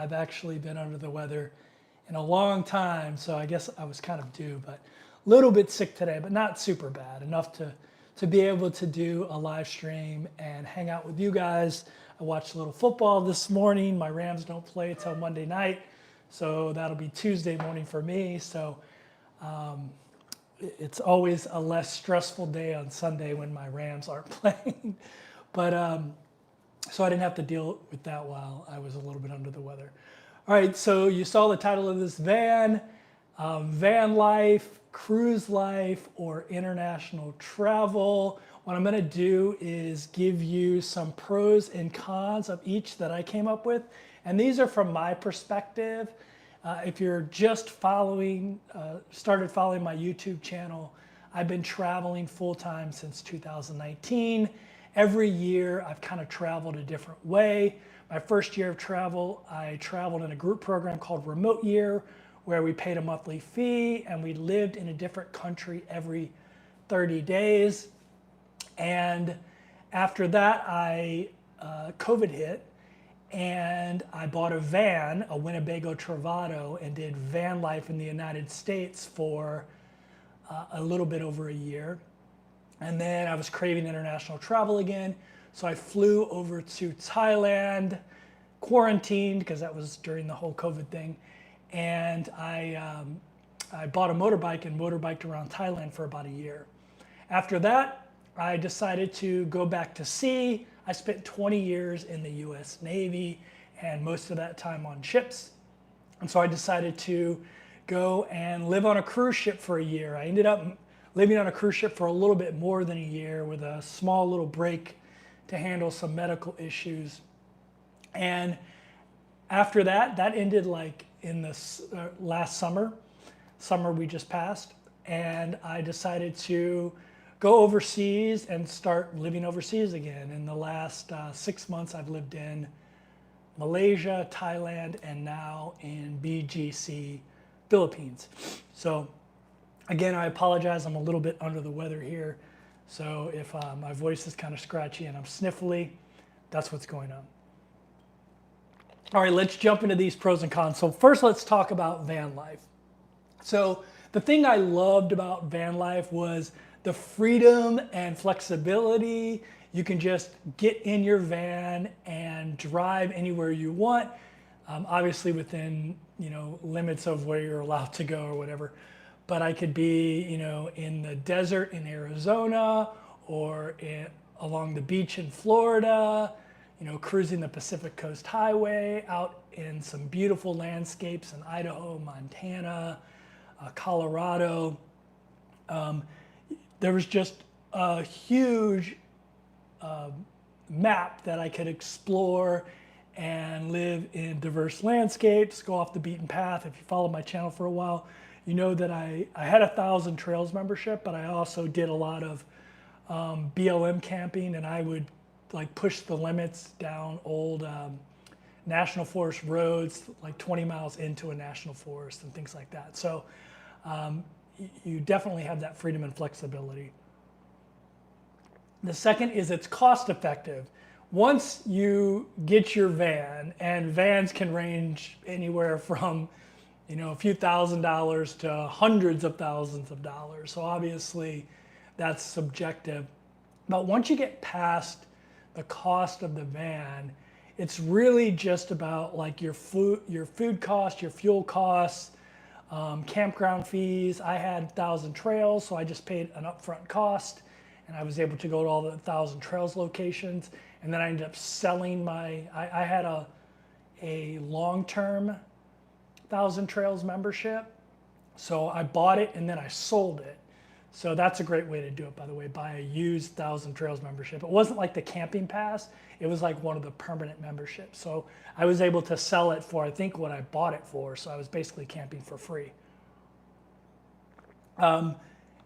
I've actually been under the weather in a long time, so I guess I was kind of due, but a little bit sick today, but not super bad, enough to be able to do a live stream and hang out with you guys. I watched a little football this morning. My Rams don't play till Monday night, so that'll be Tuesday morning for me. So it's always a less stressful day on Sunday when my Rams aren't playing. But so I didn't have to deal with that while I was a little bit under the weather. All right, so you saw the title of this van life, cruise life, or international travel. What I'm gonna do is give you some pros and cons of each that I came up with. And these are from my perspective. If you're just started following my YouTube channel, I've been traveling full time since 2019. Every year I've kind of traveled a different way. My first year of travel, I traveled in a group program called Remote Year, where we paid a monthly fee and we lived in a different country every 30 days. And after that, COVID hit and I bought a van, a Winnebago Travato, and did van life in the United States for a little bit over a year. And then I was craving international travel again. So I flew over to Thailand, quarantined because that was during the whole COVID thing. And I bought a motorbike and motorbiked around Thailand for about a year. After that, I decided to go back to sea. I spent 20 years in the US Navy and most of that time on ships. And so I decided to go and live on a cruise ship for a year. I ended up living on a cruise ship for a little bit more than a year with a small little break to handle some medical issues. And after that ended like in this last summer we just passed. And I decided to go overseas and start living overseas again. In the last 6 months, I've lived in Malaysia, Thailand, and now in BGC, Philippines. So again, I apologize, I'm a little bit under the weather here. So if my voice is kind of scratchy and I'm sniffly, that's what's going on. All right, let's jump into these pros and cons. So first, let's talk about van life. So the thing I loved about van life was the freedom and flexibility. You can just get in your van and drive anywhere you want, obviously within limits of where you're allowed to go or whatever. But I could be, in the desert in Arizona or along the beach in Florida, cruising the Pacific Coast Highway, out in some beautiful landscapes in Idaho, Montana, Colorado. There was just a huge map that I could explore and live in diverse landscapes, go off the beaten path. If you followed my channel for a while, you know that I had a 1,000 Trails membership, but I also did a lot of BLM camping, and I would like push the limits down old national forest roads, like 20 miles into a national forest and things like that. So you definitely have that freedom and flexibility. The second is it's cost effective. Once you get your van, and vans can range anywhere from a few $1,000s to hundreds of thousands of dollars. So obviously that's subjective. But once you get past the cost of the van, it's really just about like your food costs, your fuel costs, campground fees. I had 1,000 Trails, so I just paid an upfront cost, and I was able to go to all the 1,000 Trails locations. And then I ended up selling I had a long-term 1,000 Trails membership. So I bought it and then I sold it. So that's a great way to do it, by the way, buy a used 1,000 Trails membership. It wasn't like the camping pass, it was like one of the permanent memberships. So I was able to sell it for, I think, what I bought it for. So I was basically camping for free. And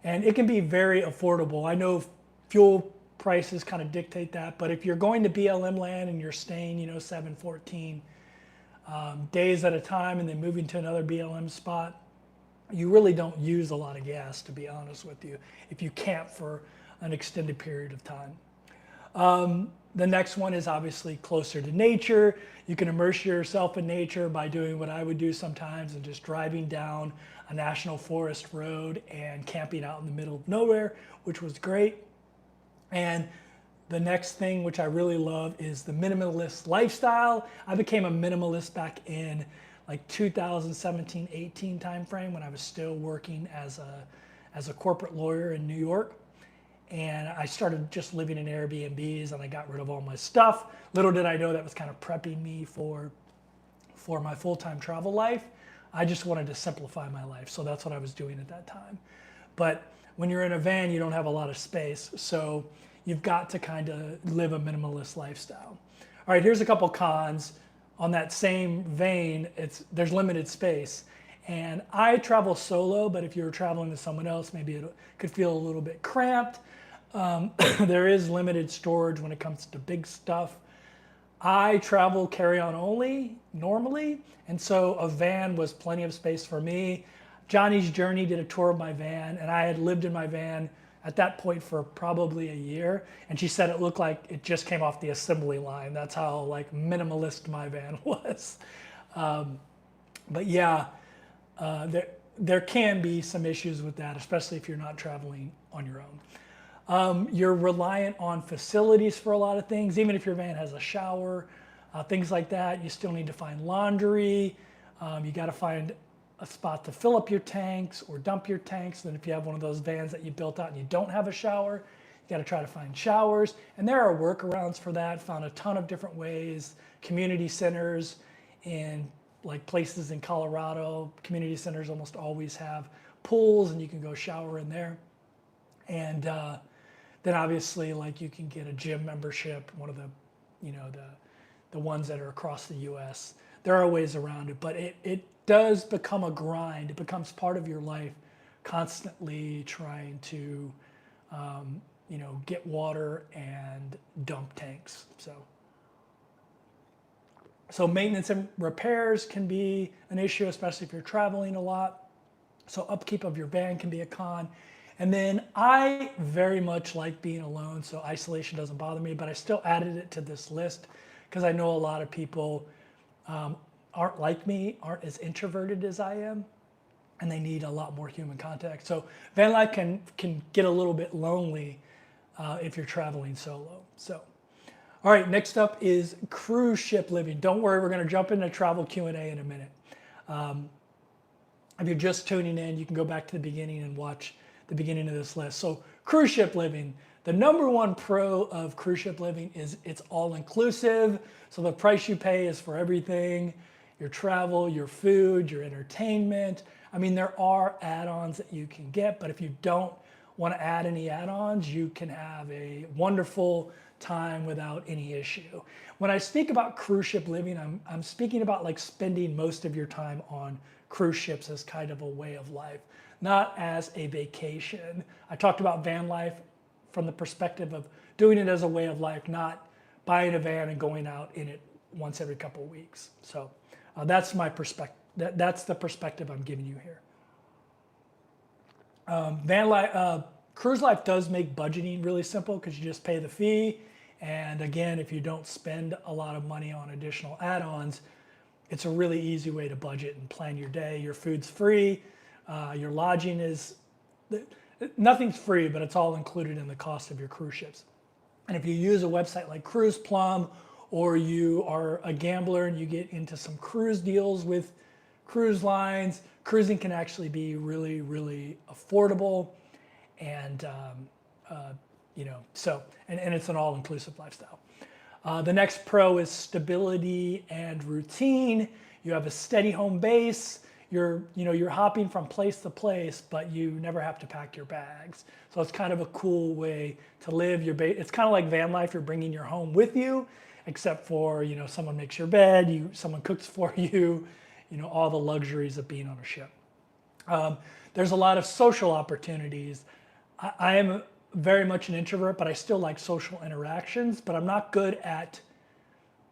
it can be very affordable. I know fuel prices kind of dictate that, but if you're going to BLM land and you're staying, 7, 14 days at a time and then moving to another BLM spot, you really don't use a lot of gas, to be honest with you, if you camp for an extended period of time. The next one is obviously closer to nature. You can immerse yourself in nature by doing what I would do sometimes and just driving down a national forest road and camping out in the middle of nowhere, which was great. And the next thing, which I really love, is the minimalist lifestyle. I became a minimalist back in like 2017, 18 timeframe when I was still working as a corporate lawyer in New York. And I started just living in Airbnbs and I got rid of all my stuff. Little did I know that was kind of prepping me for my full-time travel life. I just wanted to simplify my life. So that's what I was doing at that time. But when you're in a van, you don't have a lot of space. So you've got to kind of live a minimalist lifestyle. All right, here's a couple cons. On that same vein, there's limited space. And I travel solo, but if you're traveling with someone else, maybe it could feel a little bit cramped. There is limited storage when it comes to big stuff. I travel carry-on only normally, and so a van was plenty of space for me. Johnny's Journey did a tour of my van, and I had lived in my van at that point for probably a year, and she said it looked like it just came off the assembly line. That's how like minimalist my van was. But yeah, there can be some issues with that, especially if you're not traveling on your own. You're reliant on facilities for a lot of things. Even if your van has a shower, things like that, you still need to find laundry. You got to find a spot to fill up your tanks or dump your tanks. Then if you have one of those vans that you built out and you don't have a shower, you got to try to find showers. And there are workarounds for that. Found a ton of different ways. Community centers in like places in Colorado, community centers almost always have pools and you can go shower in there. And then obviously like you can get a gym membership, one of the, the ones that are across the US. There are ways around it, but it does become a grind. It becomes part of your life, constantly trying to, get water and dump tanks. So maintenance and repairs can be an issue, especially if you're traveling a lot. So upkeep of your van can be a con. And then I very much like being alone, so isolation doesn't bother me, but I still added it to this list because I know a lot of people aren't like me, aren't as introverted as I am, and they need a lot more human contact. So van life can get a little bit lonely if you're traveling solo. So, all right, next up is cruise ship living. Don't worry, we're gonna jump into travel Q&A in a minute. If you're just tuning in, you can go back to the beginning and watch the beginning of this list. So cruise ship living, the number one pro of cruise ship living is it's all inclusive. So the price you pay is for everything, your travel, your food, your entertainment. I mean, there are add-ons that you can get, but if you don't want to add any add-ons, you can have a wonderful time without any issue. When I speak about cruise ship living, I'm speaking about like spending most of your time on cruise ships as kind of a way of life, not as a vacation. I talked about van life from the perspective of doing it as a way of life, not buying a van and going out in it once every couple of weeks. So that's my perspective. That's the perspective I'm giving you here. Van life, cruise life does make budgeting really simple because you just pay the fee. And again, if you don't spend a lot of money on additional add-ons, it's a really easy way to budget and plan your day. Your food's free. Your lodging is, nothing's free, but it's all included in the cost of your cruise ships. And if you use a website like Cruise Plum, or you are a gambler and you get into some cruise deals with cruise lines, cruising can actually be really, really affordable. And, and it's an all-inclusive lifestyle. The next pro is stability and routine. You have a steady home base. You're hopping from place to place, but you never have to pack your bags. So it's kind of a cool way to live. It's kind of like van life. You're bringing your home with you, except for, someone makes your bed, someone cooks for you, all the luxuries of being on a ship. There's a lot of social opportunities. I am very much an introvert, but I still like social interactions, but I'm not good at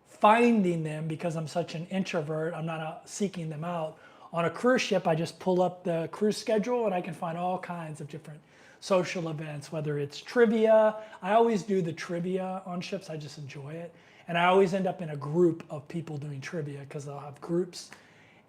finding them because I'm such an introvert. I'm not out seeking them out. On a cruise ship, I just pull up the cruise schedule and I can find all kinds of different social events, whether it's trivia. I always do the trivia on ships. I just enjoy it. And I always end up in a group of people doing trivia because they'll have groups,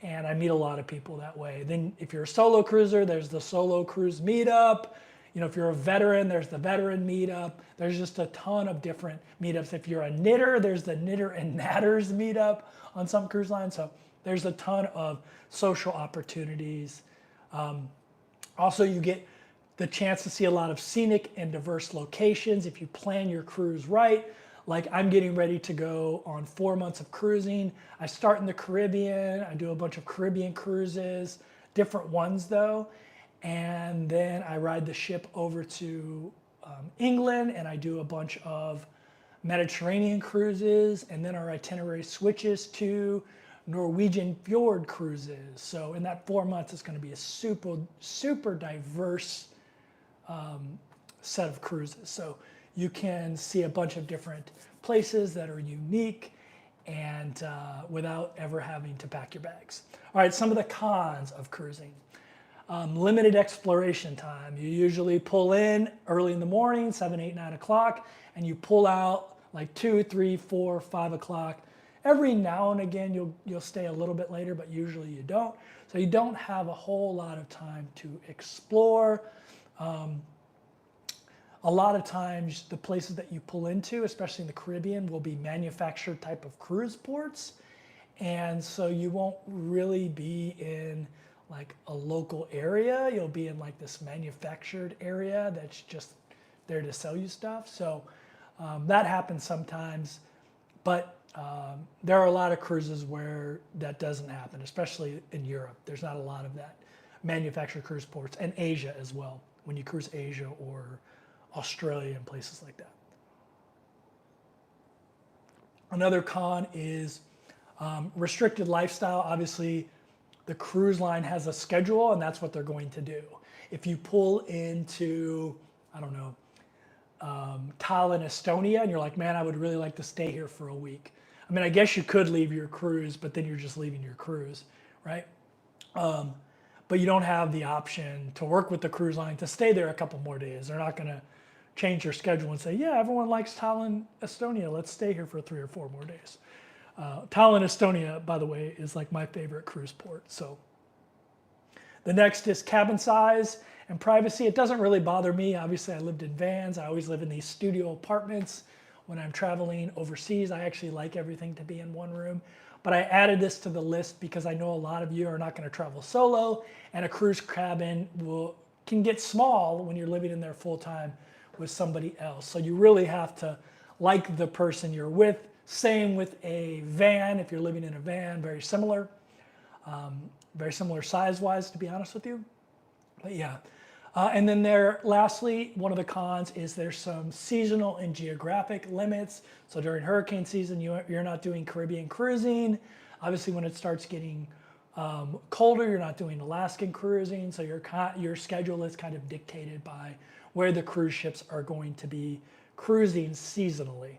and I meet a lot of people that way. Then if you're a solo cruiser, there's the solo cruise meetup. You know, if you're a veteran, there's the veteran meetup. There's just a ton of different meetups. If you're a knitter, there's the knitter and natters meetup on some cruise lines. So there's a ton of social opportunities. Also, you get the chance to see a lot of scenic and diverse locations if you plan your cruise right. Like I'm getting ready to go on 4 months of cruising. I start in the Caribbean. I do a bunch of Caribbean cruises, different ones though. And then I ride the ship over to England, and I do a bunch of Mediterranean cruises. And then our itinerary switches to Norwegian fjord cruises. So in that 4 months, it's going to be a super diverse set of cruises. So you can see a bunch of different places that are unique and without ever having to pack your bags. All right, some of the cons of cruising. Limited exploration time. You usually pull in early in the morning, 7, 8, 9 o'clock, and you pull out like 2, 3, 4, 5 o'clock. Every now and again, you'll stay a little bit later, but usually you don't. So you don't have a whole lot of time to explore. A lot of times the places that you pull into, especially in the Caribbean, will be manufactured type of cruise ports. And so you won't really be in like a local area. You'll be in like this manufactured area that's just there to sell you stuff. So that happens sometimes, but there are a lot of cruises where that doesn't happen, especially in Europe. There's not a lot of that manufactured cruise ports, and Asia as well, when you cruise Asia or Australia and places like that. Another con is restricted lifestyle. Obviously, the cruise line has a schedule, and that's what they're going to do. If you pull into, I don't know, Tallinn, Estonia, and you're like, man, I would really like to stay here for a week. I mean, I guess you could leave your cruise, but then you're just leaving your cruise, right? But you don't have the option to work with the cruise line to stay there a couple more days. They're not going to change your schedule and say, yeah, everyone likes Tallinn, Estonia. Let's stay here for 3 or 4 more days. Tallinn, Estonia, by the way, is like my favorite cruise port. So the next is cabin size and privacy. It doesn't really bother me. Obviously, I lived in vans. I always live in these studio apartments when I'm traveling overseas. I actually like everything to be in one room. But I added this to the list because I know a lot of you are not going to travel solo, and a cruise cabin can get small when you're living in there full time with somebody else. So you really have to like the person you're with. Same with a van. If you're living in a van, very similar size-wise, to be honest with you. But yeah. And then lastly, one of the cons is there's some seasonal and geographic limits. So during hurricane season, you're not doing Caribbean cruising. Obviously, when it starts getting colder, you're not doing Alaskan cruising. So your schedule is kind of dictated by where the cruise ships are going to be cruising seasonally.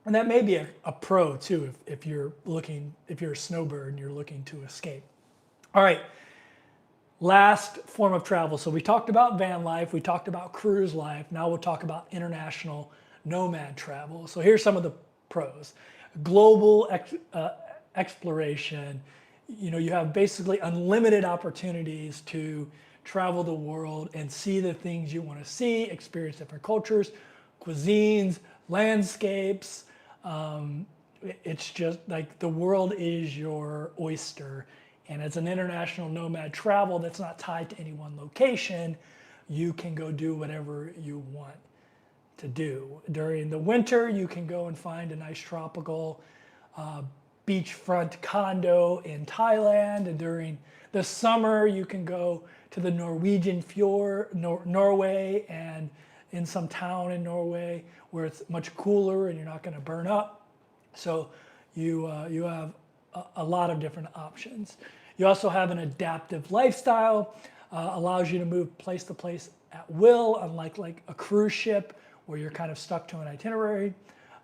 And that may be a pro too, if you're a snowbird and you're looking to escape. All right, last form of travel. So we talked about van life, we talked about cruise life. Now we'll talk about international nomad travel. So here's some of the pros. Global exploration. You know, you have basically unlimited opportunities to travel the world and see the things you want to see, experience different cultures, cuisines, landscapes. It's just like the world is your oyster. And as an international nomad travel that's not tied to any one location, you can go do whatever you want to do. During the winter, you can go and find a nice tropical beachfront condo in Thailand. And during the summer, you can go to the Norwegian fjord, Norway, and in some town in Norway where it's much cooler and you're not going to burn up. So you have a lot of different options. You also have an adaptive lifestyle, allows you to move place to place at will, unlike like a cruise ship where you're kind of stuck to an itinerary.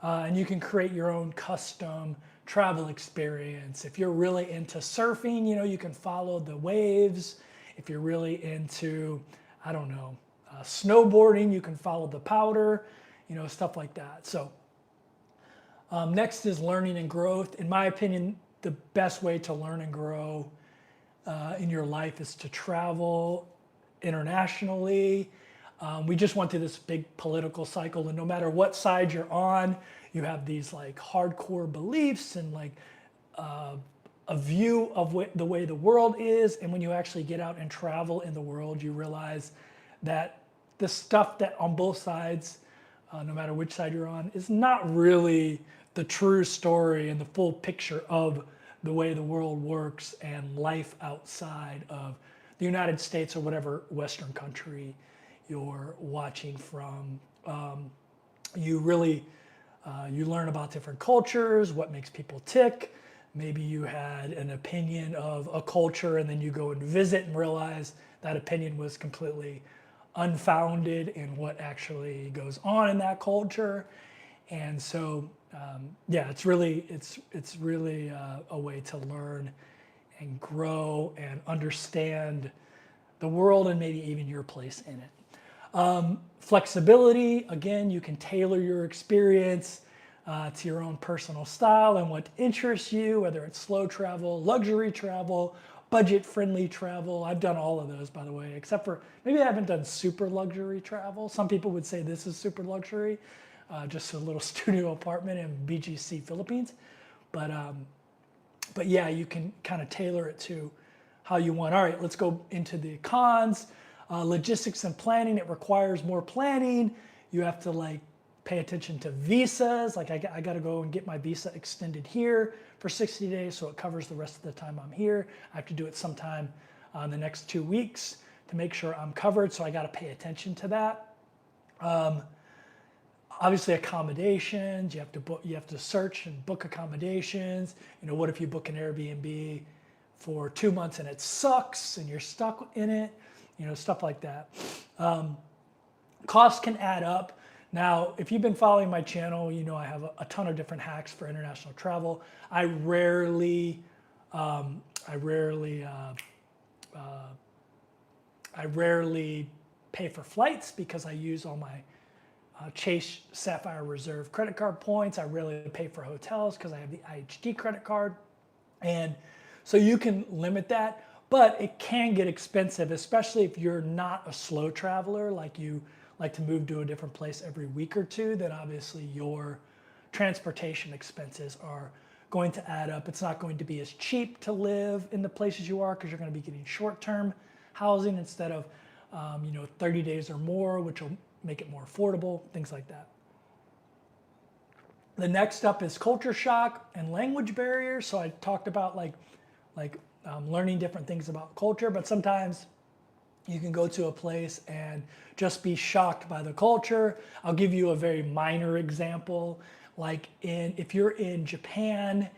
And you can create your own custom travel experience. If you're really into surfing, you know, you can follow the waves. If you're really into, I don't know, snowboarding, you can follow the powder, stuff like that. So next is learning and growth. In my opinion, the best way to learn and grow in your life is to travel internationally. We just went through this big political cycle, and no matter what side you're on, you have these like hardcore beliefs and like a view of the way the world is. And when you actually get out and travel in the world, you realize that the stuff that on both sides, no matter which side you're on, is not really the true story and the full picture of the way the world works and life outside of the United States or whatever Western country you're watching from. You really, you learn about different cultures, what makes people tick. Maybe you had an opinion of a culture and then you go and visit and realize that opinion was completely unfounded in what actually goes on in that culture. And so, yeah, it's really a way to learn and grow and understand the world and maybe even your place in it. Flexibility, again, you can tailor your experience to your own personal style and what interests you, whether it's slow travel, luxury travel, budget-friendly travel. I've done all of those, by the way, except for maybe I haven't done super luxury travel. Some people would say this is super luxury, just a little studio apartment in BGC, Philippines. But yeah, you can kind of tailor it to how you want. All right, let's go into the cons. Logistics and planning, it requires more planning. You have to like pay attention to visas. Like I got to go and get my visa extended here for 60 days so it covers the rest of the time I'm here. I have to do it sometime in the next 2 weeks to make sure I'm covered. So I got to pay attention to that. Obviously accommodations, you have to search and book accommodations. What if you book an Airbnb for 2 months and it sucks and you're stuck in it? Stuff like that. Costs can add up. Now, if you've been following my channel, I have a ton of different hacks for international travel. I rarely pay for flights because I use all my Chase Sapphire Reserve credit card points. I rarely pay for hotels because I have the IHD credit card. And so you can limit that, but it can get expensive, especially if you're not a slow traveler, like you like to move to a different place every week or two, then obviously your transportation expenses are going to add up. It's not going to be as cheap to live in the places you are because you're going to be getting short-term housing instead of 30 days or more, which will make it more affordable, things like that. The next up is culture shock and language barriers. So I talked about learning different things about culture, but sometimes you can go to a place and just be shocked by the culture. I'll give you a very minor example. If you're in Japan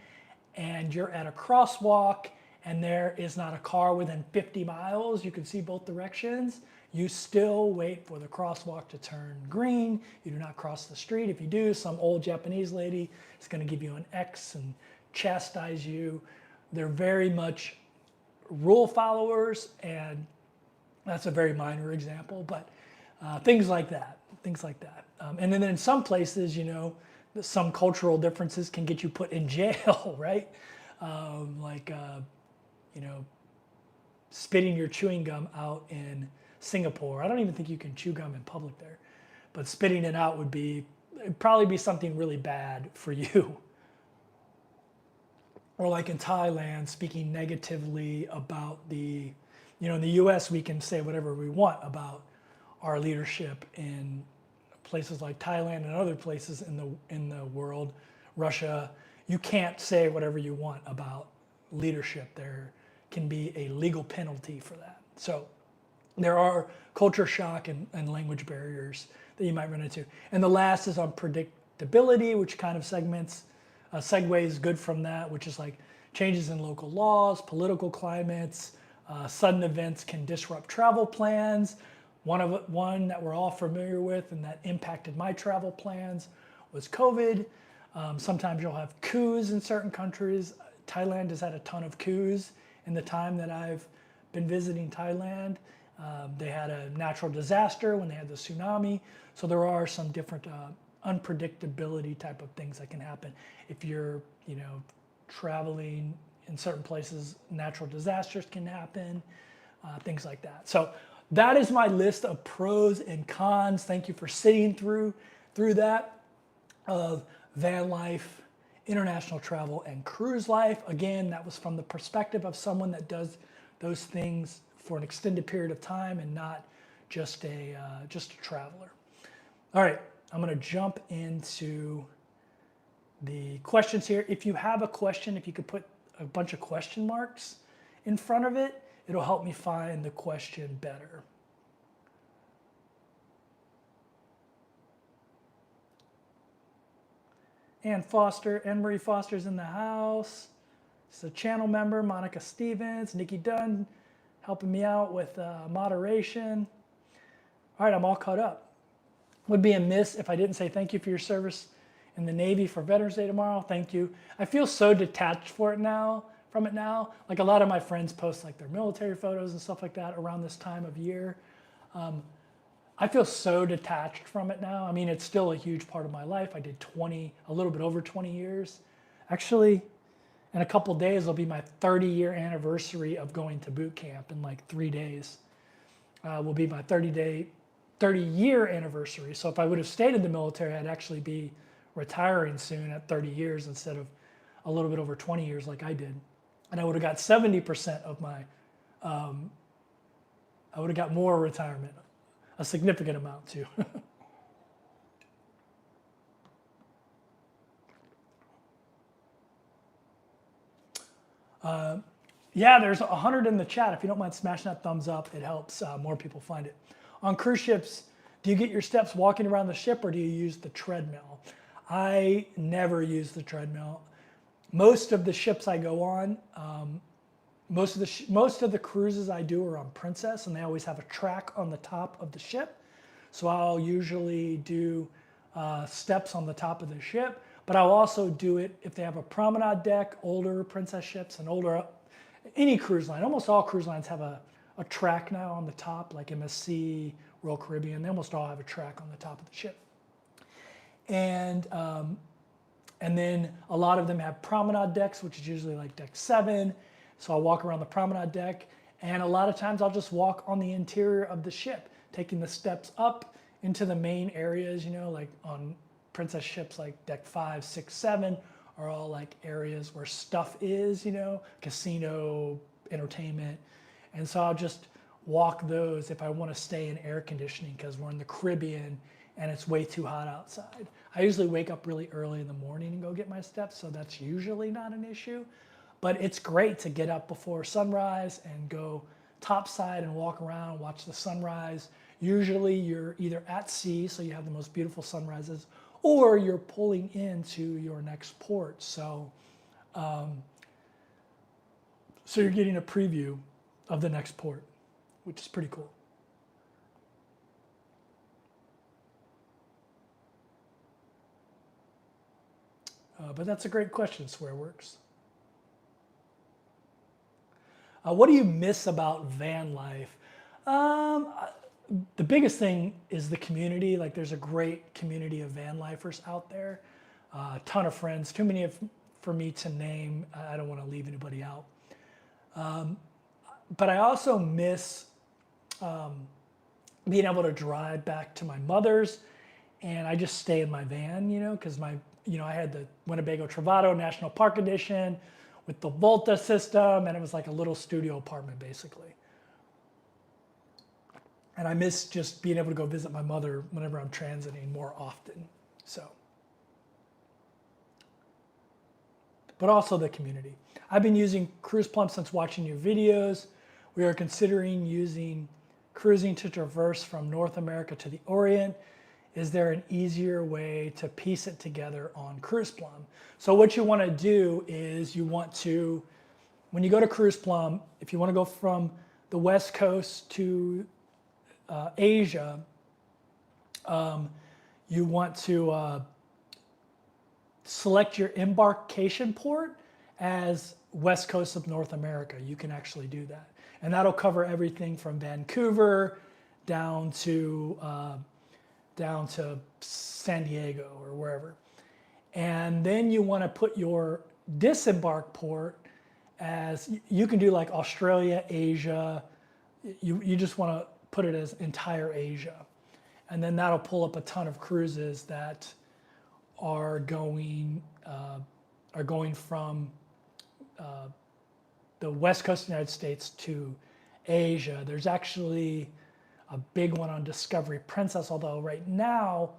and you're at a crosswalk and there is not a car within 50 miles, you can see both directions, you still wait for the crosswalk to turn green. You do not cross the street. If you do, some old Japanese lady is going to give you an X and chastise you. They're very much rule followers, and that's a very minor example, but things like that. And then in some places, some cultural differences can get you put in jail, right? Spitting your chewing gum out in Singapore. I don't even think you can chew gum in public there, but spitting it out it'd probably be something really bad for you. Or like in Thailand, speaking negatively about in the US, we can say whatever we want about our leadership in places like Thailand and other places in the world, Russia. You can't say whatever you want about leadership. There can be a legal penalty for that. So there are culture shock and language barriers that you might run into. And the last is on predictability, which kind of segues good from that, which is like changes in local laws, political climates, sudden events can disrupt travel plans. One that we're all familiar with and that impacted my travel plans was COVID. Sometimes you'll have coups in certain countries. Thailand has had a ton of coups in the time that I've been visiting Thailand. They had a natural disaster when they had the tsunami. So there are some different unpredictability type of things that can happen. If you're, traveling in certain places, natural disasters can happen, things like that. So that is my list of pros and cons. Thank you for sitting through that of van life, international travel, and cruise life. Again, that was from the perspective of someone that does those things for an extended period of time and not just a traveler. All right, I'm going to jump into the questions here. If you have a question, if you could put a bunch of question marks in front of it, it'll help me find the question better. Ann Marie Foster's in the house. It's a channel member, Monica Stevens, Nikki Dunn helping me out with moderation. All right, I'm all caught up. Would be amiss if I didn't say thank you for your service in the Navy for Veterans Day tomorrow. Thank you. I feel so detached from it now. Like a lot of my friends post like their military photos and stuff like that around this time of year. I feel so detached from it now. I mean, it's still a huge part of my life. I did a little bit over 20 years. Actually, in a couple days, it'll be my 30-year anniversary of going to boot camp in like 3 days. Will be my 30-year anniversary. So if I would have stayed in the military, I'd actually be retiring soon at 30 years instead of a little bit over 20 years like I did. And I would have got 70% of my, I would have got more retirement. A significant amount too. Yeah, there's 100 in the chat. If you don't mind smashing that thumbs up, it helps more people find it. On cruise ships, do you get your steps walking around the ship or do you use the treadmill? I never use the treadmill. Most of the ships I go on, most of the cruises I do are on Princess, and they always have a track on the top of the ship. So I'll usually do steps on the top of the ship, but I'll also do it if they have a promenade deck, older Princess ships and any cruise line. Almost all cruise lines have a track now on the top, like MSC, Royal Caribbean. They almost all have a track on the top of the ship. And then a lot of them have promenade decks, which is usually like deck 7. So I'll walk around the promenade deck, and a lot of times I'll just walk on the interior of the ship, taking the steps up into the main areas, like on Princess ships like deck 5, 6, 7 are all like areas where stuff is, casino, entertainment. And so I'll just walk those if I want to stay in air conditioning because we're in the Caribbean and it's way too hot outside. I usually wake up really early in the morning and go get my steps, so that's usually not an issue. But it's great to get up before sunrise and go topside and walk around, watch the sunrise. Usually you're either at sea, so you have the most beautiful sunrises, or you're pulling into your next port. So, so you're getting a preview of the next port, which is pretty cool. But that's a great question, Swearworks. What do you miss about van life? The biggest thing is the community. Like there's a great community of van lifers out there. A ton of friends, too many for me to name. I don't want to leave anybody out. But I also miss being able to drive back to my mother's and I just stay in my van, because I had the Winnebago Travato National Park Edition with the Volta system, and it was like a little studio apartment basically. And I miss just being able to go visit my mother whenever I'm transiting more often. So, but also the community. I've been using Cruise Plum since watching your videos. We are considering using cruising to traverse from North America to the Orient. Is there an easier way to piece it together on Cruise Plum? So what you want to do is when you go to Cruise Plum, if you want to go from the West Coast to Asia, you want to select your embarkation port as west coast of North America, you can actually do that. And that'll cover everything from Vancouver down to San Diego or wherever. And then you want to put your disembark port as, you can do like Australia, Asia. You just want to put it as entire Asia. And then that'll pull up a ton of cruises that are going from the west coast of the United States to Asia. There's actually a big one on Discovery Princess, although right now,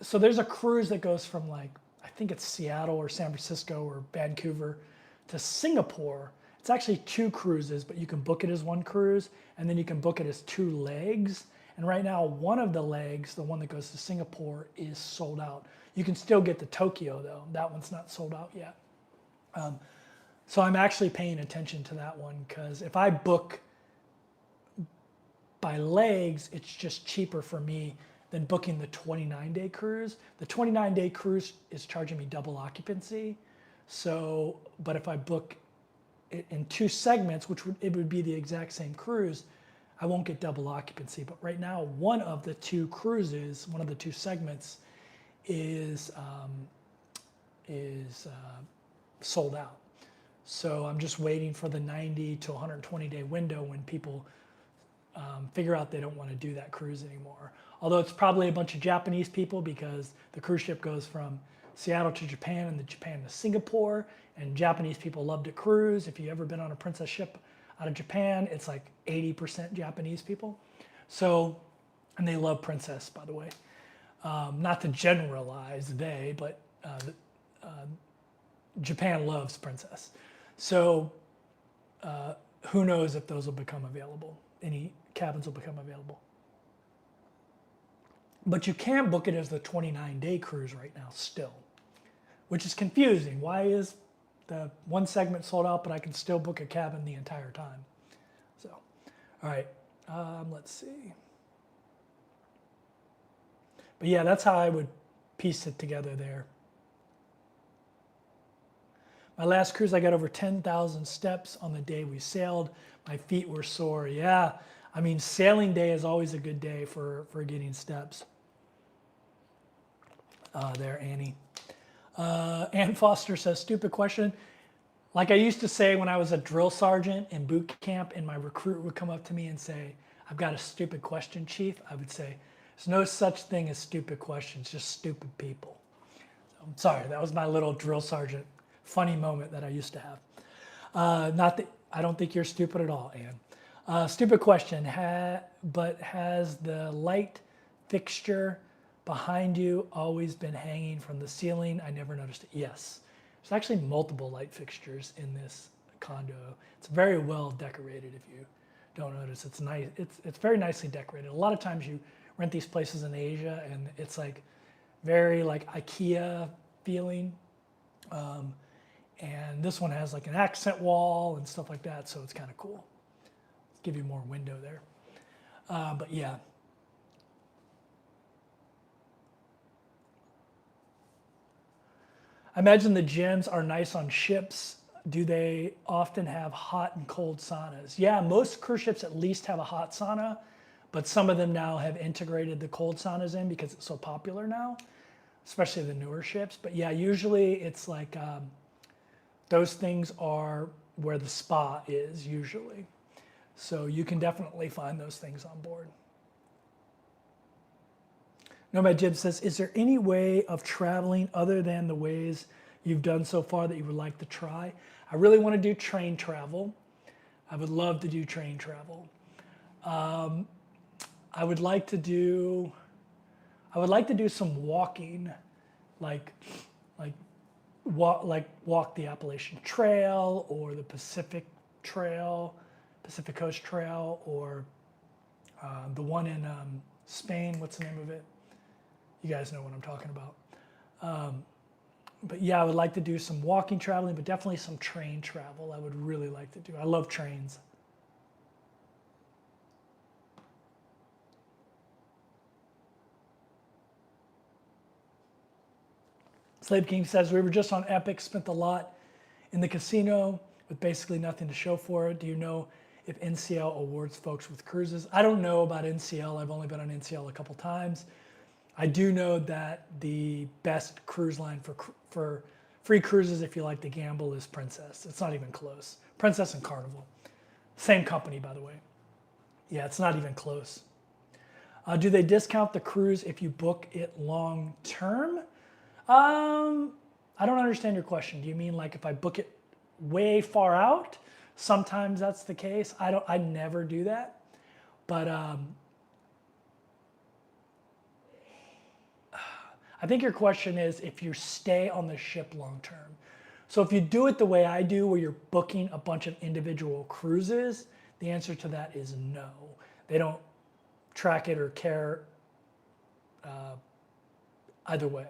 so there's a cruise that goes from like, I think it's Seattle or San Francisco or Vancouver to Singapore. It's actually 2 cruises, but you can book it as 1 cruise, and then you can book it as 2 legs. And right now, one of the legs, the one that goes to Singapore, is sold out. You can still get to Tokyo though. That one's not sold out yet. So I'm actually paying attention to that one, because if I book by legs, it's just cheaper for me than booking the 29-day cruise. The 29-day cruise is charging me double occupancy. So, but if I book it in 2 segments, it would be the exact same cruise, I won't get double occupancy. But right now, one of the 2 cruises, one of the 2 segments is sold out. So I'm just waiting for the 90 to 120 day window when people figure out they don't want to do that cruise anymore. Although it's probably a bunch of Japanese people, because the cruise ship goes from Seattle to Japan and then Japan to Singapore, and Japanese people love to cruise. If you've ever been on a princess ship out of Japan, it's like 80% Japanese people. So, and they love princess, by the way. Not to generalize but Japan loves princess. So who knows if those will become available, any cabins will become available. But you can book it as the 29-day cruise right now still, which is confusing. Why is the one segment sold out, but I can still book a cabin the entire time? So, all right, let's see. But yeah, that's how I would piece it together there. My last cruise, I got over 10,000 steps on the day we sailed. My feet were sore. Yeah, I mean, sailing day is always a good day for getting steps. There, Annie. Ann Foster says, stupid question. Like I used to say when I was a drill sergeant in boot camp and my recruit would come up to me and say, I've got a stupid question, Chief. I would say, there's no such thing as stupid questions, just stupid people. So, I'm sorry, that was my little drill sergeant funny moment that I used to have. Not that I don't think you're stupid at all, Ann. Stupid question, but has the light fixture behind you always been hanging from the ceiling? I never noticed it. Yes. There's actually multiple light fixtures in this condo. It's very well decorated if you don't notice. It's nice. It's very nicely decorated. A lot of times you rent these places in Asia and it's like very like IKEA feeling. And this one has like an accent wall and stuff like that, so it's kind of cool. Let's give you more window there. But yeah. I imagine the gyms are nice on ships. Do they often have hot and cold saunas? Yeah, most cruise ships at least have a hot sauna, but some of them now have integrated the cold saunas in because it's so popular now, especially the newer ships. But yeah, usually it's like those things are where the spa is usually. So you can definitely find those things on board. Nomad Jib says, is there any way of traveling other than the ways you've done so far that you would like to try? I really want to do train travel. I would love to do train travel. I would like to do some walking, like walk the Appalachian Trail or the Pacific Coast Trail, or the one in Spain. What's the name of it? You guys know what I'm talking about. But yeah, I would like to do some walking traveling, but definitely some train travel I would really like to do. I love trains. Slave King says, we were just on Epic, spent a lot In the casino with basically nothing to show for it, do you know if NCL awards folks with cruises? I don't know about NCL. I've only been on NCL a couple times. I do know that the best cruise line for free cruises, if you like to gamble, is Princess. It's not even close. Princess and Carnival. Same company, by the way. Yeah, it's not even close. Do they discount the cruise if you book it long term? I don't understand your question. Do you mean like if I book it way far out? Sometimes that's the case. I never do that. But I think your question is if you stay on the ship long term. So if you do it the way I do, where you're booking a bunch of individual cruises, the answer to that is no. They don't track it or care either way.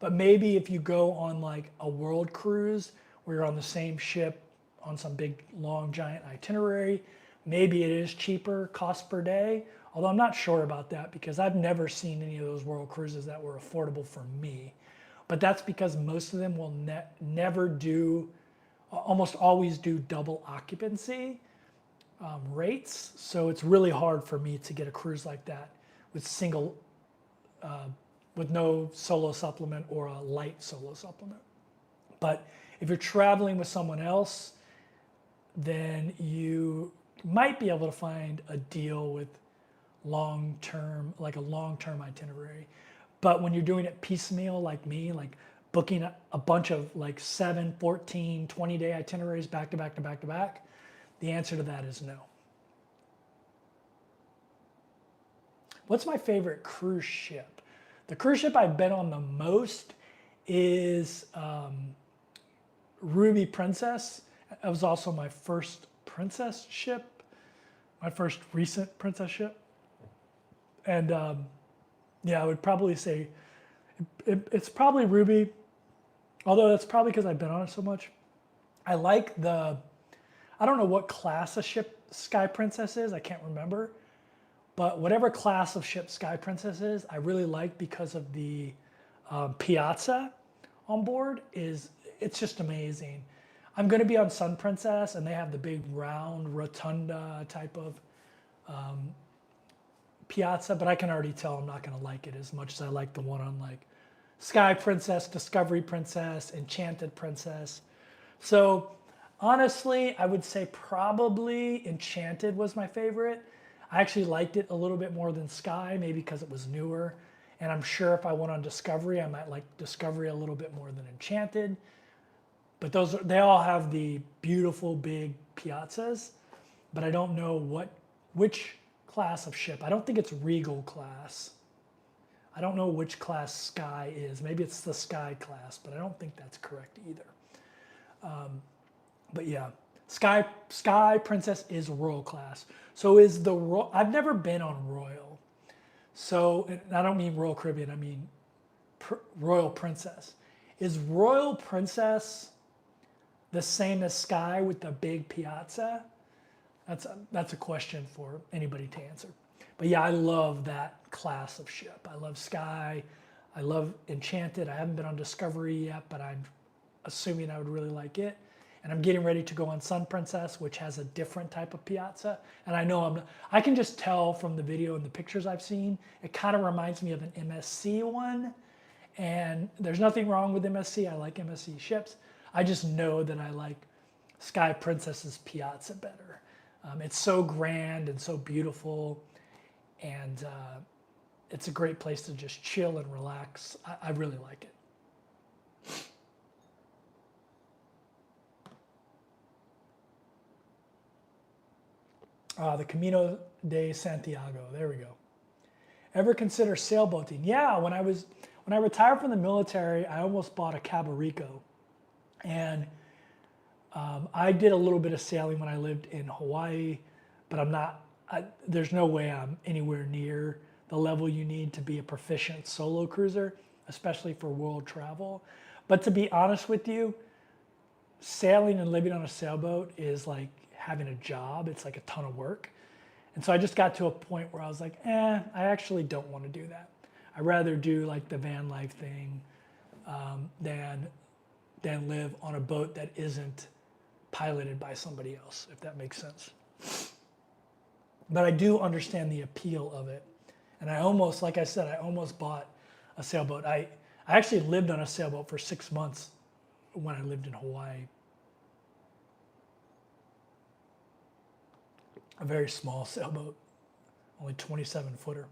But maybe if you go on like a world cruise where you're on the same ship on some big, long, giant itinerary, maybe it is cheaper cost per day. Although I'm not sure about that because I've never seen any of those world cruises that were affordable for me. But that's because most of them will never do, almost always do double occupancy rates. So it's really hard for me to get a cruise like that with with no solo supplement or a light solo supplement. But if you're traveling with someone else, then you might be able to find a deal with long-term, like a long-term itinerary. But when you're doing it piecemeal like me, like booking a bunch of like 7, 14, 20-day itineraries back to back to back to back, the answer to that is no. What's my favorite cruise ship? The cruise ship I've been on the most is Ruby Princess. That was also my first princess ship, my first recent princess ship. And yeah, I would probably say it's probably Ruby, although that's probably because I've been on it so much. I like I don't know what class of ship Sky Princess is, I can't remember. But whatever class of ship Sky Princess is, I really like because of the piazza on board. It's just amazing. I'm going to be on Sun Princess, and they have the big round rotunda type of piazza, but I can already tell I'm not going to like it as much as I like the one on like Sky Princess, Discovery Princess, Enchanted Princess. So honestly, I would say probably Enchanted was my favorite. I actually liked it a little bit more than Sky, maybe because it was newer. And I'm sure if I went on Discovery, I might like Discovery a little bit more than Enchanted. But they all have the beautiful big piazzas, but I don't know which class of ship. I don't think it's Regal class. I don't know which class Sky is. Maybe it's the Sky class, but I don't think that's correct either. But yeah, Sky Princess is Royal class. So I've never been on Royal. So, and I don't mean Royal Caribbean, I mean Royal Princess. Is Royal Princess the same as Sky with the big piazza? That's a question for anybody to answer. But yeah, I love that class of ship. I love Sky. I love Enchanted. I haven't been on Discovery yet, but I'm assuming I would really like it. And I'm getting ready to go on Sun Princess, which has a different type of piazza. And I know I can just tell from the video and the pictures I've seen, it kind of reminds me of an MSC one. And there's nothing wrong with MSC. I like MSC ships. I just know that I like Sky Princess's piazza better. It's so grand and so beautiful. And it's a great place to just chill and relax. I really like it. The Camino de Santiago. There we go. Ever consider sailboating? Yeah, when I retired from the military, I almost bought a Cabo Rico, and I did a little bit of sailing when I lived in Hawaii, but there's no way I'm anywhere near the level you need to be a proficient solo cruiser, especially for world travel. But to be honest with you, sailing and living on a sailboat is like having a job. It's like a ton of work. And so I just got to a point where I was like, I actually don't want to do that. I'd rather do like the van life thing than than live on a boat that isn't piloted by somebody else, if that makes sense. But I do understand the appeal of it. And I almost, like I said, I almost bought a sailboat. I actually lived on a sailboat for 6 months when I lived in Hawaii. A very small sailboat, only 27 footer.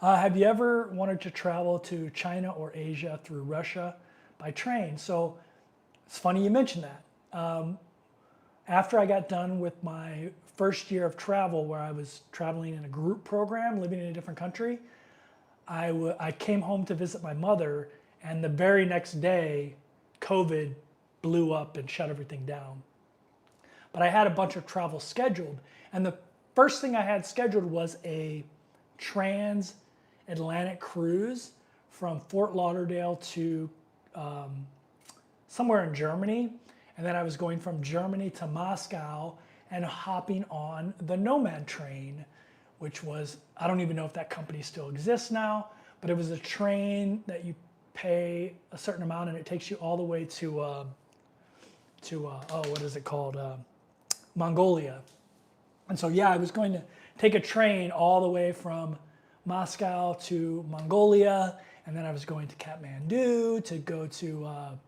Have you ever wanted to travel to China or Asia through Russia by train? So it's funny you mentioned that. After I got done with my first year of travel, where I was traveling in a group program, living in a different country, I came home to visit my mother, and the very next day, COVID blew up and shut everything down. But I had a bunch of travel scheduled, and the first thing I had scheduled was a transatlantic cruise from Fort Lauderdale to somewhere in Germany. And then I was going from Germany to Moscow and hopping on the Nomad Train, which was, I don't even know if that company still exists now, but it was a train that you pay a certain amount and it takes you all the way to what is it called? Mongolia. And so, yeah, I was going to take a train all the way from Moscow to Mongolia, and then I was going to Kathmandu to go to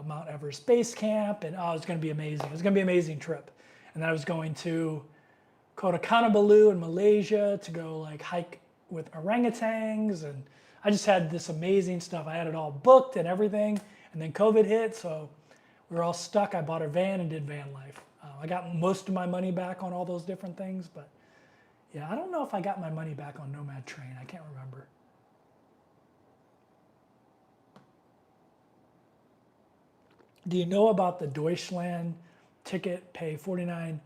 Mount Everest Base Camp, and it was going to be amazing. It was going to be an amazing trip. And then I was going to Kota Kinabalu in Malaysia to go like hike with orangutans, and I just had this amazing stuff. I had it all booked and everything, and then COVID hit, so we were all stuck. I bought a van and did van life. I got most of my money back on all those different things, but yeah, I don't know if I got my money back on Nomad Train. I can't remember. Do you know about the Deutschland ticket? Pay 49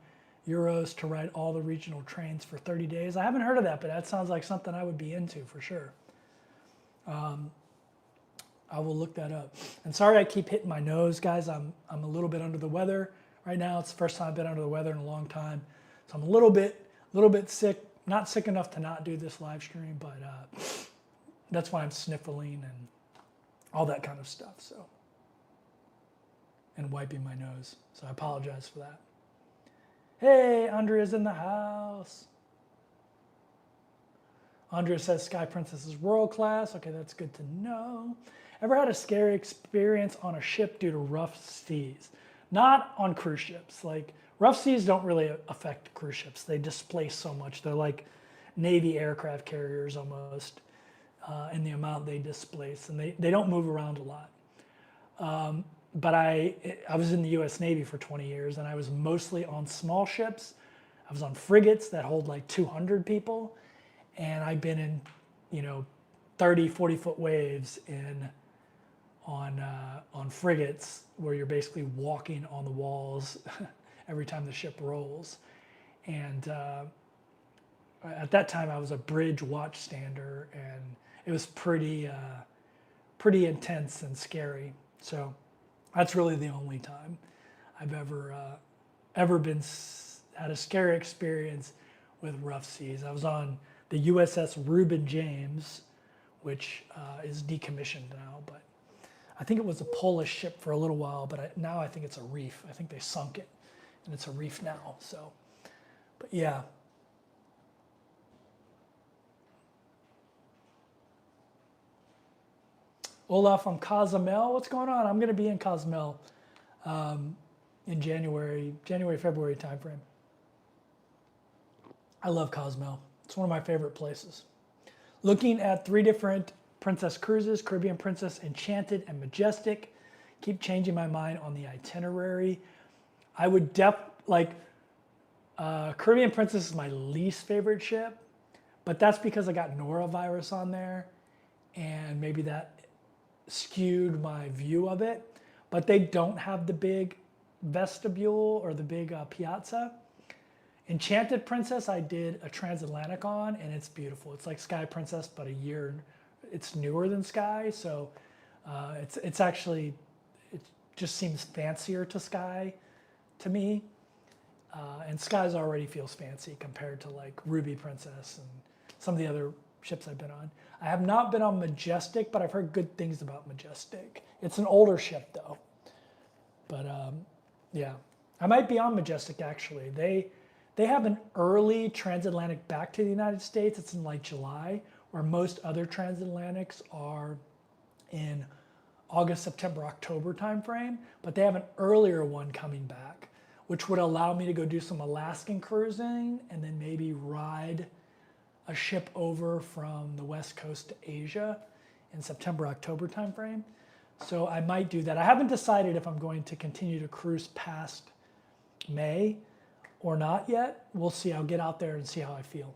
euros to ride all the regional trains for 30 days. I haven't heard of that, but that sounds like something I would be into for sure. I will look that up. And sorry I keep hitting my nose, guys. I'm a little bit under the weather right now. It's the first time I've been under the weather in a long time. So I'm a little bit sick. Not sick enough to not do this live stream, but that's why I'm sniffling and all that kind of stuff. So, and wiping my nose. So I apologize for that. Hey, Andrea's in the house. Andrea says Sky Princess is world class. Okay, that's good to know. Ever had a scary experience on a ship due to rough seas? Not on cruise ships. Like, rough seas don't really affect cruise ships. They displace so much. They're like Navy aircraft carriers almost in the amount they displace. And they don't move around a lot. But I was in the U.S. Navy for 20 years, and I was mostly on small ships. I was on frigates that hold like 200 people. And I've been in, 30, 40-foot waves on frigates where you're basically walking on the walls every time the ship rolls. And at that time, I was a bridge watchstander, and it was pretty intense and scary. So that's really the only time I've ever had a scary experience with rough seas. I was on the USS Reuben James, which is decommissioned now, but I think it was a Polish ship for a little while, but now I think it's a reef. I think they sunk it, and it's a reef now. So, but yeah. Olaf from Cozumel, what's going on? I'm going to be in Cozumel in January, February timeframe. I love Cozumel. It's one of my favorite places. Looking at 3 different Princess cruises, Caribbean Princess, Enchanted, and Majestic. Keep changing my mind on the itinerary. I would Caribbean Princess is my least favorite ship, but that's because I got norovirus on there, and maybe that skewed my view of it. But they don't have the big vestibule or the big piazza. Enchanted Princess, I did a transatlantic on, and it's beautiful. It's like Sky Princess, but it's newer than Sky, so it just seems fancier to Sky to me. And Sky's already feels fancy compared to like Ruby Princess and some of the other ships I've been on. I have not been on Majestic, but I've heard good things about Majestic. It's an older ship though. But yeah, I might be on Majestic actually. They have an early transatlantic back to the United States. It's in like July, where most other transatlantics are in August, September, October timeframe. But they have an earlier one coming back, which would allow me to go do some Alaskan cruising and then maybe ride a ship over from the West Coast to Asia in September, October timeframe. So I might do that. I haven't decided if I'm going to continue to cruise past May or not yet. We'll see. I'll get out there and see how I feel.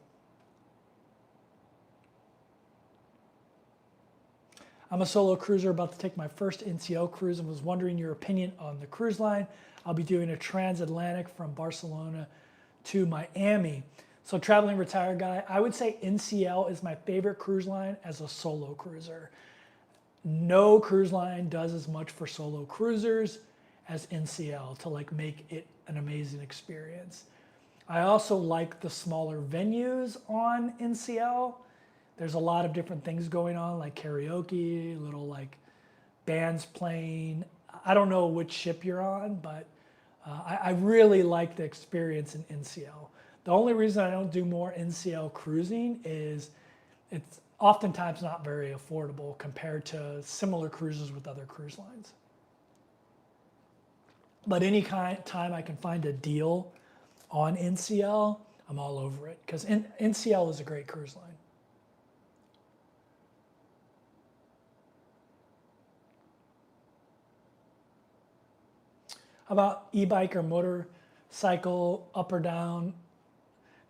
I'm a solo cruiser about to take my first NCL cruise and was wondering your opinion on the cruise line. I'll be doing a transatlantic from Barcelona to Miami. So traveling retired guy, I would say NCL is my favorite cruise line as a solo cruiser. No cruise line does as much for solo cruisers as NCL to like make it an amazing experience. I also like the smaller venues on NCL. There's a lot of different things going on, like karaoke, little like bands playing. I don't know which ship you're on, but I really like the experience in NCL. The only reason I don't do more NCL cruising is it's oftentimes not very affordable compared to similar cruises with other cruise lines. But any time I can find a deal on NCL, I'm all over it because NCL is a great cruise line. How about e-bike or motorcycle, up or down,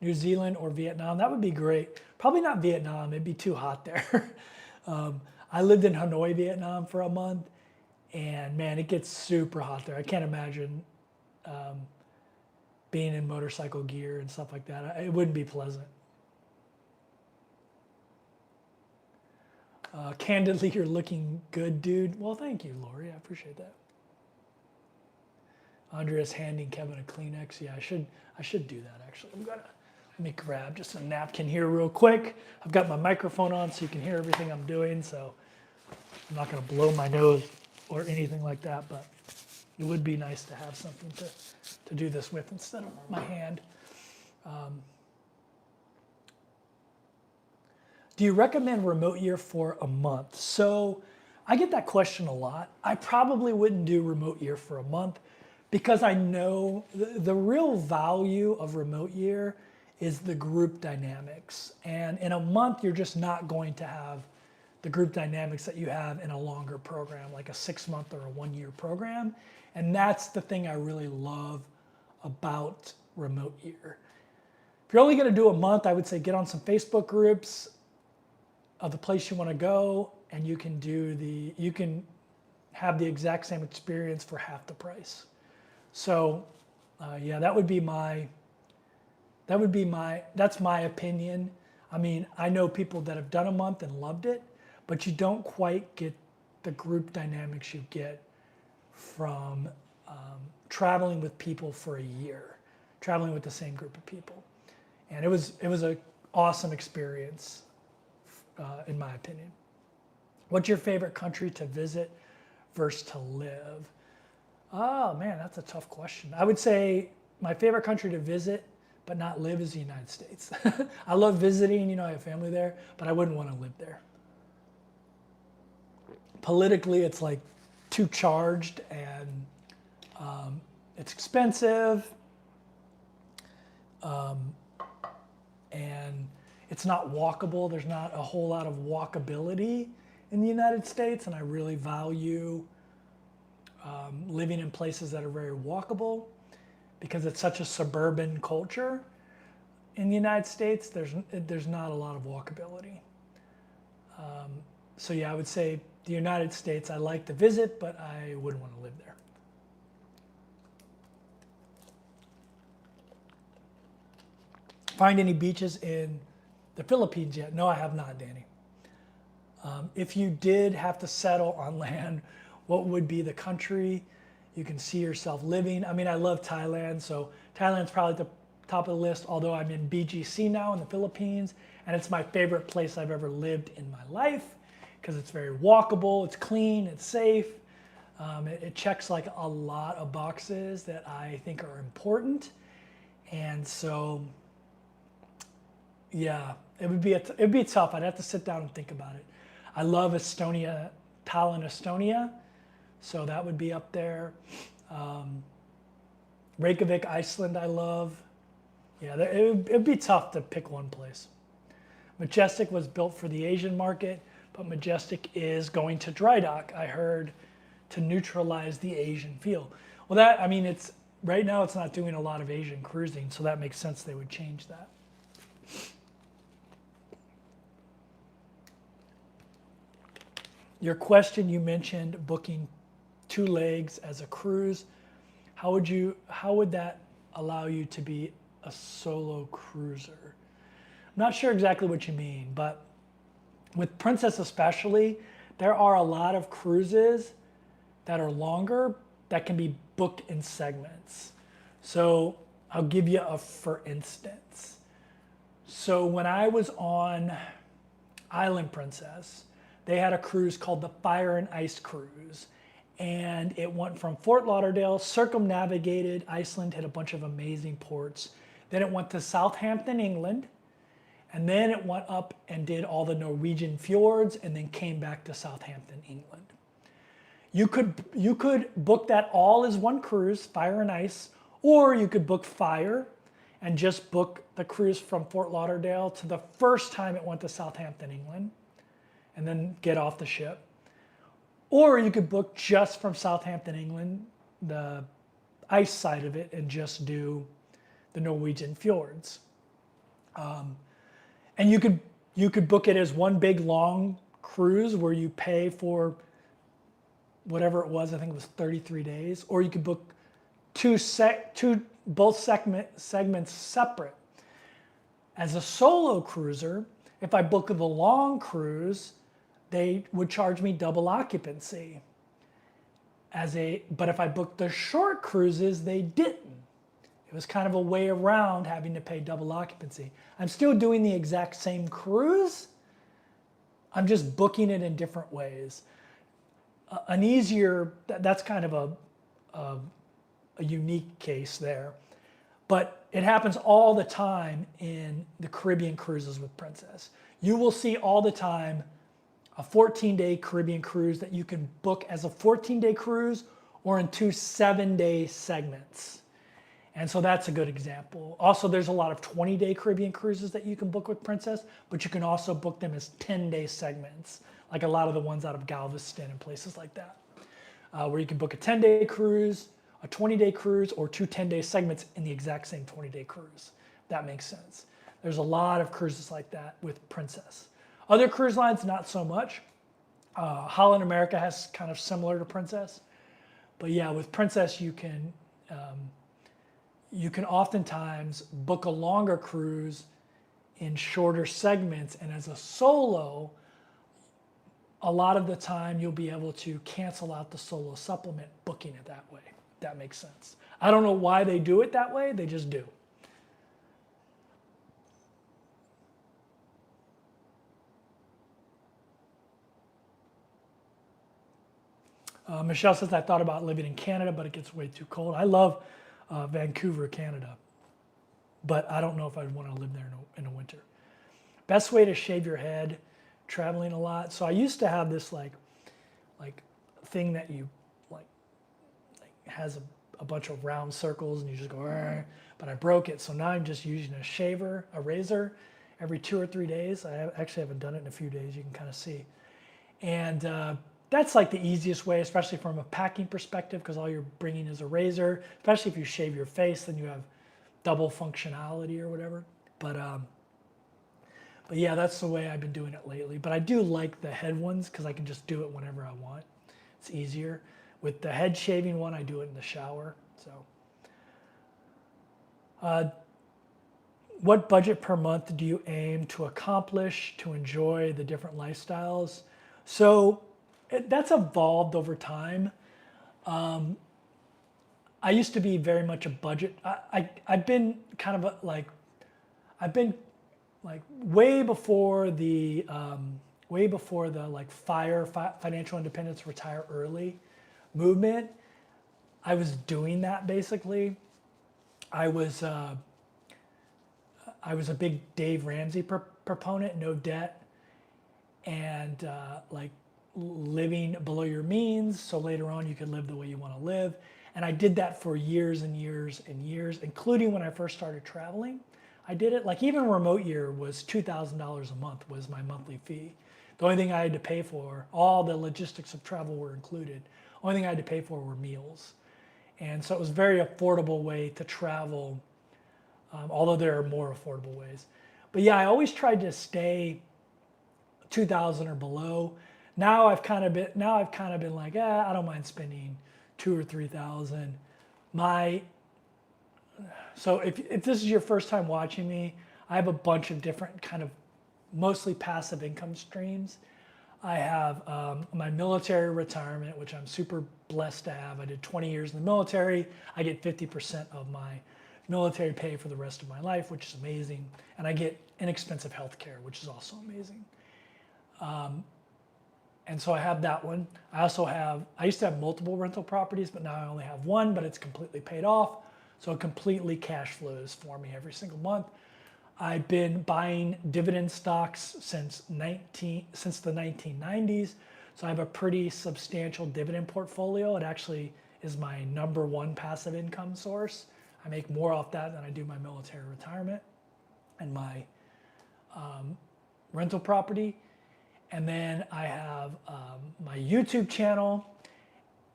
New Zealand or Vietnam? That would be great. Probably not Vietnam, it'd be too hot there. I lived in Hanoi, Vietnam for a month, and man, it gets super hot there. I can't imagine being in motorcycle gear and stuff like that. It wouldn't be pleasant. Candidly, you're looking good, dude. Well, thank you, Lori. I appreciate that. Andrea's handing Kevin a Kleenex. Yeah, I should do that actually. Let me grab just a napkin here real quick. I've got my microphone on so you can hear everything I'm doing, so I'm not gonna blow my nose or anything like that, but it would be nice to have something to do this with instead of my hand. Do you recommend remote year for a month? So I get that question a lot. I probably wouldn't do remote year for a month because I know the real value of remote year is the group dynamics. And in a month, you're just not going to have the group dynamics that you have in a longer program, like a 6-month or a 1-year program. And that's the thing I really love about remote year. If you're only gonna do a month, I would say get on some Facebook groups of the place you wanna go, and you can have the exact same experience for half the price. So yeah, that's my opinion. I mean, I know people that have done a month and loved it, but you don't quite get the group dynamics you get from traveling with people for a year, traveling with the same group of people. And it was an awesome experience, in my opinion. What's your favorite country to visit versus to live? Oh man, that's a tough question. I would say my favorite country to visit but not live is the United States. I love visiting, I have family there, but I wouldn't want to live there. Politically, it's like too charged and it's expensive and it's not walkable. There's not a whole lot of walkability in the United States, and I really value living in places that are very walkable because it's such a suburban culture. In the United States, there's not a lot of walkability. So yeah, I would say the United States I like to visit, but I wouldn't want to live there. Find any beaches in the Philippines yet? No, I have not, Danny. If you did have to settle on land, what would be the country you can see yourself living? I mean, I love Thailand, so Thailand's probably top of the list, although I'm in BGC now in the Philippines, and it's my favorite place I've ever lived in my life because it's very walkable, it's clean, it's safe. It checks like a lot of boxes that I think are important. And so, yeah, it'd be tough. I'd have to sit down and think about it. I love Estonia, Tallinn, Estonia. So that would be up there. Reykjavik, Iceland, I love. Yeah, it'd be tough to pick one place. Majestic was built for the Asian market, but Majestic is going to dry dock, I heard, to neutralize the Asian feel. Well, it's right now it's not doing a lot of Asian cruising, so that makes sense they would change that. Your question, you mentioned booking 2 legs as a cruise. How would that allow you to be a solo cruiser? I'm not sure exactly what you mean, but with Princess especially, there are a lot of cruises that are longer that can be booked in segments. So I'll give you for instance. So when I was on Island Princess, they had a cruise called the Fire and Ice Cruise. And it went from Fort Lauderdale, circumnavigated Iceland, hit a bunch of amazing ports. Then it went to Southampton, England. And then it went up and did all the Norwegian fjords and then came back to Southampton, England. You could book that all as one cruise, Fire and Ice, or you could book Fire and just book the cruise from Fort Lauderdale to the first time it went to Southampton, England, and then get off the ship. Or you could book just from Southampton, England, the ice side of it, and just do the Norwegian fjords. And you could book it as one big long cruise where you pay for whatever it was. I think it was 33 days. Or you could book both segments separate. As a solo cruiser, if I book the long cruise, they would charge me double occupancy. But if I booked the short cruises, they didn't. It was kind of a way around having to pay double occupancy. I'm still doing the exact same cruise. I'm just booking it in different ways. That's kind of a unique case there. But it happens all the time in the Caribbean cruises with Princess. You will see all the time a 14-day Caribbean cruise that you can book as a 14-day cruise or in 2 7-day segments. And so that's a good example. Also, there's a lot of 20-day Caribbean cruises that you can book with Princess, but you can also book them as 10-day segments, like a lot of the ones out of Galveston and places like that, where you can book a 10-day cruise, a 20-day cruise, or 2 10-day segments in the exact same 20-day cruise. That makes sense. There's a lot of cruises like that with Princess. Other cruise lines, not so much. Holland America has kind of similar to Princess. But yeah, with Princess, you can oftentimes book a longer cruise in shorter segments. And as a solo, a lot of the time you'll be able to cancel out the solo supplement, booking it that way. That makes sense. I don't know why they do it that way. They just do. Michelle says, I thought about living in Canada, but it gets way too cold. I love Vancouver, Canada, but I don't know if I'd want to live there in the winter. Best way to shave your head, traveling a lot. So I used to have this like thing that you like has a bunch of round circles and you just go, "Arr," but I broke it. So now I'm just using a razor every 2 or 3 days. I actually haven't done it in a few days. You can kind of see. And that's like the easiest way, especially from a packing perspective, because all you're bringing is a razor. Especially if you shave your face, then you have double functionality or whatever. But yeah, that's the way I've been doing it lately. But I do like the head ones because I can just do it whenever I want. It's easier. With the head shaving one, I do it in the shower. So, what budget per month do you aim to accomplish to enjoy the different lifestyles? So that's evolved over time. I used to be very much a budget. I've been kind of I've been like way before the like financial independence, retire early movement. I was doing that basically. I was a big Dave Ramsey proponent, no debt, and like living below your means, so later on you could live the way you want to live. And I did that for years and years and years, including when I first started traveling. I did it, like even remote year was $2,000 a month was my monthly fee. The only thing I had to pay for, all the logistics of travel were included. Only thing I had to pay for were meals. And so it was a very affordable way to travel, although there are more affordable ways. But yeah, I always tried to stay 2,000 or below. Now I've kind of been like, I don't mind spending 2 or 3,000. So if this is your first time watching me, I have a bunch of different kind of mostly passive income streams. I have my military retirement, which I'm super blessed to have. I did 20 years in the military. I get 50% of my military pay for the rest of my life, which is amazing. And I get inexpensive health care, which is also amazing. And so I have that one. I used to have multiple rental properties, but now I only have one, but it's completely paid off. So it completely cash flows for me every single month. I've been buying dividend stocks since the 1990s. So I have a pretty substantial dividend portfolio. It actually is my number one passive income source. I make more off that than I do my military retirement and my rental property. And then I have my YouTube channel.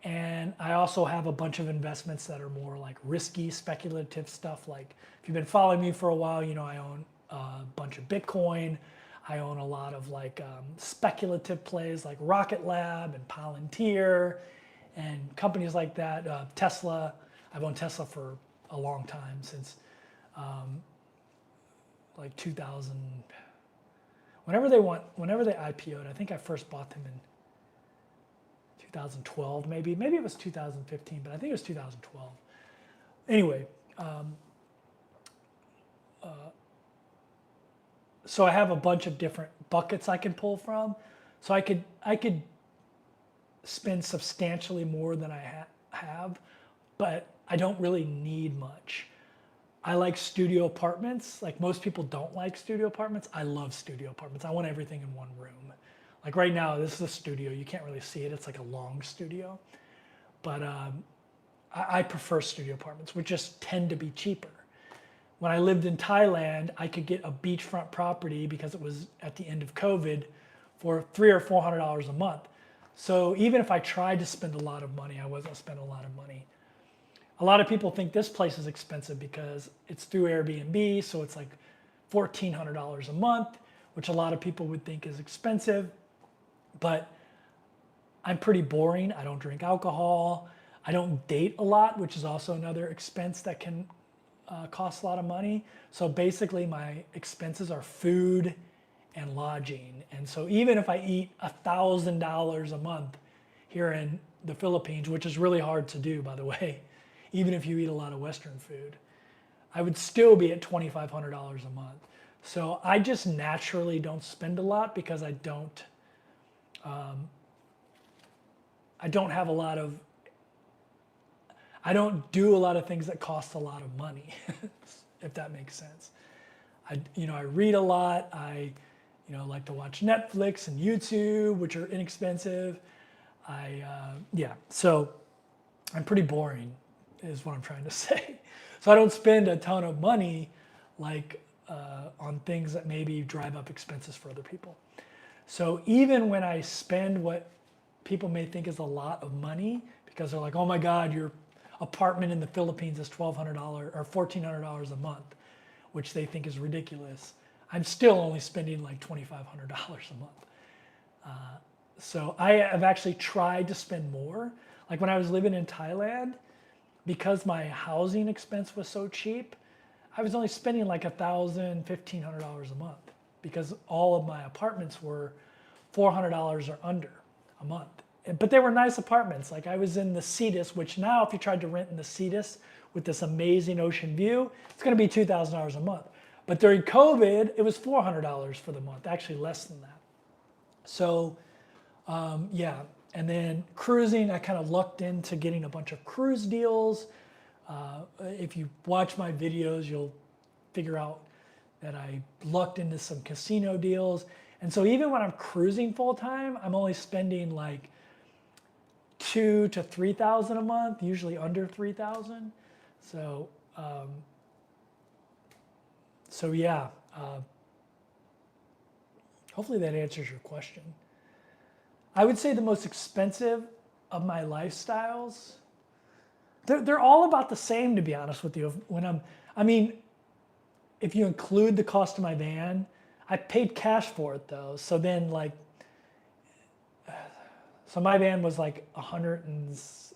And I also have a bunch of investments that are more like risky, speculative stuff. Like if you've been following me for a while, you know I own a bunch of Bitcoin. I own a lot of like speculative plays like Rocket Lab and Palantir and companies like that. Tesla. I've owned Tesla for a long time, since like 2000. Whenever they IPO'd, I think I first bought them in 2012, maybe it was 2015, but I think it was 2012. Anyway, so I have a bunch of different buckets I can pull from. So I could spend substantially more than I have, but I don't really need much. I like studio apartments. Like most people don't like studio apartments. I love studio apartments. I want everything in one room. Like right now, this is a studio. You can't really see it. It's like a long studio. But I prefer studio apartments, which just tend to be cheaper. When I lived in Thailand, I could get a beachfront property because it was at the end of COVID for $300 or $400 a month. So even if I tried to spend a lot of money, I wasn't spending a lot of money. A lot of people think this place is expensive because it's through Airbnb, so it's like $1,400 a month, which a lot of people would think is expensive. But I'm pretty boring. I don't drink alcohol. I don't date a lot, which is also another expense that can cost a lot of money. So basically my expenses are food and lodging. And so even if I eat $1,000 a month here in the Philippines, which is really hard to do, by the way, even if you eat a lot of Western food, I would still be at $2,500 a month. So I just naturally don't spend a lot because I don't do a lot of things that cost a lot of money, if that makes sense. I read a lot. I like to watch Netflix and YouTube, which are inexpensive. So I'm pretty boring, is what I'm trying to say. So I don't spend a ton of money like on things that maybe drive up expenses for other people. So even when I spend what people may think is a lot of money, because they're like, oh my God, your apartment in the Philippines is $1,200 or $1,400 a month, which they think is ridiculous, I'm still only spending like $2,500 a month. So I have actually tried to spend more. Like when I was living in Thailand, because my housing expense was so cheap, I was only spending like $1,000, $1,500 a month, because all of my apartments were $400 or under a month. but they were nice apartments. Like I was in the Cetus, which now if you tried to rent in the Cetus with this amazing ocean view, it's going to be $2,000 a month. But during COVID, it was $400 for the month, actually less than that. So yeah, and then cruising, I kind of lucked into getting a bunch of cruise deals. If you watch my videos, you'll figure out that I lucked into some casino deals. And so even when I'm cruising full time, I'm only spending like $2,000 to $3,000 a month, usually under $3,000. So, so yeah, hopefully that answers your question. I would say the most expensive of my lifestyles, they're all about the same, to be honest with you. I mean, if you include the cost of my van, I paid cash for it though. So then like, so my van was like over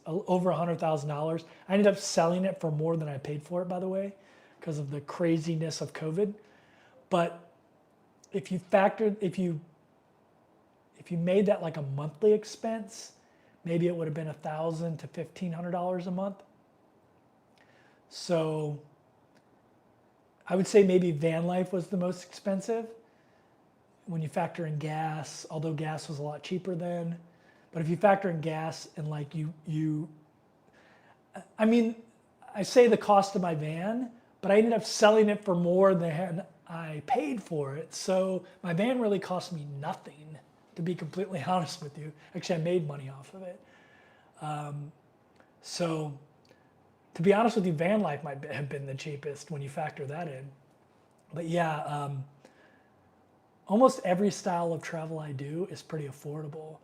$100,000. I ended up selling it for more than I paid for it, by the way, because of the craziness of COVID. But if you made that like a monthly expense, maybe it would have been $1,000 to $1,500 a month. So I would say maybe van life was the most expensive when you factor in gas, although gas was a lot cheaper then. But if you factor in gas and like I mean, I say the cost of my van, but I ended up selling it for more than I paid for it. So my van really cost me nothing, to be completely honest with you. Actually, I made money off of it. So to be honest with you, van life might have been the cheapest when you factor that in. But yeah, almost every style of travel I do is pretty affordable.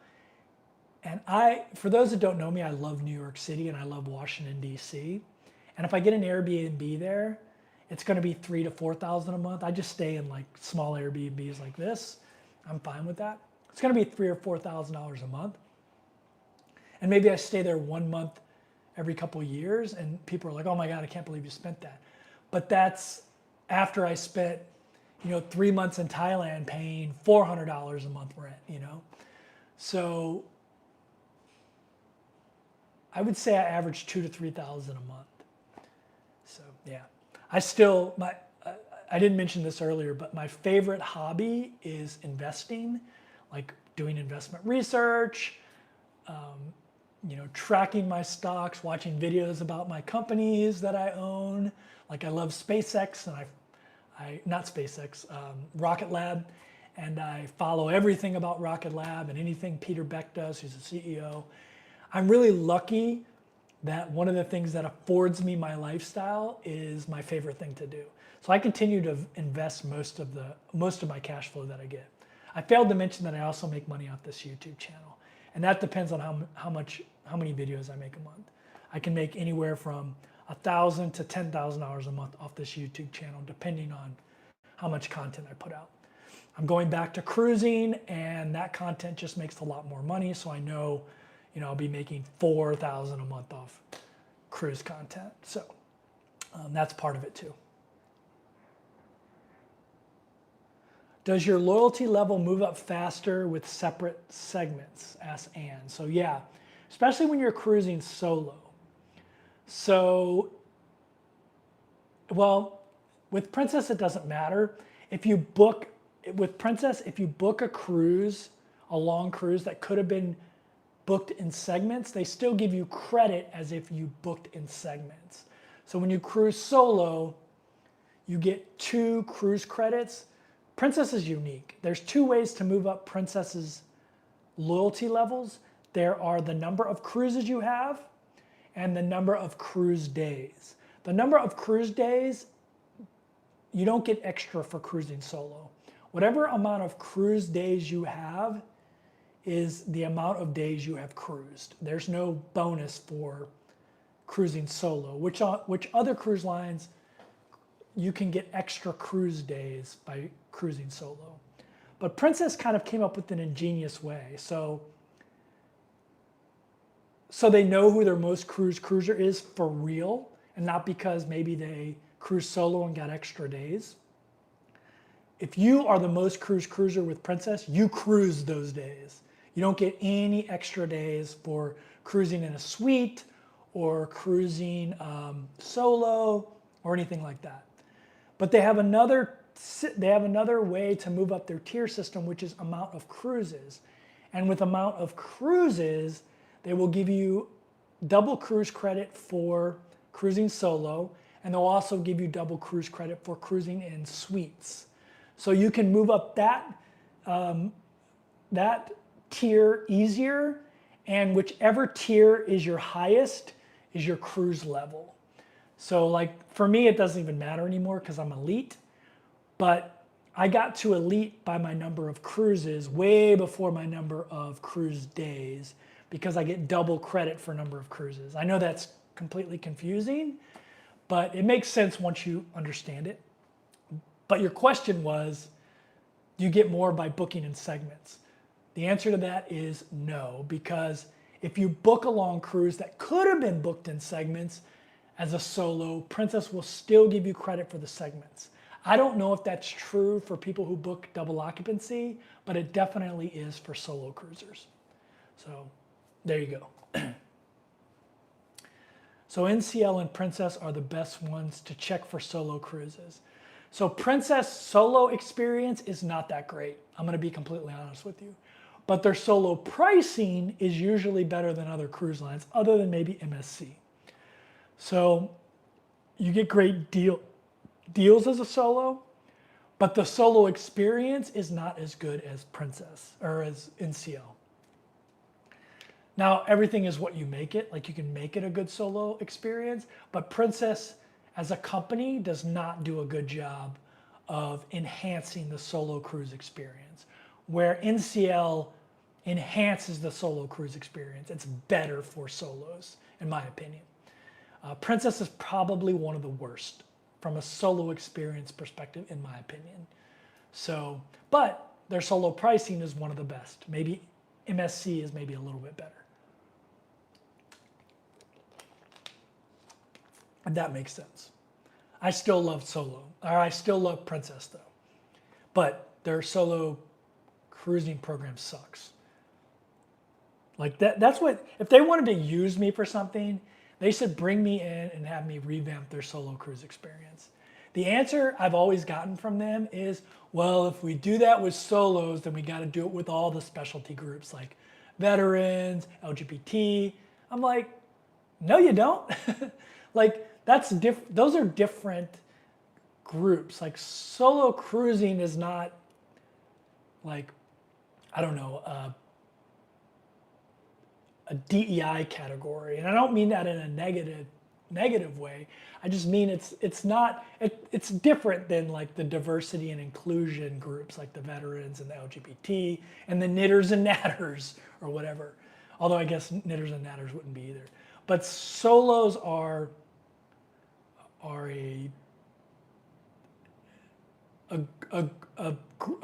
And for those that don't know me, I love New York City and I love Washington, D.C. And if I get an Airbnb there, it's going to be $3,000 to $4,000 a month. I just stay in like small Airbnbs like this. I'm fine with that. It's going to be $3,000 or $4,000 a month. And maybe I stay there 1 month every couple of years and people are like, oh my God, I can't believe you spent that. But that's after I spent, 3 months in Thailand paying $400 a month rent, So I would say I average $2,000 to $3,000 a month. So yeah, I didn't mention this earlier, but my favorite hobby is investing, like doing investment research, tracking my stocks, watching videos about my companies that I own. Like I love SpaceX and Rocket Lab, and I follow everything about Rocket Lab and anything Peter Beck does, who's the CEO. I'm really lucky that one of the things that affords me my lifestyle is my favorite thing to do. So I continue to invest most of my cash flow that I get. I failed to mention that I also make money off this YouTube channel, and that depends on how many videos I make a month. I can make anywhere from $1,000 to $10,000 a month off this YouTube channel, depending on how much content I put out. I'm going back to cruising, and that content just makes a lot more money. So I know, I'll be making $4,000 a month off cruise content. So that's part of it too. Does your loyalty level move up faster with separate segments? Asks Anne. So yeah, especially when you're cruising solo. So, well, with Princess, it doesn't matter. With Princess, if you book a cruise, a long cruise that could have been booked in segments, they still give you credit as if you booked in segments. So when you cruise solo, you get 2 cruise credits. Princess is unique. There's 2 ways to move up Princess's loyalty levels. There are the number of cruises you have and the number of cruise days. The number of cruise days, you don't get extra for cruising solo. Whatever amount of cruise days you have is the amount of days you have cruised. There's no bonus for cruising solo, which other cruise lines, you can get extra cruise days by cruising solo. But Princess kind of came up with an ingenious way. So they know who their most cruiser is for real, and not because maybe they cruise solo and got extra days. If you are the most cruiser with Princess, you cruise those days. You don't get any extra days for cruising in a suite or cruising solo or anything like that. But they have another way to move up their tier system, which is amount of cruises. And with amount of cruises, they will give you double cruise credit for cruising solo, and they'll also give you double cruise credit for cruising in suites. So you can move up that tier easier, and whichever tier is your highest is your cruise level. So like for me, it doesn't even matter anymore because I'm elite, but I got to elite by my number of cruises way before my number of cruise days because I get double credit for number of cruises. I know that's completely confusing, but it makes sense once you understand it. But your question was, do you get more by booking in segments? The answer to that is no, because if you book a long cruise that could have been booked in segments as a solo, Princess will still give you credit for the segments. I don't know if that's true for people who book double occupancy, but it definitely is for solo cruisers. So there you go. So NCL and Princess are the best ones to check for solo cruises. So Princess solo experience is not that great. I'm gonna be completely honest with you. But their solo pricing is usually better than other cruise lines, other than maybe MSC. So you get great deals as a solo, but the solo experience is not as good as Princess or as NCL. Now, everything is what you make it. Like you can make it a good solo experience, but Princess as a company does not do a good job of enhancing the solo cruise experience. Where NCL enhances the solo cruise experience. It's better for solos, in my opinion. Princess is probably one of the worst from a solo experience perspective, in my opinion. So, but their solo pricing is one of the best. Maybe MSC is maybe a little bit better. And that makes sense. I still love solo, or I still love Princess though. But their solo cruising program sucks. Like that's what, if they wanted to use me for something, they should bring me in and have me revamp their solo cruise experience. The answer I've always gotten from them is, well, if we do that with solos, then we got to do it with all the specialty groups like veterans, LGBT. I'm like, no, you don't. Like those are different groups. Like solo cruising is not like, I don't know, a DEI category, and I don't mean that in a negative way. I just mean it's different than like the diversity and inclusion groups like the veterans and the LGBT and the knitters and natters or whatever. Although I guess knitters and natters wouldn't be either. But solos are a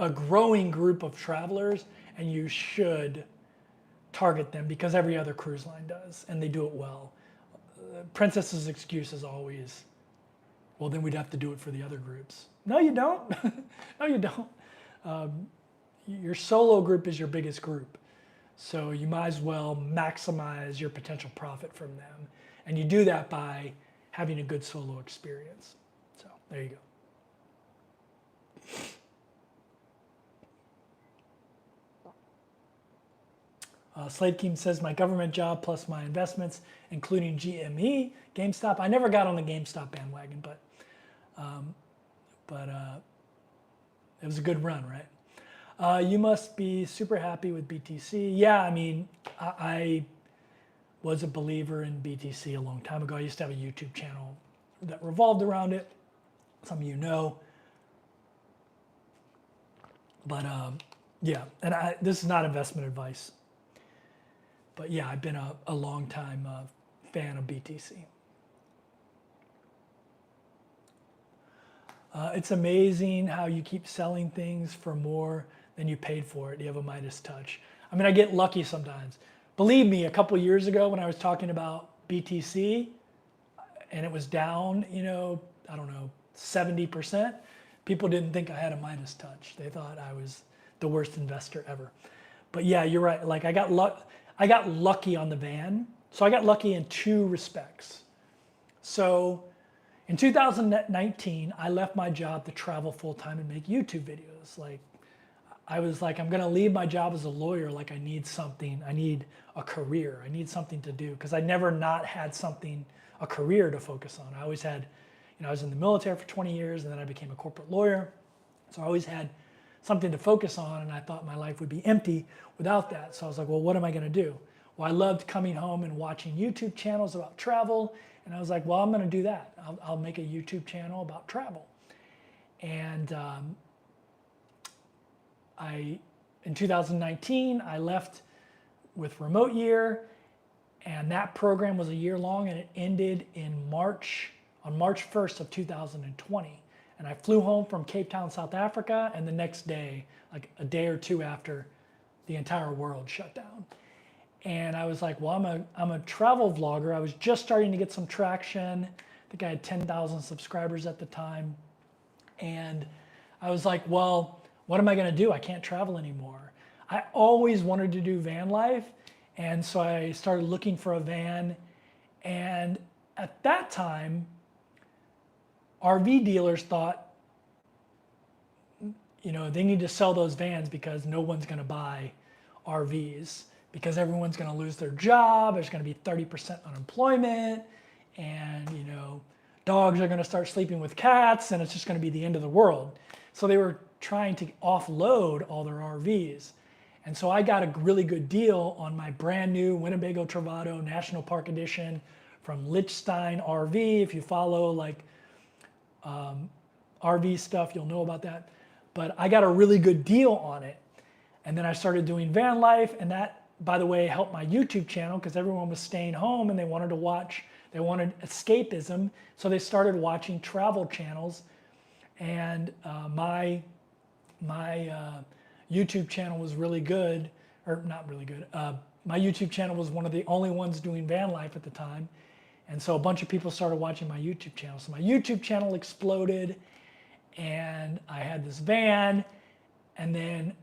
growing group of travelers, and you should target them because every other cruise line does, and they do it well. Princess's excuse is always, well, then we'd have to do it for the other groups. No, you don't. No, you don't. Your solo group is your biggest group, so you might as well maximize your potential profit from them, and you do that by having a good solo experience. So there you go. Slade Keem says, my government job plus my investments, including GME, GameStop. I never got on the GameStop bandwagon, but it was a good run, right? You must be super happy with BTC. Yeah, I mean, I was a believer in BTC a long time ago. I used to have a YouTube channel that revolved around it. Some of you know. But yeah, and this is not investment advice. But yeah, I've been a long time fan of BTC. It's amazing how you keep selling things for more than you paid for it. You have a Midas touch. I mean, I get lucky sometimes. Believe me, a couple years ago when I was talking about BTC and it was down, I don't know, 70%, people didn't think I had a Midas touch. They thought I was the worst investor ever. But yeah, you're right. Like I got lucky on the van. So I got lucky in two respects. So in 2019, I left my job to travel full time and make YouTube videos. Like I was like, I'm gonna leave my job as a lawyer. Like I need something. I need a career. I need something to do because I never not had something, a career to focus on. I always had, I was in the military for 20 years and then I became a corporate lawyer. So I always had something to focus on, and I thought my life would be empty without that. So I was like, well, what am I gonna do? Well, I loved coming home and watching YouTube channels about travel, and I was like, well, I'm gonna do that. I'll make a YouTube channel about travel. And in 2019, I left with Remote Year, and that program was a year long, and it ended in on March 1st of 2020. And I flew home from Cape Town, South Africa, and the next day, like a day or two after, the entire world shut down. And I was like, well, I'm a travel vlogger. I was just starting to get some traction. I think I had 10,000 subscribers at the time. And I was like, well, what am I gonna do? I can't travel anymore. I always wanted to do van life. And so I started looking for a van. And at that time, RV dealers thought, they need to sell those vans because no one's going to buy RVs because everyone's going to lose their job. There's going to be 30% unemployment, and dogs are going to start sleeping with cats, and it's just going to be the end of the world. So they were trying to offload all their RVs. And so I got a really good deal on my brand new Winnebago Travado National Park Edition from Lichtenstein RV. If you follow RV stuff, you'll know about that. But I got a really good deal on it. And then I started doing van life, and that, by the way, helped my YouTube channel because everyone was staying home and they wanted escapism. So they started watching travel channels. And my YouTube channel was really good, or not really good. My YouTube channel was one of the only ones doing van life at the time. And so a bunch of people started watching my YouTube channel. So my YouTube channel exploded, and I had this van. And then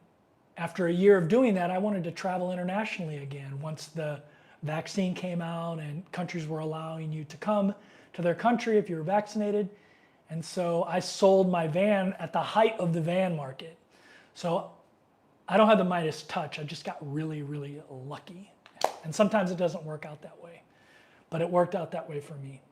after a year of doing that, I wanted to travel internationally again. Once the vaccine came out and countries were allowing you to come to their country if you were vaccinated. And so I sold my van at the height of the van market. So I don't have the Midas touch. I just got really, really lucky. And sometimes it doesn't work out that way. But it worked out that way for me.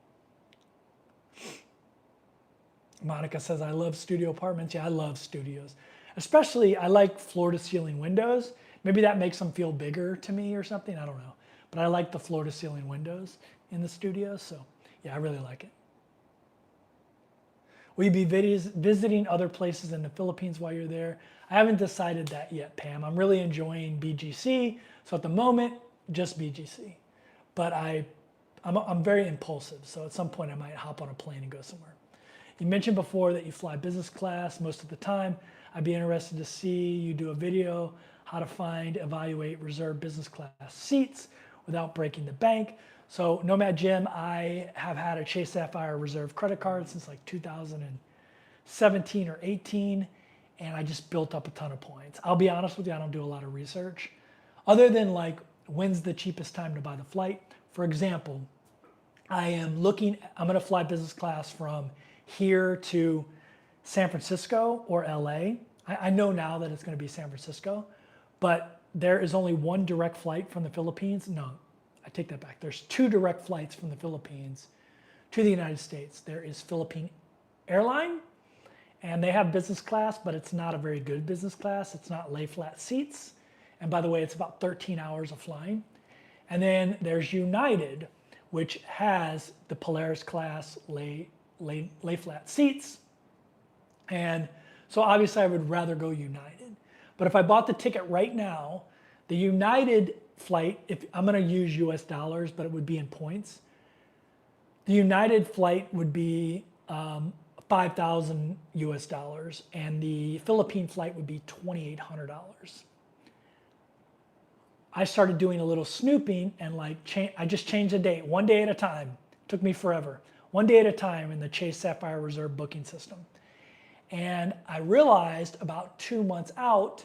Monica says, I love studio apartments. Yeah, I love studios. Especially, I like floor-to-ceiling windows. Maybe that makes them feel bigger to me or something. I don't know. But I like the floor-to-ceiling windows in the studio. So, yeah, I really like it. Will you be visiting other places in the Philippines while you're there? I haven't decided that yet, Pam. I'm really enjoying BGC. So at the moment, just BGC. But I'm very impulsive, so at some point I might hop on a plane and go somewhere. You mentioned before that you fly business class most of the time. I'd be interested to see you do a video, how to find, evaluate, reserve business class seats without breaking the bank. So Nomad Jim, I have had a Chase Sapphire Reserve credit card since like 2017 or 18, and I just built up a ton of points. I'll be honest with you, I don't do a lot of research. Other than like, when's the cheapest time to buy the flight? For example, I'm gonna fly business class from here to San Francisco or LA. I know now that it's gonna be San Francisco, but there is only one direct flight from the Philippines. No, I take that back. There's two direct flights from the Philippines to the United States. There is Philippine Airline, and they have business class, but it's not a very good business class. It's not lay flat seats. And by the way, it's about 13 hours of flying. And then there's United, which has the Polaris class lay flat seats. And so obviously I would rather go United. But if I bought the ticket right now, the United flight, if I'm gonna use US dollars, but it would be in points. The United flight would be 5,000 US dollars, and the Philippine flight would be $2,800. I started doing a little snooping and I just changed the date, one day at a time. It took me forever. One day at a time in the Chase Sapphire Reserve booking system. And I realized about 2 months out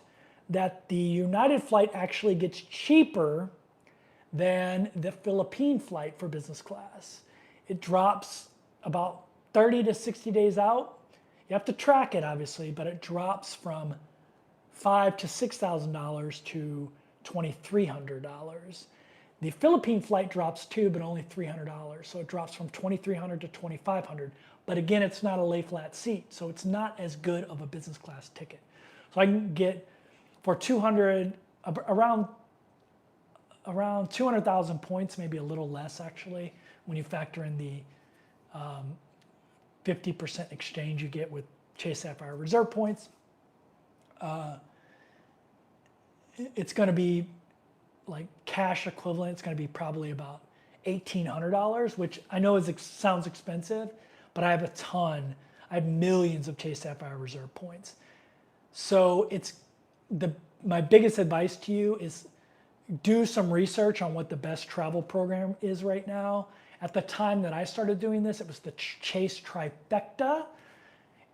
that the United flight actually gets cheaper than the Philippine flight for business class. It drops about 30 to 60 days out. You have to track it, obviously, but it drops from $5,000 to $6,000 to $2,300. The Philippine flight drops too, but only $300. So it drops from $2,300 to $2,500. But again, it's not a lay flat seat, so it's not as good of a business class ticket. So I can get for 200 around 200,000 points, maybe a little less actually, when you factor in the 50% exchange you get with Chase Sapphire Reserve points. It's going to be like cash equivalent. It's going to be probably about $1,800, which I know sounds expensive, but I have millions of Chase Sapphire Reserve points. So my biggest advice to you is do some research on what the best travel program is right now. At the time that I started doing this, it was the Chase Trifecta,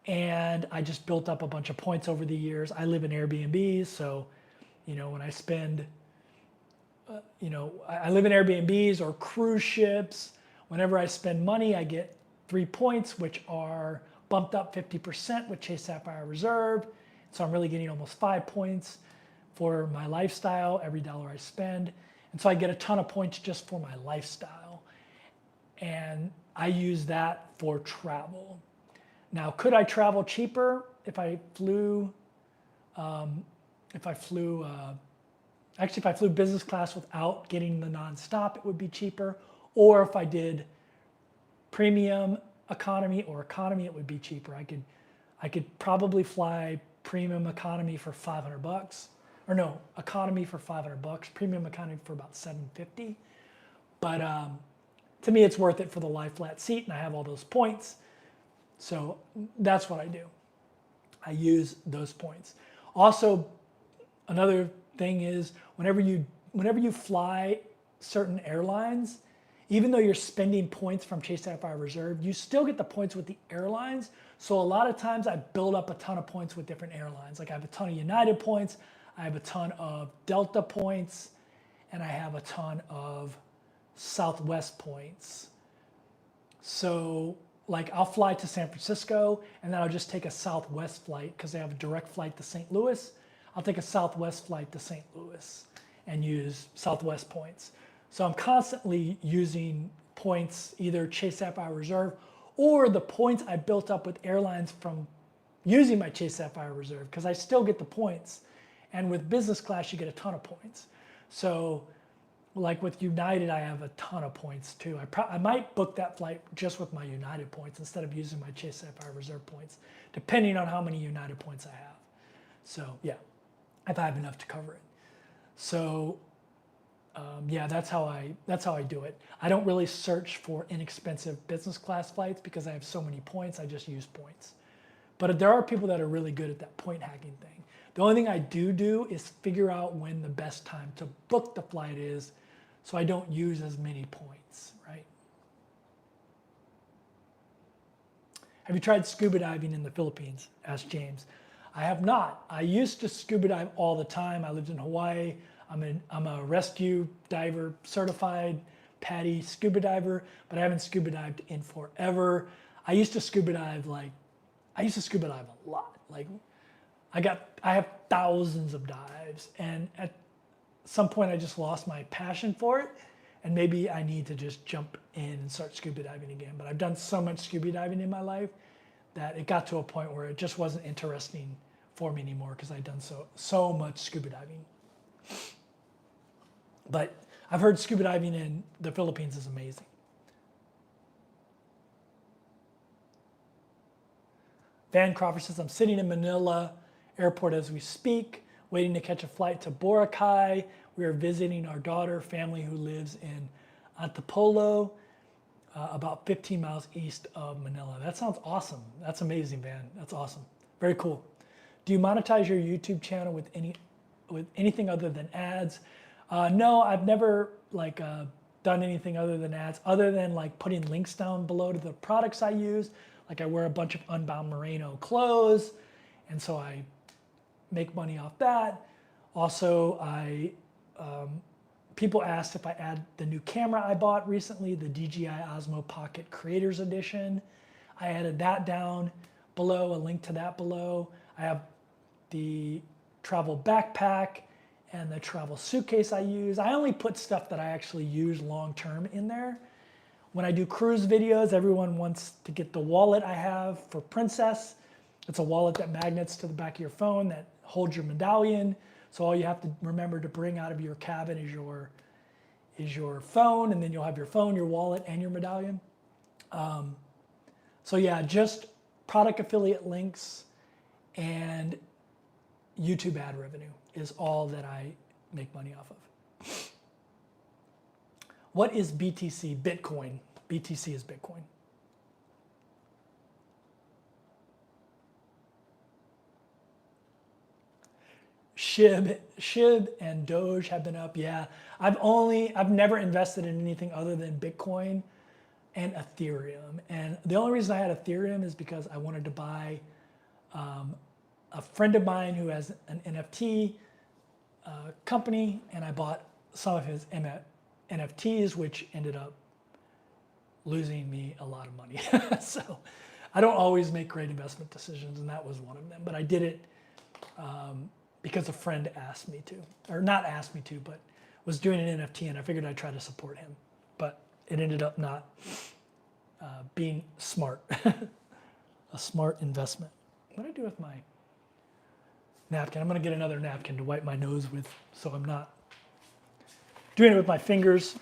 and I just built up a bunch of points over the years. I live in Airbnbs, so when I spend, I live in Airbnbs or cruise ships. Whenever I spend money, I get 3 points, which are bumped up 50% with Chase Sapphire Reserve. So I'm really getting almost 5 points for my lifestyle every dollar I spend. And so I get a ton of points just for my lifestyle. And I use that for travel. Now, could I travel cheaper if I flew business class without getting the nonstop, it would be cheaper. Or if I did premium economy or economy, it would be cheaper. I could probably fly premium economy for $500, or no, economy for $500, premium economy for about $750. But to me, it's worth it for the lie flat seat, and I have all those points. So that's what I do. I use those points. Also, another thing is whenever you fly certain airlines, even though you're spending points from Chase Sapphire Reserve, you still get the points with the airlines. So a lot of times I build up a ton of points with different airlines. Like I have a ton of United points, I have a ton of Delta points, and I have a ton of Southwest points. So like I'll fly to San Francisco and then I'll just take a Southwest flight because they have a direct flight to St. Louis. I'll take a Southwest flight to St. Louis and use Southwest points. So I'm constantly using points, either Chase Sapphire Reserve or the points I built up with airlines from using my Chase Sapphire Reserve, because I still get the points. And with business class, you get a ton of points. So like with United, I have a ton of points too. I might book that flight just with my United points instead of using my Chase Sapphire Reserve points, depending on how many United points I have. So yeah, if I have enough to cover it. So yeah, that's how I do it. I don't really search for inexpensive business class flights because I have so many points. I just use points. But there are people that are really good at that point hacking thing. The only thing I do is figure out when the best time to book the flight is, so I don't use as many points, right? Have you tried scuba diving in the Philippines? Asked James. I have not. I used to scuba dive all the time. I lived in Hawaii. I'm a rescue diver, certified PADI scuba diver, but I haven't scuba dived in forever. I used to scuba dive a lot. Like I have thousands of dives, and at some point I just lost my passion for it, and maybe I need to just jump in and start scuba diving again. But I've done so much scuba diving in my life that it got to a point where it just wasn't interesting for me anymore because I'd done so much scuba diving. But I've heard scuba diving in the Philippines is amazing. Van Crawford says, I'm sitting in Manila airport as we speak, waiting to catch a flight to Boracay. We are visiting our daughter family who lives in Antipolo, about 15 miles east of Manila. That sounds awesome. That's amazing, Van. That's awesome. Very cool. Do you monetize your YouTube channel with anything other than ads? No, I've never done anything other than ads, other than like putting links down below to the products I use. Like I wear a bunch of Unbound Merino clothes, and so I make money off that. Also, people asked if I add the new camera I bought recently, the DJI Osmo Pocket Creators Edition. I added that down below, a link to that below. I have the travel backpack and the travel suitcase I use. I only put stuff that I actually use long term in there. When I do cruise videos, everyone wants to get the wallet I have for Princess. It's a wallet that magnets to the back of your phone that holds your medallion. So all you have to remember to bring out of your cabin is your phone, and then you'll have your phone, your wallet, and your medallion. So yeah, just product affiliate links and YouTube ad revenue is all that I make money off of. What is BTC? Bitcoin. BTC is Bitcoin. SHIB and Doge have been up. Yeah, I've never invested in anything other than Bitcoin and Ethereum. And the only reason I had Ethereum is because I wanted to buy a friend of mine who has an NFT company, and I bought some of his NFTs, which ended up losing me a lot of money. So I don't always make great investment decisions, and that was one of them. But I did it because a friend asked me to, or not asked me to, but was doing an NFT, and I figured I'd try to support him. But it ended up not being smart, a smart investment. What do I do with my napkin? I'm gonna get another napkin to wipe my nose with, so I'm not doing it with my fingers.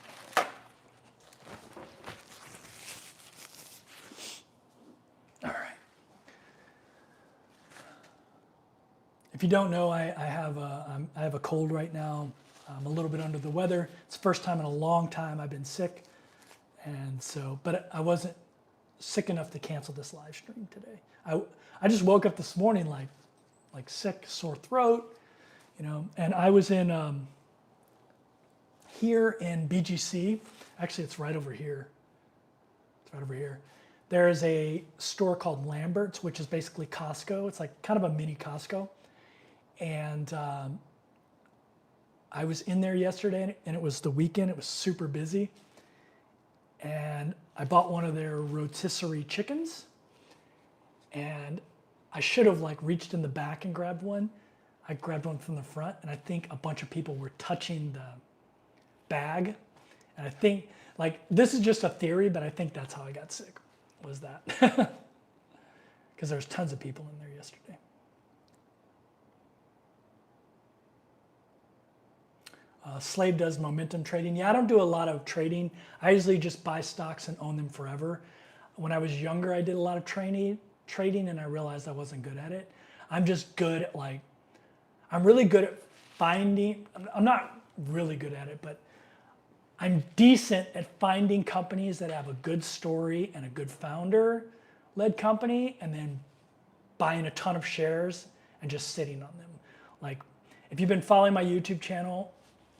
All right. If you don't know, I have a cold right now. I'm a little bit under the weather. It's the first time in a long time I've been sick, and so, but I wasn't sick enough to cancel this live stream today. I just woke up this morning like sick, sore throat, you know, and I was in here in BGC. Actually, it's right over here. It's right over here. There's a store called Lambert's, which is basically Costco. It's like kind of a mini Costco. And I was in there yesterday, and it was the weekend. It was super busy. And I bought one of their rotisserie chickens. And I should have like reached in the back and grabbed one. I grabbed one from the front, and I think a bunch of people were touching the bag. And I think, like, this is just a theory, but I think that's how I got sick, was that. Because there's tons of people in there yesterday. Slave does momentum trading. Yeah, I don't do a lot of trading. I usually just buy stocks and own them forever. When I was younger, I did a lot of trading, and I realized I wasn't good at it. I'm just good at, like, I'm really good at finding, I'm not really good at it, but I'm decent at finding companies that have a good story and a good founder-led company, and then buying a ton of shares and just sitting on them. Like, if you've been following my YouTube channel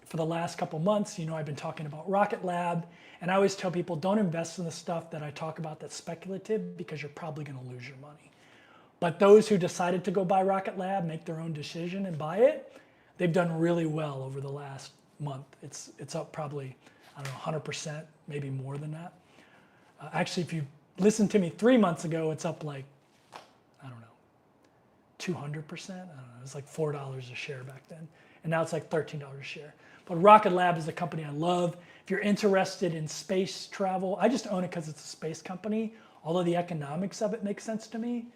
for the last couple months, you know I've been talking about Rocket Lab, and I always tell people, don't invest in the stuff that I talk about that's speculative, because you're probably going to lose your money. But those who decided to go buy Rocket Lab, make their own decision and buy it, they've done really well over the last month. It's up probably, I don't know, 100%, maybe more than that. Actually, if you listened to me 3 months ago, it's up like, I don't know, 200%. I don't know, it was like $4 a share back then. And now it's like $13 a share. But Rocket Lab is a company I love. If you're interested in space travel, I just own it because it's a space company, although the economics of it makes sense to me.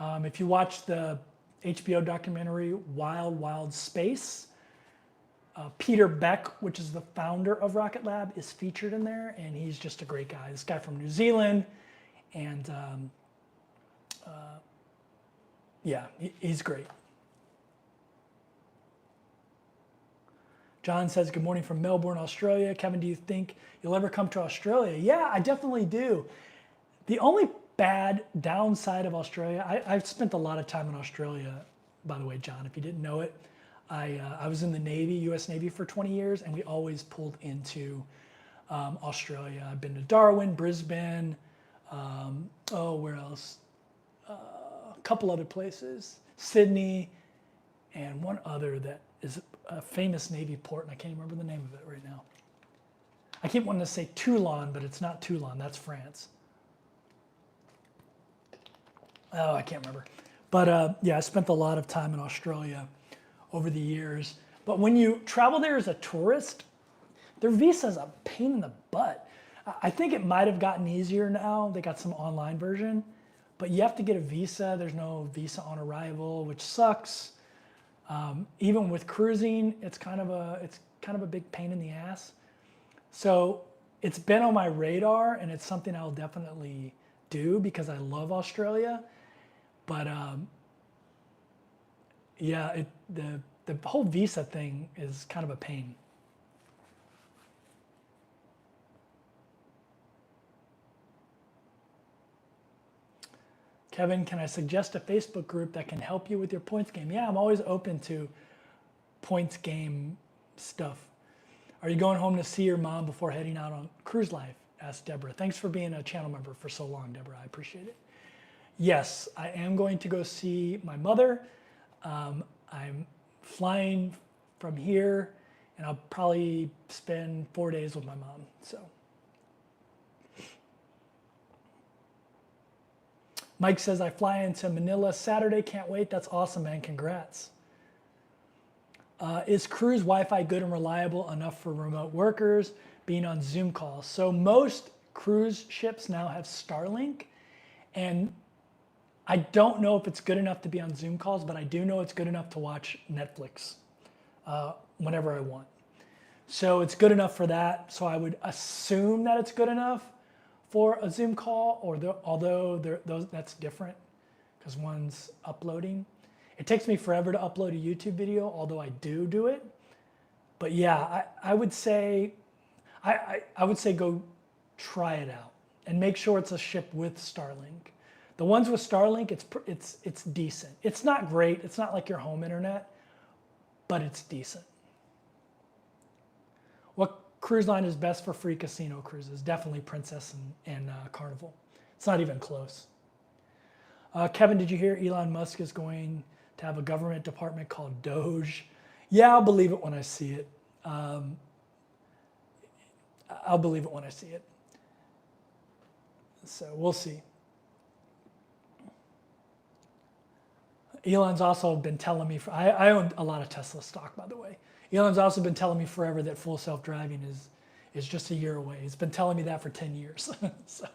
If you watch the HBO documentary Wild Wild Space, Peter Beck, which is the founder of Rocket Lab, is featured in there, and he's just a great guy. This guy from New Zealand, and yeah, he's great. John says, good morning from Melbourne, Australia. Kevin, do you think you'll ever come to Australia? Yeah, I definitely do. The only bad downside of Australia, I've spent a lot of time in Australia, by the way, John, if you didn't know it. I was in the Navy, US Navy for 20 years, and we always pulled into Australia. I've been to Darwin, Brisbane, where else? A couple other places, Sydney, and one other that is a famous Navy port, and I can't remember the name of it right now. I keep wanting to say Toulon, but it's not Toulon, that's France. Oh, I can't remember. But yeah, I spent a lot of time in Australia over the years. But when you travel there as a tourist, their visa's a pain in the butt. I think it might have gotten easier now. They got some online version, but you have to get a visa. There's no visa on arrival, which sucks. Even with cruising, it's kind of a big pain in the ass. So it's been on my radar, and it's something I'll definitely do because I love Australia. But yeah, the whole visa thing is kind of a pain. Kevin, can I suggest a Facebook group that can help you with your points game? Yeah, I'm always open to points game stuff. Are you going home to see your mom before heading out on cruise life? Asked Deborah. Thanks for being a channel member for so long, Deborah. I appreciate it. Yes, I am going to go see my mother. I'm flying from here, and I'll probably spend 4 days with my mom. So, Mike says I fly into Manila Saturday. Can't wait. That's awesome, man. Congrats. Is cruise Wi-Fi good and reliable enough for remote workers being on Zoom calls? So most cruise ships now have Starlink, and I don't know if it's good enough to be on Zoom calls, but I do know it's good enough to watch Netflix whenever I want. So it's good enough for that. So I would assume that it's good enough for a Zoom call, although that's different because one's uploading. It takes me forever to upload a YouTube video, although I do it. But yeah, I would say go try it out and make sure it's a ship with Starlink. The ones with Starlink, it's decent. It's not great. It's not like your home internet, but it's decent. What cruise line is best for free casino cruises? Definitely Princess and Carnival. It's not even close. Kevin, did you hear Elon Musk is going to have a government department called Doge? Yeah, I'll believe it when I see it. I'll believe it when I see it. So we'll see. Elon's also been telling me, I own a lot of Tesla stock, by the way. Elon's also been telling me forever that full self-driving is just a year away. He's been telling me that for 10 years. So,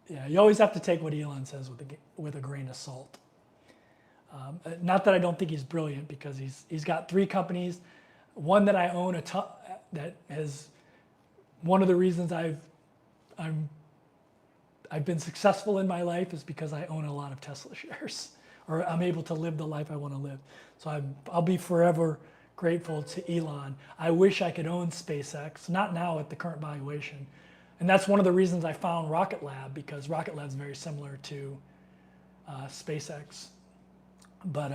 yeah, you always have to take what Elon says with a grain of salt. Not that I don't think he's brilliant, because he's got 3 companies. One that I own that has one of the reasons I've been successful in my life is because I own a lot of Tesla shares, or I'm able to live the life I want to live. So I'll be forever grateful to Elon. I wish I could own SpaceX, not now at the current valuation. And that's one of the reasons I found Rocket Lab, because Rocket Lab is very similar to SpaceX. But,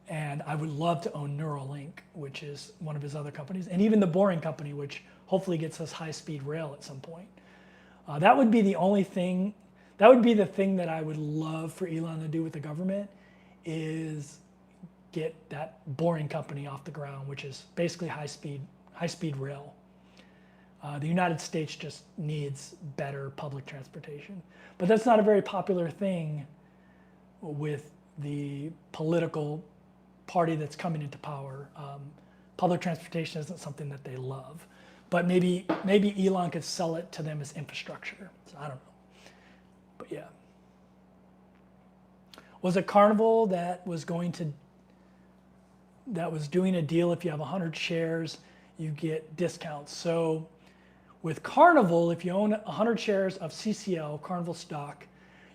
and I would love to own Neuralink, which is one of his other companies, and even the Boring Company, which hopefully gets us high-speed rail at some point. That would be the only thing, that would be the thing that I would love for Elon to do with the government, is get that Boring Company off the ground, which is basically high-speed rail. The United States just needs better public transportation. But that's not a very popular thing with the political party that's coming into power. Public transportation isn't something that they love. But maybe Elon could sell it to them as infrastructure. So I don't know. But yeah. Was it Carnival that was doing a deal? If you have 100 shares, you get discounts. So with Carnival, if you own 100 shares of CCL, Carnival stock,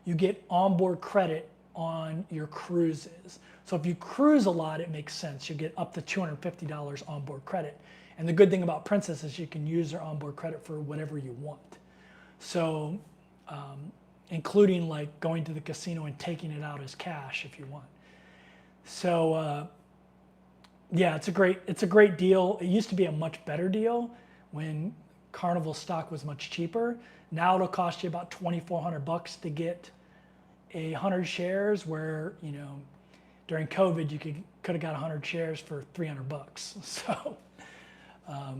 you get onboard credit on your cruises. So if you cruise a lot, it makes sense. You get up to $250 onboard credit. And the good thing about Princess is you can use their onboard credit for whatever you want. So including like going to the casino and taking it out as cash if you want. So yeah, it's a great deal. It used to be a much better deal when Carnival stock was much cheaper. Now it'll cost you about $2,400 to get 100 shares, where, you know, during COVID, you could have got 100 shares for $300. So,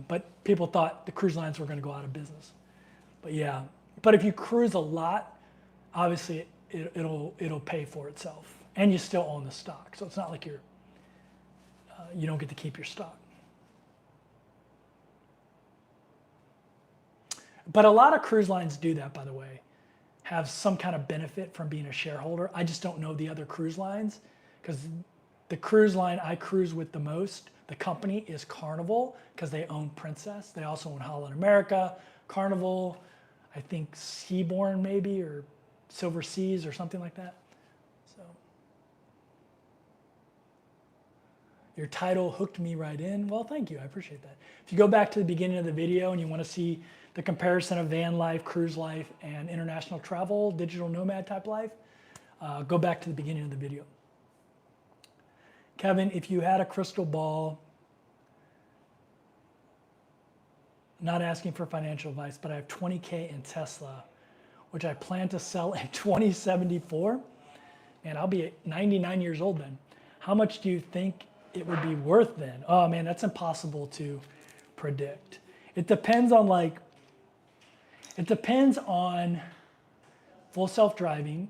but people thought the cruise lines were going to go out of business. But yeah, but if you cruise a lot, obviously it'll pay for itself, and you still own the stock. So it's not like you don't get to keep your stock. But a lot of cruise lines do that, by the way, have some kind of benefit from being a shareholder. I just don't know the other cruise lines, because the cruise line I cruise with the most, the company is Carnival, because they own Princess. They also own Holland America, Carnival, I think Seabourn maybe, or Silver Seas or something like that. So your title hooked me right in. Well, thank you, I appreciate that. If you go back to the beginning of the video and you want to see the comparison of van life, cruise life, and international travel, digital nomad type life, go back to the beginning of the video. Kevin, if you had a crystal ball, not asking for financial advice, but I have 20K in Tesla, which I plan to sell in 2074. And I'll be 99 years old then. How much do you think it would be worth then? Oh man, that's impossible to predict. It depends on full self-driving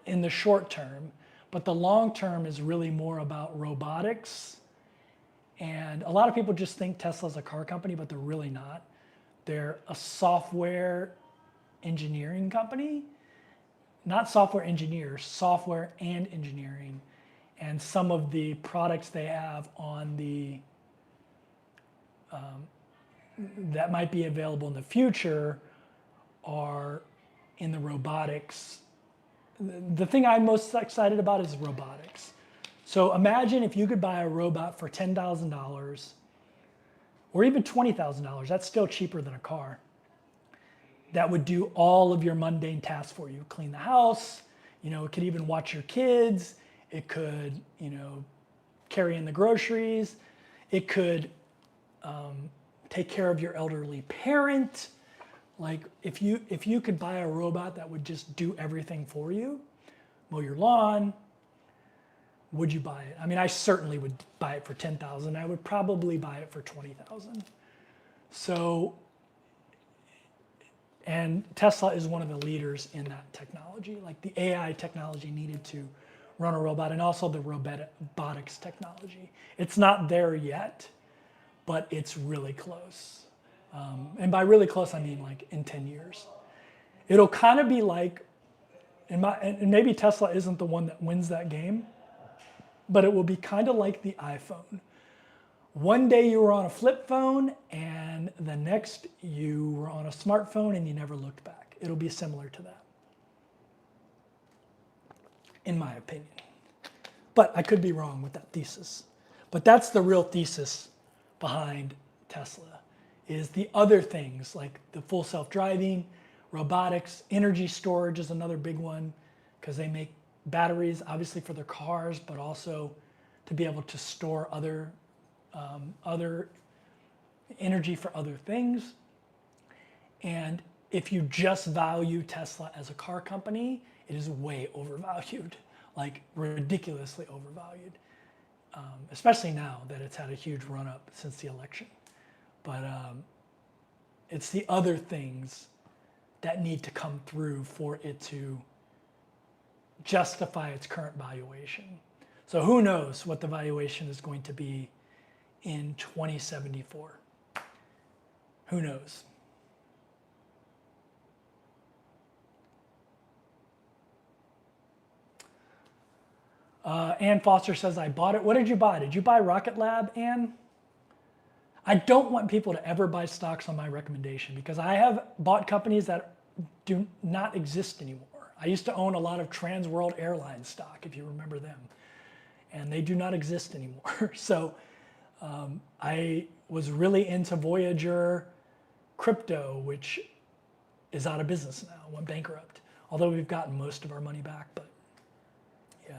in the short term, but the long term is really more about robotics. And a lot of people just think Tesla's a car company, but they're really not. They're a software engineering company, not software engineers, software and engineering. And some of the products they have on the that might be available in the future are in the robotics. The thing I'm most excited about is robotics. So imagine if you could buy a robot for $10,000 or even $20,000, that's still cheaper than a car, that would do all of your mundane tasks for you. Clean the house, it could even watch your kids, it could, carry in the groceries, it could take care of your elderly parent. Like if you could buy a robot that would just do everything for you, mow your lawn, would you buy it? I mean, I certainly would buy it for $10,000. I would probably buy it for $20,000. So, and Tesla is one of the leaders in that technology, like the AI technology needed to run a robot, and also the robotics technology. It's not there yet, but it's really close. And by really close, I mean like in 10 years. It'll kind of be like, and maybe Tesla isn't the one that wins that game, but it will be kind of like the iPhone. One day you were on a flip phone, and the next you were on a smartphone and you never looked back. It'll be similar to that, in my opinion. But I could be wrong with that thesis. But that's the real thesis behind Tesla, is the other things like the full self-driving, robotics, energy storage is another big one, because they make batteries obviously for their cars, but also to be able to store other energy for other things. And if you just value Tesla as a car company, it is way overvalued, like ridiculously overvalued, especially now that it's had a huge run up since the election. But it's the other things that need to come through for it to justify its current valuation. So who knows what the valuation is going to be in 2074? Who knows? Ann Foster says, I bought it. What did you buy? Did you buy Rocket Lab, Ann? I don't want people to ever buy stocks on my recommendation, because I have bought companies that do not exist anymore. I used to own a lot of Trans World Airlines stock, if you remember them, and they do not exist anymore. So I was really into Voyager crypto, which is out of business now, went bankrupt. Although we've gotten most of our money back, but yeah.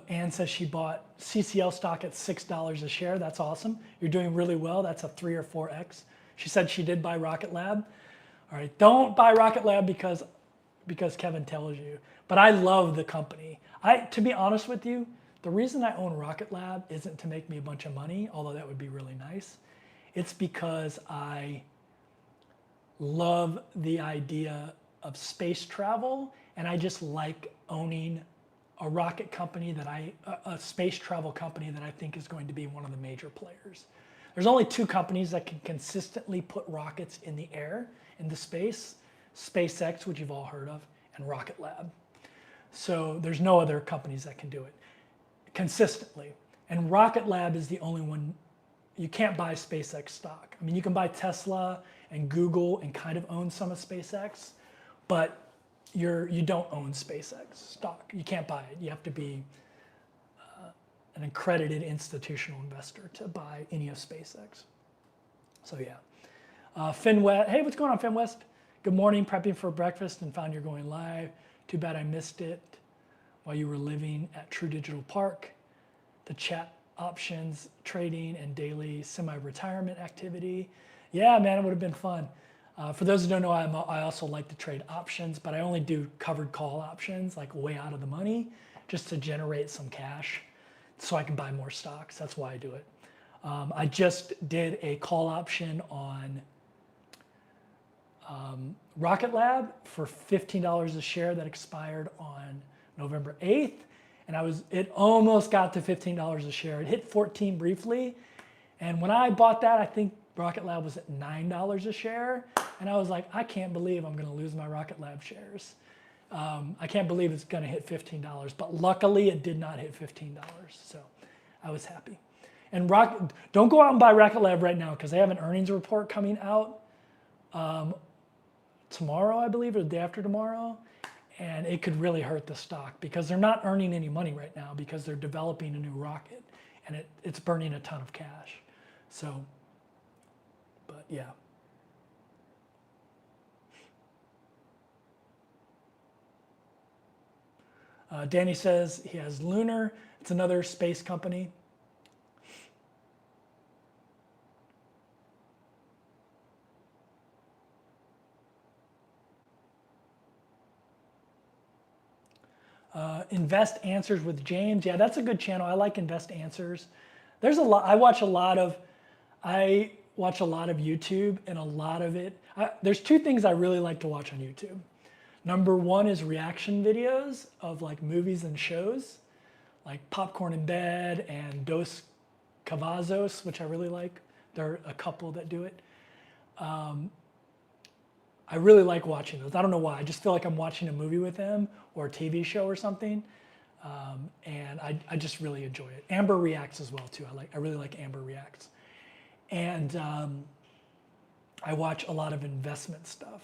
Ann says she bought CCL stock at $6 a share. That's awesome. You're doing really well. That's a 3 or 4x. She said she did buy Rocket Lab. All right, don't buy Rocket Lab because Kevin tells you. But I love the company. To be honest with you, the reason I own Rocket Lab isn't to make me a bunch of money, although that would be really nice. It's because I love the idea of space travel, and I just like owning a rocket company a space travel company that I think is going to be one of the major players. There's only two companies that can consistently put rockets in the air, into space, SpaceX, which you've all heard of, and Rocket Lab. So there's no other companies that can do it consistently. And Rocket Lab is the only one. You can't buy SpaceX stock. I mean, you can buy Tesla and Google and kind of own some of SpaceX, but you don't own SpaceX stock. You can't buy it. You have to be an accredited institutional investor to buy any of SpaceX. So yeah. Finn West, hey, what's going on, Finn West? Good morning, prepping for breakfast and found you're going live. Too bad I missed it while you were living at True Digital Park. The chat options, trading, and daily semi-retirement activity. Yeah, man, it would have been fun. For those who don't know, I also like to trade options, but I only do covered call options, like way out of the money, just to generate some cash so I can buy more stocks. That's why I do it. I just did a call option on Rocket Lab for $15 a share that expired on November 8th. And it almost got to $15 a share. It hit 14 briefly. And when I bought that, I think Rocket Lab was at $9 a share. And I was like, I can't believe I'm gonna lose my Rocket Lab shares. I can't believe it's gonna hit $15. But luckily it did not hit $15. So I was happy. And don't go out and buy Rocket Lab right now because they have an earnings report coming out tomorrow, I believe, or the day after tomorrow. And it could really hurt the stock because they're not earning any money right now because they're developing a new rocket and it's burning a ton of cash. So, but yeah. Danny says he has Lunar. It's another space company. Invest Answers with James. Yeah, that's a good channel. I like Invest Answers. There's a lot. I watch a lot of YouTube, and a lot of it. There's two things I really like to watch on YouTube. Number one is reaction videos of like movies and shows, like Popcorn in Bed and Dos Cavazos, which I really like. There are a couple that do it. I really like watching those. I don't know why. I just feel like I'm watching a movie with them or a TV show or something. And I just really enjoy it. Amber reacts as well too. I really like Amber reacts. And I watch a lot of investment stuff.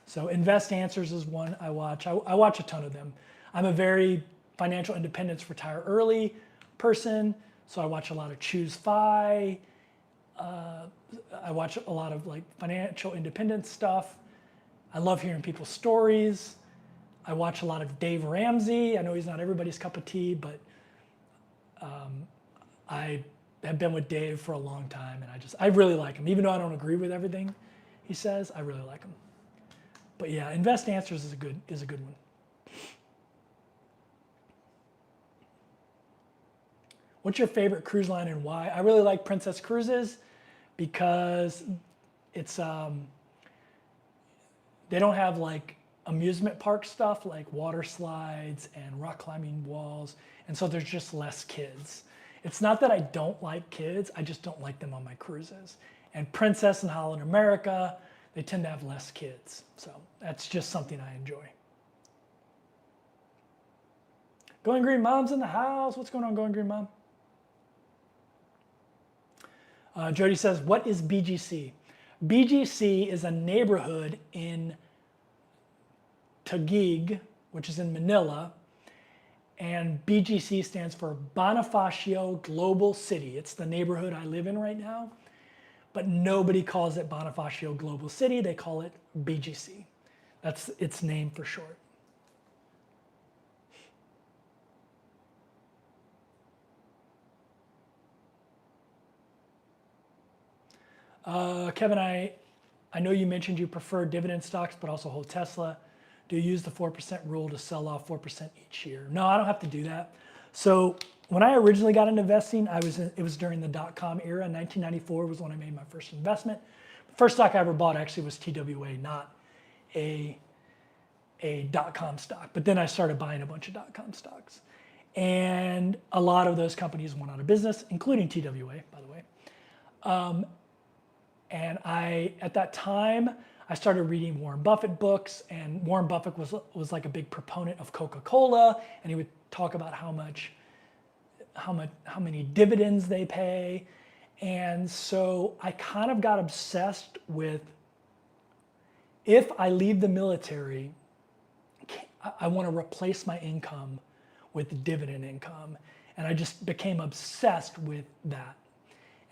So Invest Answers is one I watch. I watch a ton of them. I'm a very financial independence, retire early person. So I watch a lot of Choose Fi. I watch a lot of like financial independence stuff. I love hearing people's stories. I watch a lot of Dave Ramsey. I know he's not everybody's cup of tea, but I have been with Dave for a long time, and I really like him. Even though I don't agree with everything he says, I really like him. But yeah, Invest Answers is a good one. What's your favorite cruise line and why? I really like Princess Cruises because it's they don't have like amusement park stuff like water slides and rock climbing walls, and so there's just less kids. It's not that I don't like kids, I just don't like them on my cruises. And Princess and Holland America, they tend to have less kids. So that's just something I enjoy. Going Green Mom's in the house. What's going on, Going Green Mom? Jody says, what is BGC? BGC is a neighborhood in Taguig, which is in Manila, and BGC stands for Bonifacio Global City. It's the neighborhood I live in right now, but nobody calls it Bonifacio Global City. They call it BGC. That's its name for short. Kevin, I I know you mentioned you prefer dividend stocks, but also hold Tesla. Do you use the 4% rule to sell off 4% each year? No, I don't have to do that. So when I originally got into investing, it was during the dot-com era. 1994 was when I made my first investment. The first stock I ever bought actually was TWA, not a dot-com stock. But then I started buying a bunch of dot-com stocks. And a lot of those companies went out of business, including TWA, by the way. And at that time, I started reading Warren Buffett books, and Warren Buffett was like a big proponent of Coca-Cola, and he would talk about how many dividends they pay. And so I kind of got obsessed with, if I leave the military, I want to replace my income with dividend income. And I just became obsessed with that.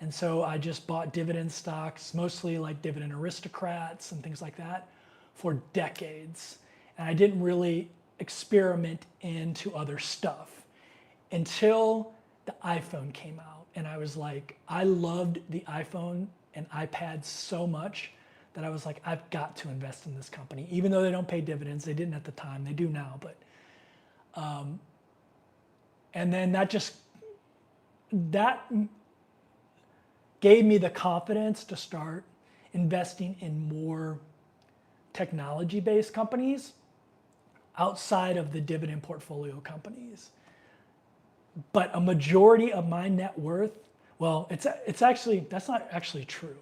And so I just bought dividend stocks, mostly like Dividend Aristocrats and things like that, for decades. And I didn't really experiment into other stuff until the iPhone came out. And I was like, I loved the iPhone and iPad so much that I was like, I've got to invest in this company. Even though they don't pay dividends, they didn't at the time, they do now. But and then that gave me the confidence to start investing in more technology-based companies outside of the dividend portfolio companies. But a majority of my net worth, well, it's actually, that's not actually true.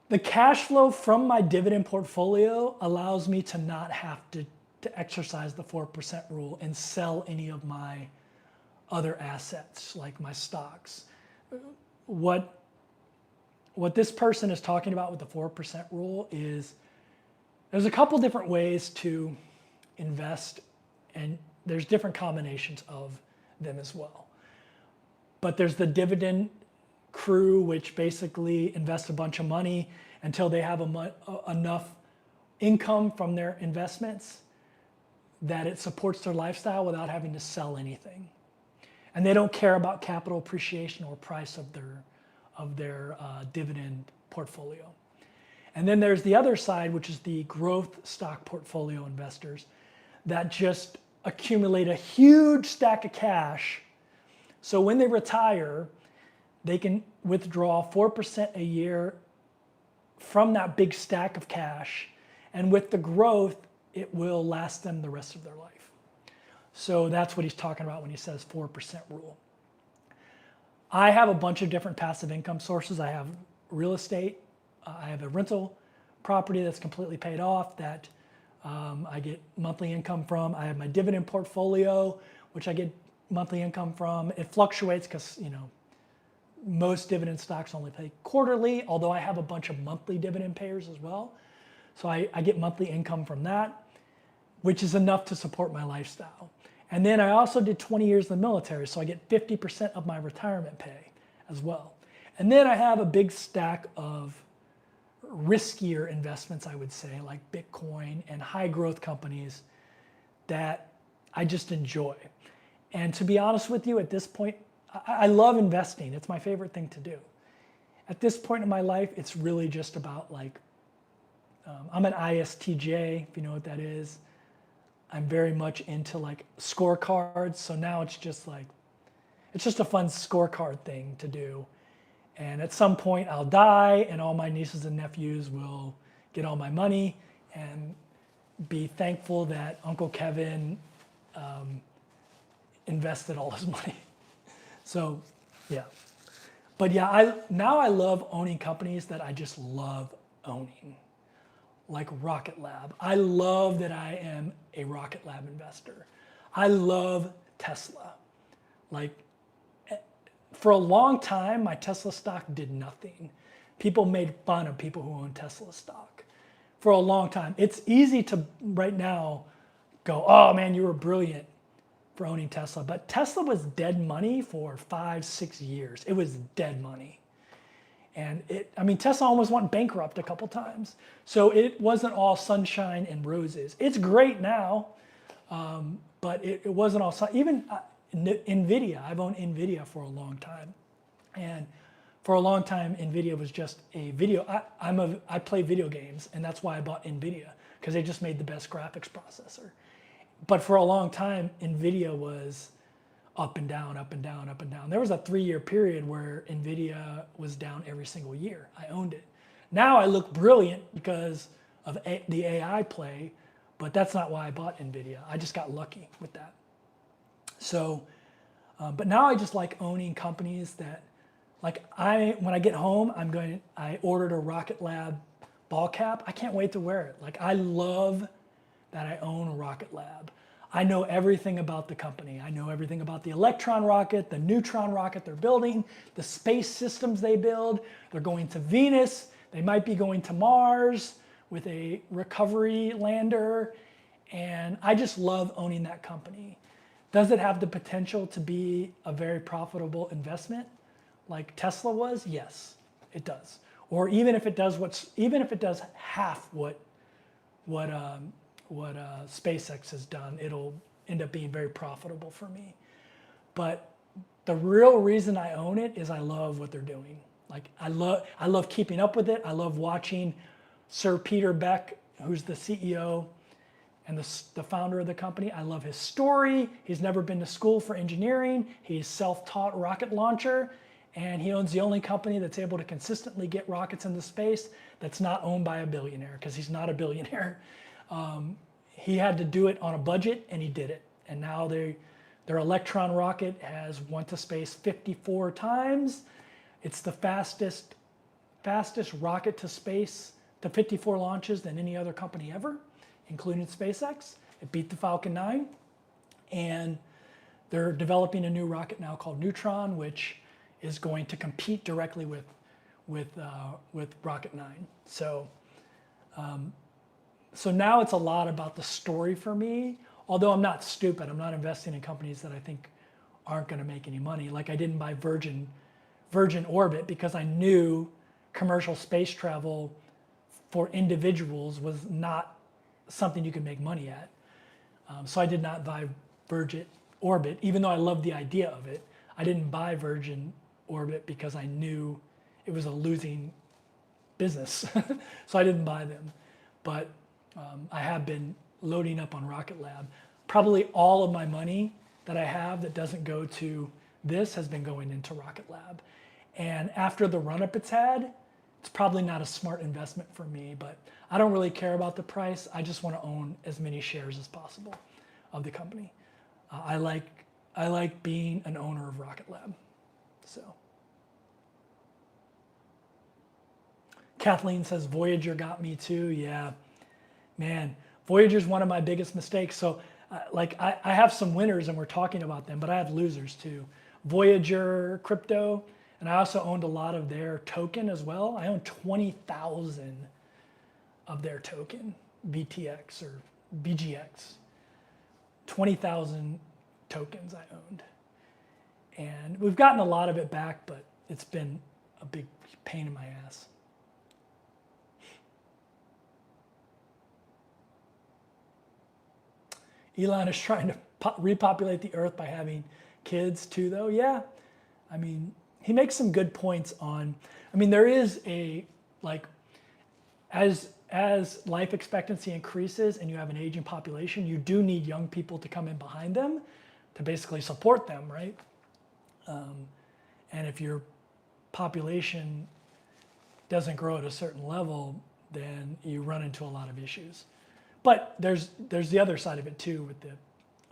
The cash flow from my dividend portfolio allows me to not have to exercise the 4% rule and sell any of my other assets, like my stocks. What this person is talking about with the 4% rule is there's a couple different ways to invest, and there's different combinations of them as well. But there's the dividend crew, which basically invests a bunch of money until they have enough income from their investments that it supports their lifestyle without having to sell anything. And they don't care about capital appreciation or price of their dividend portfolio. And then there's the other side, which is the growth stock portfolio investors that just accumulate a huge stack of cash. So when they retire, they can withdraw 4% a year from that big stack of cash. And with the growth, it will last them the rest of their life. So that's what he's talking about when he says 4% rule. I have a bunch of different passive income sources. I have real estate. I have a rental property that's completely paid off that I get monthly income from. I have my dividend portfolio, which I get monthly income from. It fluctuates because, most dividend stocks only pay quarterly, although I have a bunch of monthly dividend payers as well. So I get monthly income from that, which is enough to support my lifestyle. And then I also did 20 years in the military, so I get 50% of my retirement pay as well. And then I have a big stack of riskier investments, I would say, like Bitcoin and high growth companies that I just enjoy. And to be honest with you, at this point, I love investing. It's my favorite thing to do. At this point in my life, it's really just about I'm an ISTJ, if you know what that is. I'm very much into scorecards. So now it's just a fun scorecard thing to do. And at some point I'll die and all my nieces and nephews will get all my money and be thankful that Uncle Kevin invested all his money. So yeah. But yeah, now I love owning companies that I just love owning. Like Rocket Lab. I love that I am a Rocket Lab investor. I love Tesla. For a long time, my Tesla stock did nothing. People made fun of people who own Tesla stock. For a long time. It's easy to right now go, oh man, you were brilliant for owning Tesla. But Tesla was dead money for 5-6 years. It was dead money. And Tesla almost went bankrupt a couple times. So it wasn't all sunshine and roses. It's great now, but it wasn't all even NVIDIA. I've owned NVIDIA for a long time. And For a long time, NVIDIA was just a video. I play video games, and that's why I bought NVIDIA, because they just made the best graphics processor. But for a long time, NVIDIA was up and down, up and down, up and down. There was a 3-year period where NVIDIA was down every single year. I owned it. Now I look brilliant because of the AI play, but that's not why I bought NVIDIA. I just got lucky with that. So, but now I just like owning companies that, like when I get home, I ordered a Rocket Lab ball cap. I can't wait to wear it. Like I love that I own a Rocket Lab. I know everything about the company. I know everything about the Electron rocket, the Neutron rocket they're building, the space systems they build. They're going to Venus. They might be going to Mars with a recovery lander. And I just love owning that company. Does it have the potential to be a very profitable investment like Tesla was? Yes, it does. Or even if it does half what SpaceX has done, it'll end up being very profitable for me. But the real reason I own it is I love what they're doing. Like I love keeping up with it. I love watching Sir Peter Beck, who's the CEO and the founder of the company. I love his story. He's never been to school for engineering. He's self-taught rocket launcher, and he owns the only company that's able to consistently get rockets into space that's not owned by a billionaire, because he's not a billionaire. He had to do it on a budget, and he did it. And now their Electron rocket has went to space 54 times. It's the fastest rocket to space to 54 launches than any other company ever, including SpaceX. It beat the Falcon 9. And they're developing a new rocket now called Neutron, which is going to compete directly with Rocket 9. So now it's a lot about the story for me. Although I'm not stupid, I'm not investing in companies that I think aren't going to make any money. Like I didn't buy Virgin Orbit because I knew commercial space travel for individuals was not something you could make money at. So I did not buy Virgin Orbit, even though I loved the idea of it. I didn't buy Virgin Orbit because I knew it was a losing business. So I didn't buy them. But I have been loading up on Rocket Lab. Probably all of my money that I have that doesn't go to this has been going into Rocket Lab. And after the run-up it's had, it's probably not a smart investment for me, but I don't really care about the price. I just want to own as many shares as possible of the company. I like being an owner of Rocket Lab. So, Kathleen says Voyager got me too. Yeah, man, Voyager's one of my biggest mistakes. So, I have some winners and we're talking about them, but I have losers too. Voyager crypto. And I also owned a lot of their token as well. I owned 20,000 of their token, BTX or BGX. 20,000 tokens I owned. And we've gotten a lot of it back, but it's been a big pain in my ass. Elon is trying to repopulate the earth by having kids too, though. Yeah, I mean, he makes some good points on, there is as life expectancy increases and you have an aging population, you do need young people to come in behind them to basically support them, right? And if your population doesn't grow at a certain level, then you run into a lot of issues. But there's the other side of it too, with the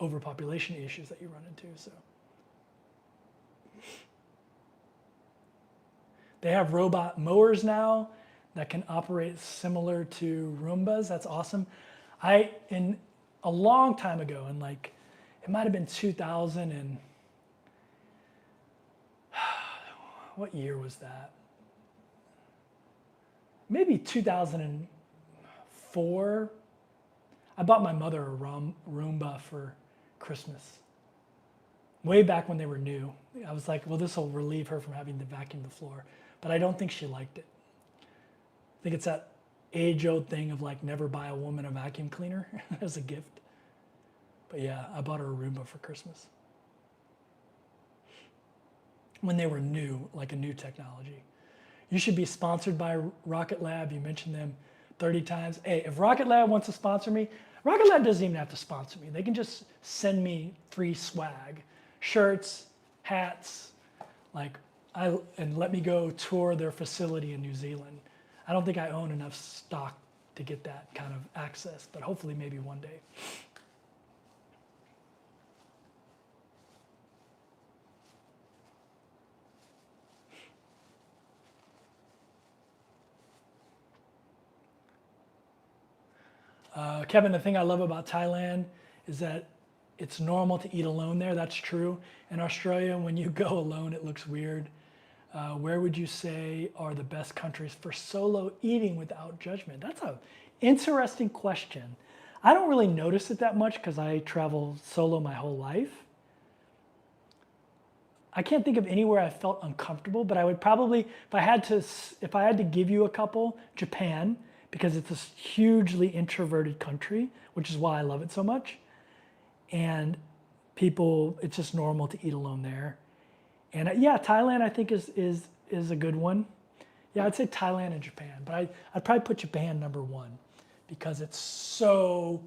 overpopulation issues that you run into. So they have robot mowers now that can operate similar to Roombas. That's awesome. In a long time ago, in it might have been 2000 and what year was that? Maybe 2004. I bought my mother a Roomba for Christmas. Way back when they were new. I was like, well, this will relieve her from having to vacuum the floor. But I don't think she liked it. I think it's that age-old thing of never buy a woman a vacuum cleaner as a gift. But yeah, I bought her a Roomba for Christmas. when they were new, like a new technology. You should be sponsored by Rocket Lab. You mentioned them 30 times. Hey, if Rocket Lab wants to sponsor me, Rocket Lab doesn't even have to sponsor me. They can just send me free swag, shirts, hats, and let me go tour their facility in New Zealand. I don't think I own enough stock to get that kind of access, but hopefully maybe one day. Kevin, the thing I love about Thailand is that it's normal to eat alone there. That's true. In Australia, when you go alone, it looks weird. Where would you say are the best countries for solo eating without judgment? That's an interesting question. I don't really notice it that much because I travel solo my whole life. I can't think of anywhere I felt uncomfortable, but I would probably, if I had to give you a couple, Japan, because it's a hugely introverted country, which is why I love it so much. And people, it's just normal to eat alone there. And yeah, Thailand I think is a good one. Yeah, I'd say Thailand and Japan, but I'd probably put Japan number one because it's so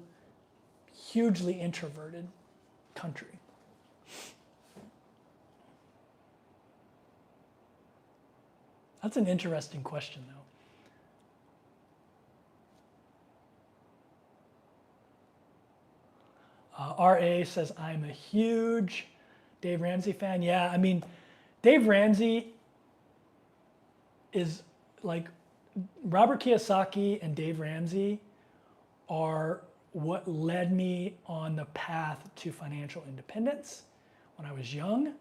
hugely introverted country. That's an interesting question though. RA says, I'm a huge Dave Ramsey fan. Yeah, I mean, Dave Ramsey is like Robert Kiyosaki and Dave Ramsey are what led me on the path to financial independence when I was young.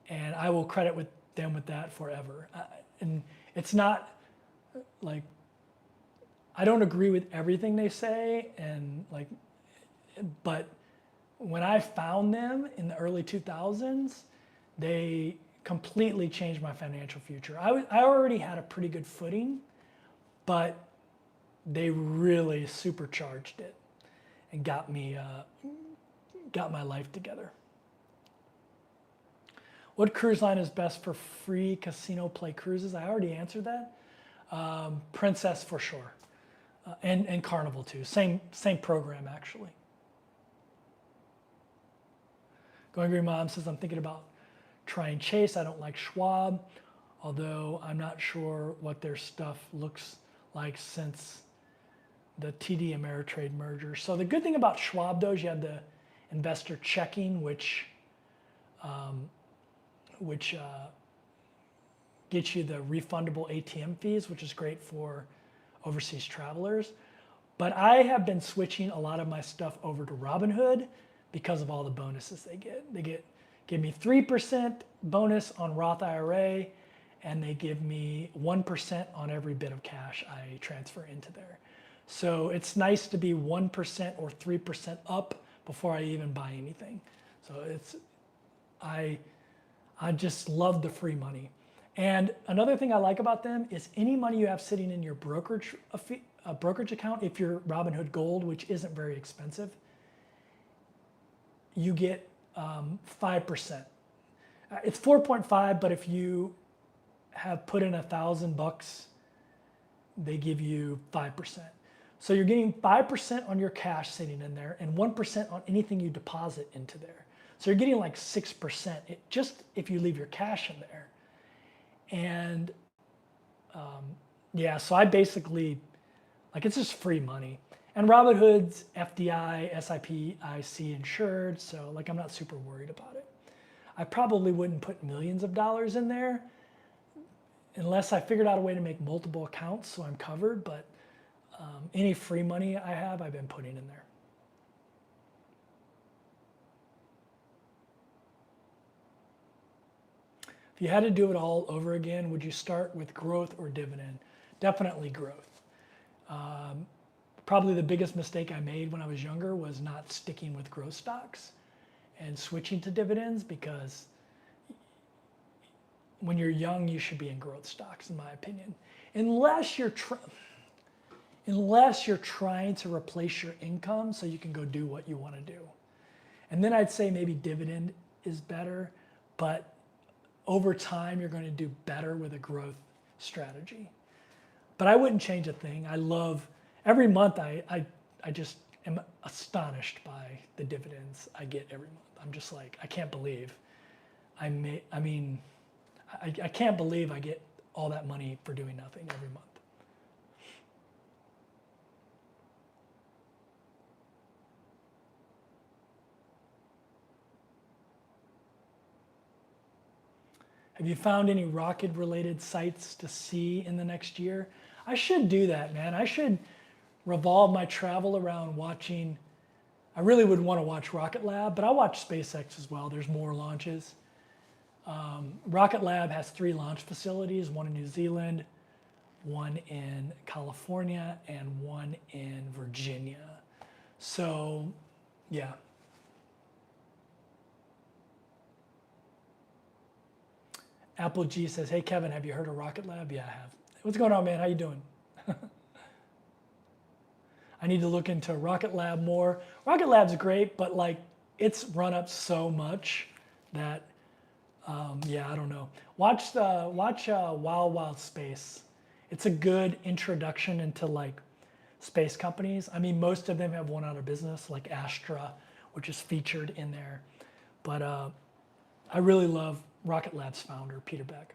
And I will credit them with that forever. And it's not like, I don't agree with everything they say but when I found them in the early 2000s, they completely changed my financial future. I already had a pretty good footing, but they really supercharged it and got my life together. What cruise line is best for free casino play cruises? I already answered that. Princess for sure, and Carnival too. Same program actually. Going Green Mom says, I'm thinking about trying Chase. I don't like Schwab, although I'm not sure what their stuff looks like since the TD Ameritrade merger. So the good thing about Schwab though is you have the investor checking, which gets you the refundable ATM fees, which is great for overseas travelers. But I have been switching a lot of my stuff over to Robinhood because of all the bonuses they get. They give me 3% bonus on Roth IRA, and they give me 1% on every bit of cash I transfer into there. So it's nice to be 1% or 3% up before I even buy anything. So I just love the free money. And another thing I like about them is any money you have sitting in your brokerage account, if you're Robinhood Gold, which isn't very expensive, you get 5%. It's 4.5, but if you have put in $1,000, they give you 5%. So you're getting 5% on your cash sitting in there and 1% on anything you deposit into there. So you're getting like 6% just if you leave your cash in there. And yeah, so I basically, it's just free money. And Robinhood's FDI, SIPC insured, so I'm not super worried about it. I probably wouldn't put millions of dollars in there unless I figured out a way to make multiple accounts so I'm covered, but any free money I have, I've been putting in there. If you had to do it all over again, would you start with growth or dividend? Definitely growth. Probably the biggest mistake I made when I was younger was not sticking with growth stocks and switching to dividends, because when you're young, you should be in growth stocks, in my opinion. Unless you're trying to replace your income so you can go do what you want to do. And then I'd say maybe dividend is better, but over time, you're going to do better with a growth strategy. But I wouldn't change a thing. I love, every month I just am astonished by the dividends I get every month. I'm just like, I can't believe I can't believe I get all that money for doing nothing every month. Have you found any rocket-related sites to see in the next year? I should do that, man. I should revolve my travel around watching. I really would want to watch Rocket Lab, but I watch SpaceX as well. There's more launches. Rocket Lab has 3 launch facilities, one in New Zealand, one in California, and one in Virginia. So, yeah. Apple G says, hey, Kevin, have you heard of Rocket Lab? Yeah, I have. What's going on, man? How you doing? I need to look into Rocket Lab more. Rocket Lab's great, but like it's run up so much that, yeah, I don't know. Watch Wild Wild Space. It's a good introduction into like space companies. I mean, most of them have went out of business, like Astra, which is featured in there. But I really love Rocket Lab's founder, Peter Beck.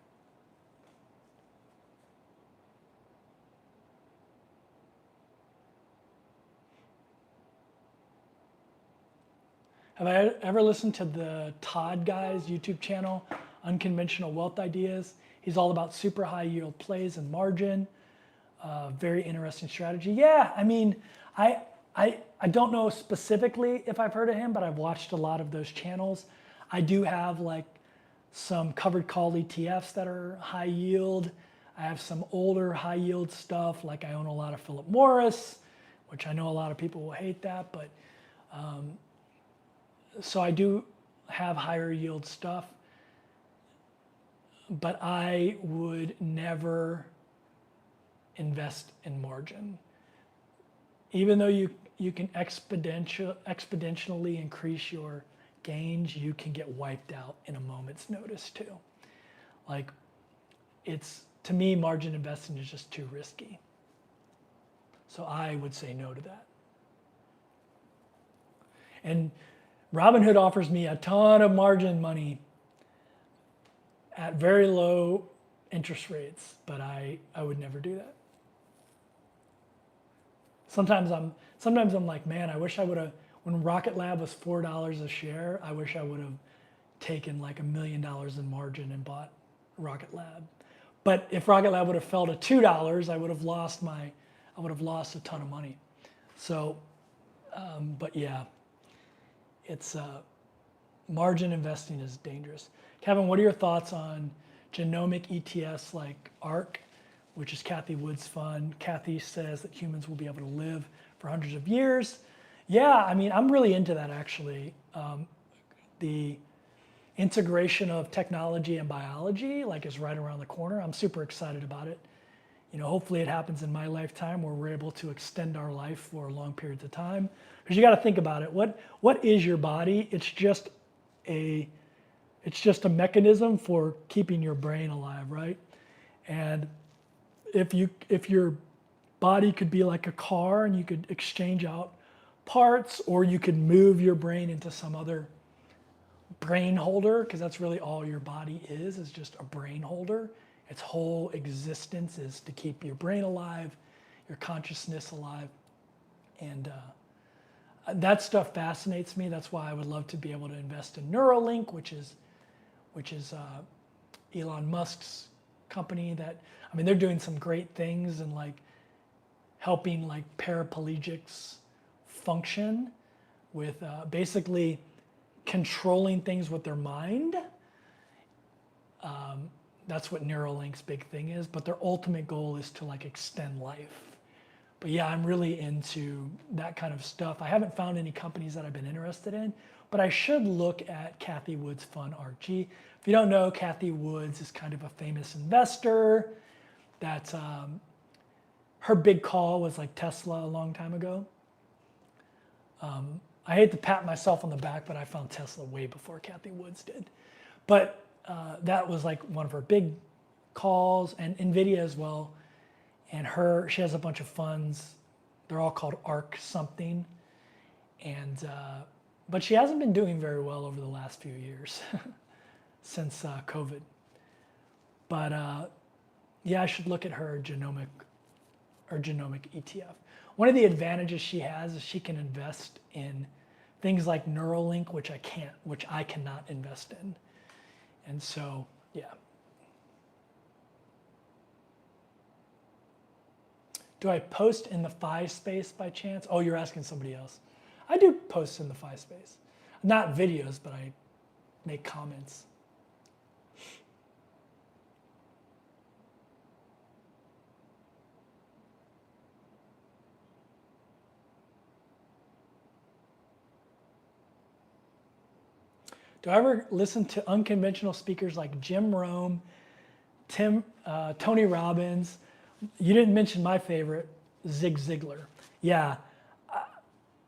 Have I ever listened to the Todd guy's YouTube channel, Unconventional Wealth Ideas? He's all about super high yield plays and margin. Very interesting strategy. Yeah, I mean, I don't know specifically if I've heard of him, but I've watched a lot of those channels. I do have like some covered call ETFs that are high yield. I have some older high yield stuff, like I own a lot of Philip Morris, which I know a lot of people will hate that, but so I do have higher yield stuff, but I would never invest in margin. Even though you can exponentially increase your gains, you can get wiped out in a moment's notice too. Like to me, margin investing is just too risky. So I would say no to that. And Robinhood offers me a ton of margin money at very low interest rates, but I would never do that. Sometimes I'm like, man, I wish I would have, when Rocket Lab was $4 a share, I wish I would have taken like $1 million in margin and bought Rocket Lab. But if Rocket Lab would have fell to $2, I would have lost a ton of money. So, but yeah, it's margin investing is dangerous. Kevin, what are your thoughts on genomic ETFs like ARK, which is Kathy Wood's fund? Kathy says that humans will be able to live for hundreds of years. Yeah, I mean, I'm really into that actually. The integration of technology and biology like is right around the corner. I'm super excited about it. You know, hopefully it happens in my lifetime where we're able to extend our life for long periods of time. Because you got to think about it. What is your body? It's just a mechanism for keeping your brain alive, right? And if your body could be like a car and you could exchange out parts, or you could move your brain into some other brain holder, because that's really all your body is just a brain holder. Its whole existence is to keep your brain alive, your consciousness alive. And that stuff fascinates me. That's why I would love to be able to invest in Neuralink, which is Elon Musk's company. That, I mean, they're doing some great things and like helping like paraplegics function with basically controlling things with their mind. That's what Neuralink's big thing is, but their ultimate goal is to like extend life. But yeah, I'm really into that kind of stuff. I haven't found any companies that I've been interested in, but I should look at Kathy Wood's fund, RG. If you don't know, Kathy Woods is kind of a famous investor. That her big call was like Tesla a long time ago. I hate to pat myself on the back, but I found Tesla way before Kathy Woods did. But that was like one of her big calls, and NVIDIA as well. And she has a bunch of funds. They're all called ARC something. And, but she hasn't been doing very well over the last few years since COVID. But yeah, I should look at her genomic ETF. One of the advantages she has is she can invest in things like Neuralink, which I cannot invest in. And so, yeah. Do I post in the Fi space by chance? Oh, you're asking somebody else. I do post in the Fi space. Not videos, but I make comments. Do I ever listen to unconventional speakers like Jim Rohn, Tony Robbins? You didn't mention my favorite, Zig Ziglar. Yeah,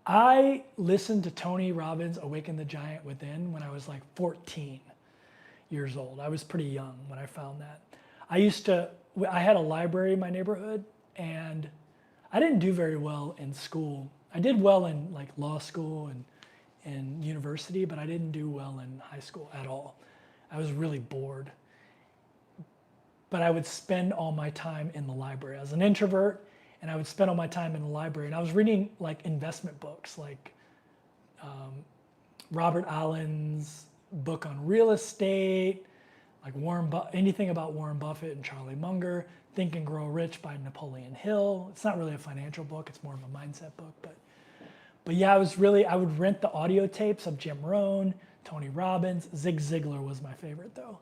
I listened to Tony Robbins' Awaken the Giant Within when I was like 14 years old. I was pretty young when I found that. I had a library in my neighborhood, and I didn't do very well in school. I did well in like law school and university, but I didn't do well in high school at all. I was really bored. But I would spend all my time in the library. I was an introvert, and I would spend all my time in the library. And I was reading like investment books, like Robert Allen's book on real estate, like anything about Warren Buffett and Charlie Munger, Think and Grow Rich by Napoleon Hill. It's not really a financial book, it's more of a mindset book. But yeah, I would rent the audio tapes of Jim Rohn, Tony Robbins. Zig Ziglar was my favorite though.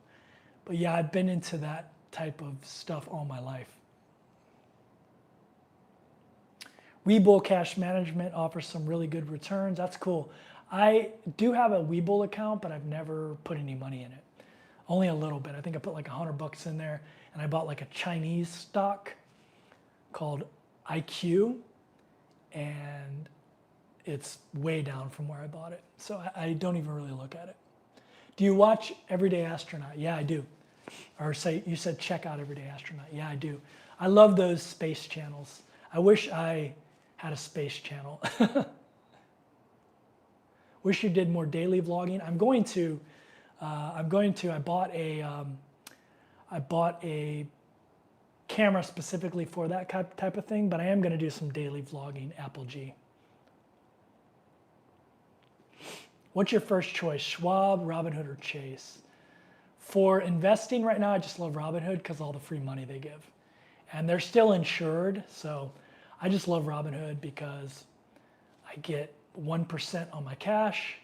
But yeah, I've been into that type of stuff all my life. Webull Cash Management offers some really good returns. That's cool. I do have a Webull account, but I've never put any money in it. Only a little bit. I think I put like $100 in there, and I bought like a Chinese stock called IQ, and it's way down from where I bought it. So I don't even really look at it. Do you watch Everyday Astronaut? Yeah, I do. Or you said check out Everyday Astronaut. Yeah, I do. I love those space channels. I wish I had a space channel. Wish you did more daily vlogging. I bought a camera specifically for that type of thing, but I am going to do some daily vlogging, Apple G. What's your first choice, Schwab, Robinhood, or Chase? For investing right now, I just love Robinhood because all the free money they give. And they're still insured, so I just love Robinhood because I get 1% on my cash.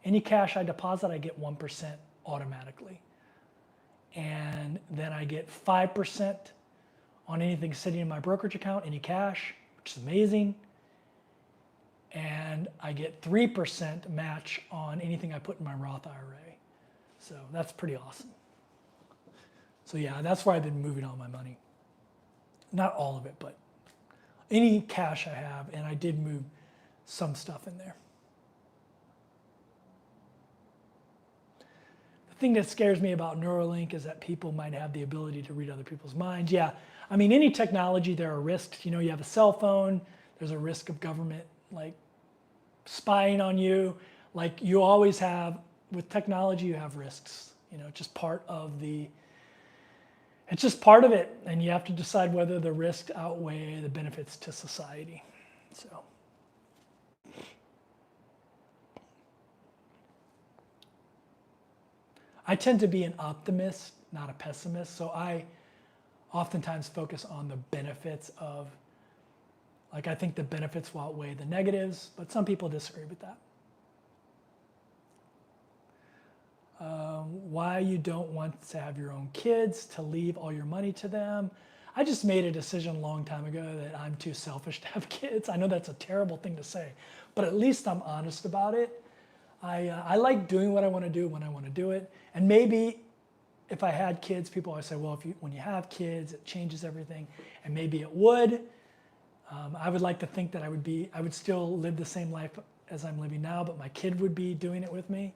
Any cash I deposit, I get 1% automatically. And then I get 5% on anything sitting in my brokerage account, any cash, which is amazing. And I get 3% match on anything I put in my Roth IRA. So that's pretty awesome. So yeah, that's where I've been moving all my money. Not all of it, but any cash I have, and I did move some stuff in there. The thing that scares me about Neuralink is that people might have the ability to read other people's minds. Yeah, I mean, any technology, there are risks. You know, you have a cell phone, there's a risk of government like spying on you. Like you always have, with technology, you have risks. You know, it's just part of it, and you have to decide whether the risks outweigh the benefits to society. So, I tend to be an optimist, not a pessimist. So I oftentimes focus on the benefits of, like I think the benefits will outweigh the negatives, but some people disagree with that. Why you don't want to have your own kids, to leave all your money to them. I just made a decision a long time ago that I'm too selfish to have kids. I know that's a terrible thing to say, but at least I'm honest about it. I like doing what I want to do when I want to do it. And maybe if I had kids, people always say, well, when you have kids, it changes everything. And maybe it would. I would like to think that I would still live the same life as I'm living now, but my kid would be doing it with me.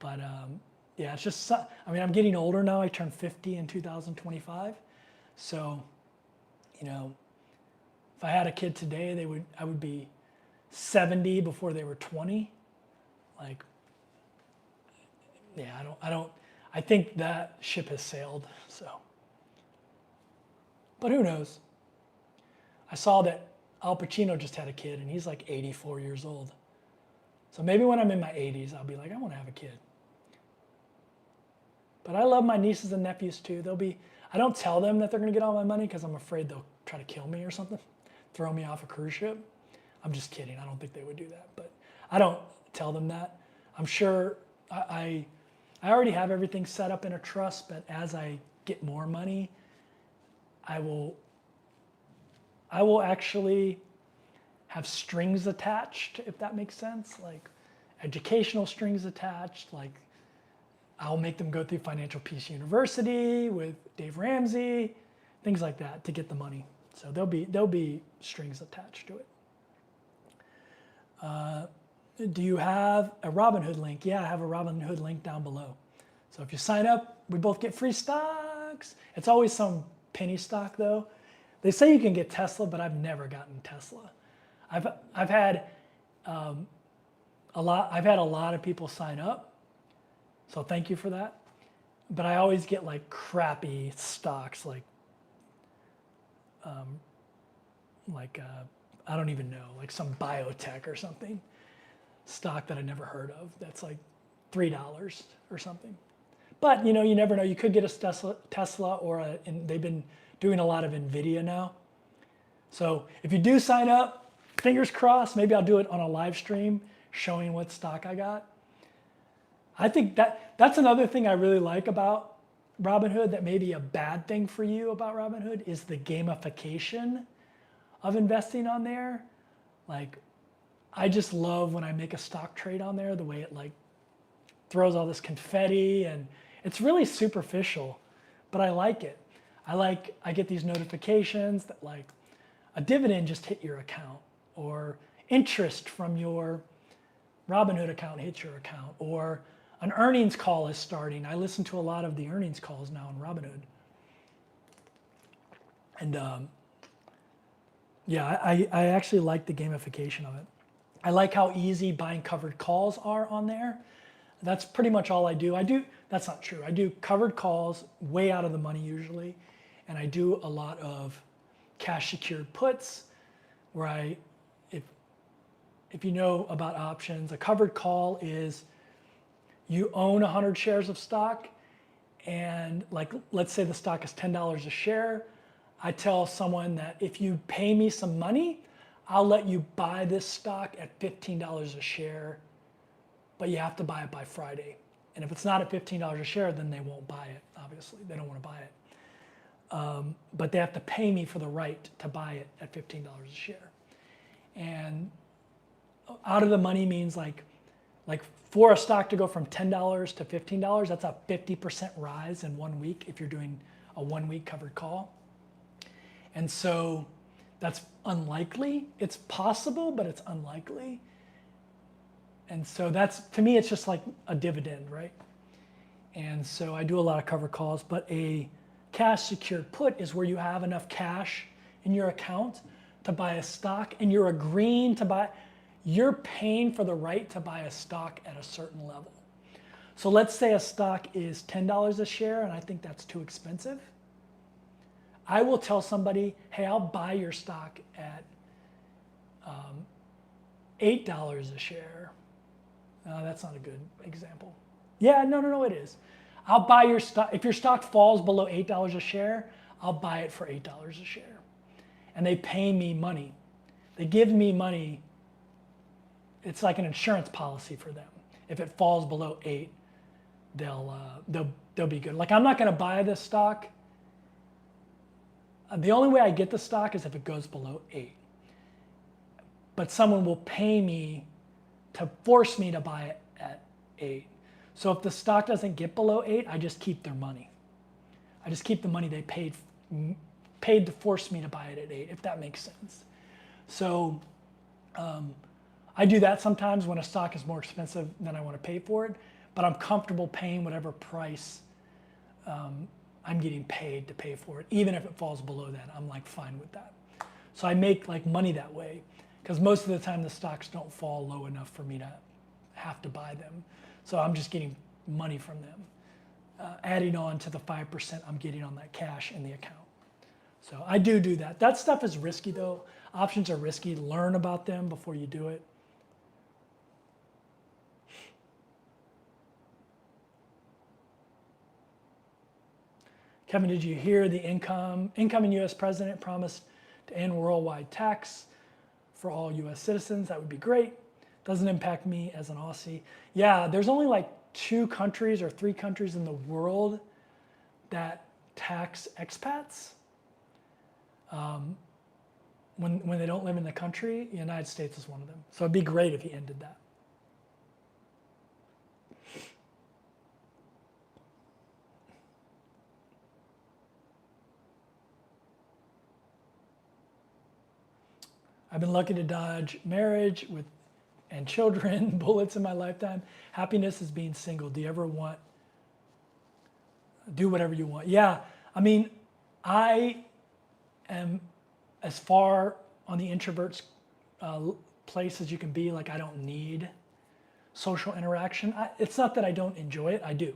But yeah, it's just, I mean, I'm getting older now. I turned 50 in 2025. So, you know, if I had a kid today, I would be 70 before they were 20. Like, yeah, I think that ship has sailed, so. But who knows? I saw that Al Pacino just had a kid and he's like 84 years old. So maybe when I'm in my 80s, I'll be like, I want to have a kid. But I love my nieces and nephews too. I don't tell them that they're going to get all my money because I'm afraid they'll try to kill me or something, throw me off a cruise ship. I'm just kidding. I don't think they would do that. But I don't tell them that. I'm sure I already have everything set up in a trust, but as I get more money, I will actually have strings attached, if that makes sense, like educational strings attached. Like I'll make them go through Financial Peace University with Dave Ramsey, things like that to get the money. So there'll be strings attached to it. Do you have a Robinhood link? Yeah, I have a Robinhood link down below. So if you sign up, we both get free stocks. It's always some penny stock though. They say you can get Tesla, but I've never gotten Tesla. I've had a lot of people sign up, so thank you for that. But I always get like crappy stocks, like I don't even know, like some biotech or something, stock that I never heard of. That's like $3 or something. But you know, you never know. You could get a Tesla and they've been doing a lot of Nvidia now. So if you do sign up, fingers crossed, maybe I'll do it on a live stream showing what stock I got. I think that's another thing I really like about Robinhood that may be a bad thing for you about Robinhood is the gamification of investing on there. Like, I just love when I make a stock trade on there, the way it like throws all this confetti, and it's really superficial, but I like it. I get these notifications that like a dividend just hit your account, or interest from your Robinhood account hit your account, or an earnings call is starting. I listen to a lot of the earnings calls now on Robinhood. And yeah, I actually like the gamification of it. I like how easy buying covered calls are on there. That's pretty much all I do. That's not true. I do covered calls way out of the money usually. And I do a lot of cash secured puts where if you know about options, a covered call is you own 100 shares of stock, and like, let's say the stock is $10 a share. I tell someone that if you pay me some money, I'll let you buy this stock at $15 a share, but you have to buy it by Friday. And if it's not at $15 a share, then they won't buy it, obviously. They don't want to buy it. But they have to pay me for the right to buy it at $15 a share. And out of the money means like for a stock to go from $10 to $15, that's a 50% rise in 1 week if you're doing a 1 week covered call. And so that's unlikely. It's possible, but it's unlikely. And so to me, it's just like a dividend, right? And so I do a lot of covered calls, but a cash secured put is where you have enough cash in your account to buy a stock, and you're agreeing to buy, you're paying for the right to buy a stock at a certain level. So let's say a stock is $10 a share, and I think that's too expensive. I will tell somebody, hey, I'll buy your stock at $8 a share. That's not a good example. Yeah, no, it is. I'll buy your stock. If your stock falls below $8 a share, I'll buy it for $8 a share. And they pay me money. They give me money. It's like an insurance policy for them. If it falls below 8, they'll be good. Like, I'm not going to buy this stock. The only way I get the stock is if it goes below 8. But someone will pay me to force me to buy it at 8. So if the stock doesn't get below 8, I just keep their money. I just keep the money they paid to force me to buy it at 8, if that makes sense. So I do that sometimes when a stock is more expensive than I want to pay for it. but I'm comfortable paying whatever price I'm getting paid to pay for it. Even if it falls below that, I'm like fine with that. So I make like money that way, because most of the time the stocks don't fall low enough for me to have to buy them. So I'm just getting money from them, adding on to the 5% I'm getting on that cash in the account. So I do that. That stuff is risky though. Options are risky. Learn about them before you do it. Kevin, did you hear the incoming U.S. president promised to end worldwide tax for all U.S. citizens? That would be great. Doesn't impact me as an Aussie. Yeah, there's only like 2 countries or 3 countries in the world that tax expats when they don't live in the country. The United States is one of them. So it'd be great if he ended that. I've been lucky to dodge marriage and children, bullets in my lifetime. Happiness is being single. Do you ever do whatever you want? Yeah, I mean, I am as far on the introvert's place as you can be. Like, I don't need social interaction. It's not that I don't enjoy it. I do.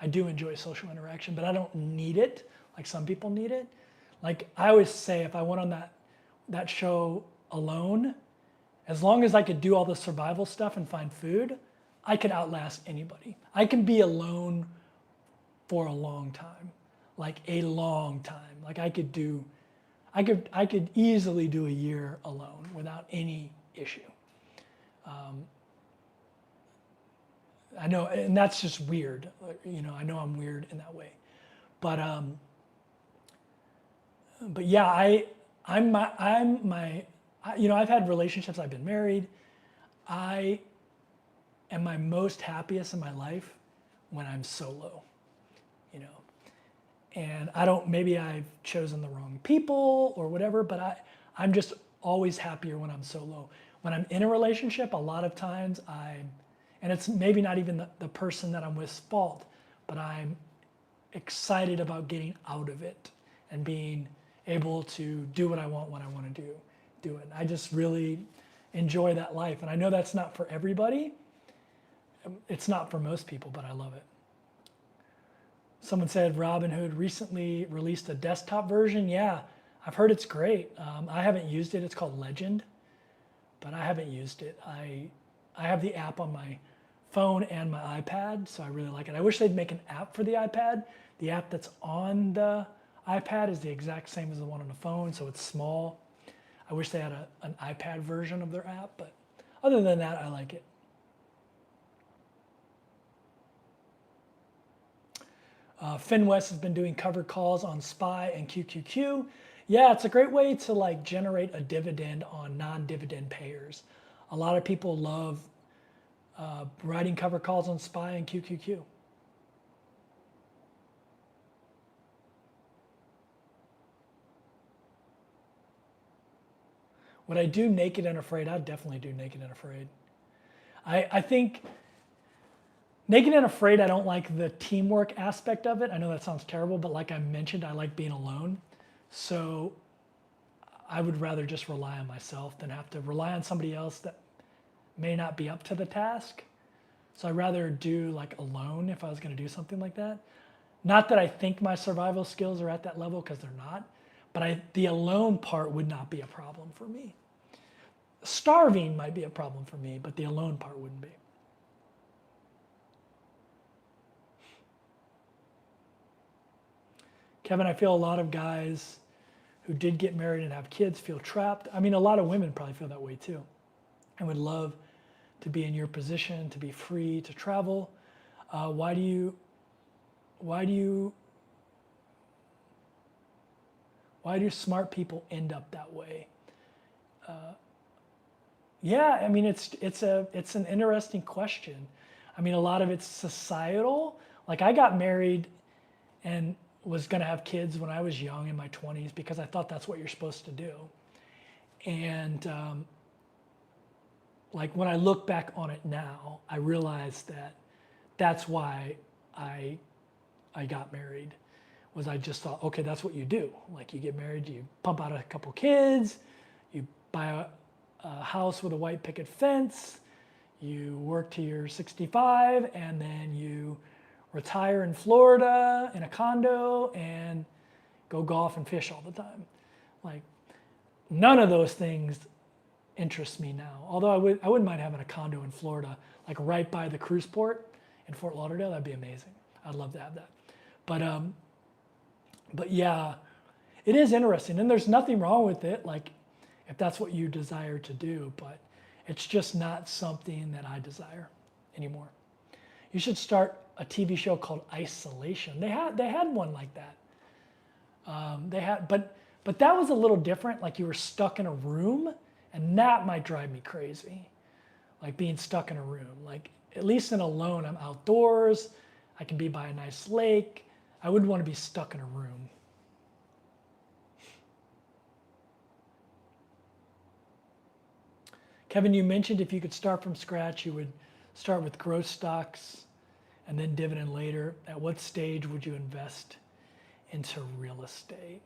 I do enjoy social interaction, but I don't need it like some people need it. Like, I always say, if I went on that show alone, as long as I could do all the survival stuff and find food, I could outlast anybody. I can be alone for a long time, like a long time. Like I could easily do a year alone without any issue. I know, and that's just weird. You know, I know I'm weird in that way, but yeah, you know, I've had relationships, I've been married. I am my most happiest in my life when I'm solo, you know. And maybe I've chosen the wrong people or whatever, but I'm just always happier when I'm solo. When I'm in a relationship, a lot of times and it's maybe not even the person that I'm with's fault, but I'm excited about getting out of it and being able to do what I want when I want to do it. I just really enjoy that life. And I know that's not for everybody. It's not for most people, but I love it. Someone said Robinhood recently released a desktop version. Yeah, I've heard it's great. I haven't used it. It's called Legend, but I haven't used it. I have the app on my phone and my iPad, so I really like it. I wish they'd make an app for the iPad. The app that's on the iPad is the exact same as the one on the phone, so it's small. I wish they had an iPad version of their app, but other than that, I like it. Finn West has been doing covered calls on SPY and QQQ. Yeah, it's a great way to like generate a dividend on non-dividend payers. A lot of people love writing covered calls on SPY and QQQ. Would I do Naked and Afraid? I'd definitely do Naked and Afraid. I think Naked and Afraid, I don't like the teamwork aspect of it. I know that sounds terrible, but like I mentioned, I like being alone. So I would rather just rely on myself than have to rely on somebody else that may not be up to the task. So I'd rather do like alone if I was going to do something like that. Not that I think my survival skills are at that level, because they're not, but the alone part would not be a problem for me. Starving might be a problem for me, but the alone part wouldn't be. Kevin, I feel a lot of guys who did get married and have kids feel trapped. I mean, a lot of women probably feel that way too, and would love to be in your position, to be free to travel. Why do smart people end up that way? Yeah, I mean, it's an interesting question. I mean, a lot of it's societal. Like, I got married and was going to have kids when I was young in my 20s because I thought that's what you're supposed to do. And like when I look back on it now, I realize that that's why I got married. Was I just thought, okay, that's what you do. Like, you get married, you pump out a couple kids, you buy a house with a white picket fence, you work till you're 65, and then you retire in Florida in a condo and go golf and fish all the time. Like, none of those things interest me now. Although I wouldn't mind having a condo in Florida, like right by the cruise port in Fort Lauderdale. That'd be amazing. I'd love to have that. But yeah, it is interesting, and there's nothing wrong with it, like if that's what you desire to do, but it's just not something that I desire anymore. You should start a TV show called Isolation. They had one like that. But that was a little different. Like, you were stuck in a room, and that might drive me crazy. Like, being stuck in a room. Like, at least in Alone, I'm outdoors. I can be by a nice lake. I wouldn't want to be stuck in a room. Kevin, you mentioned if you could start from scratch, you would start with growth stocks and then dividend later. At what stage would you invest into real estate?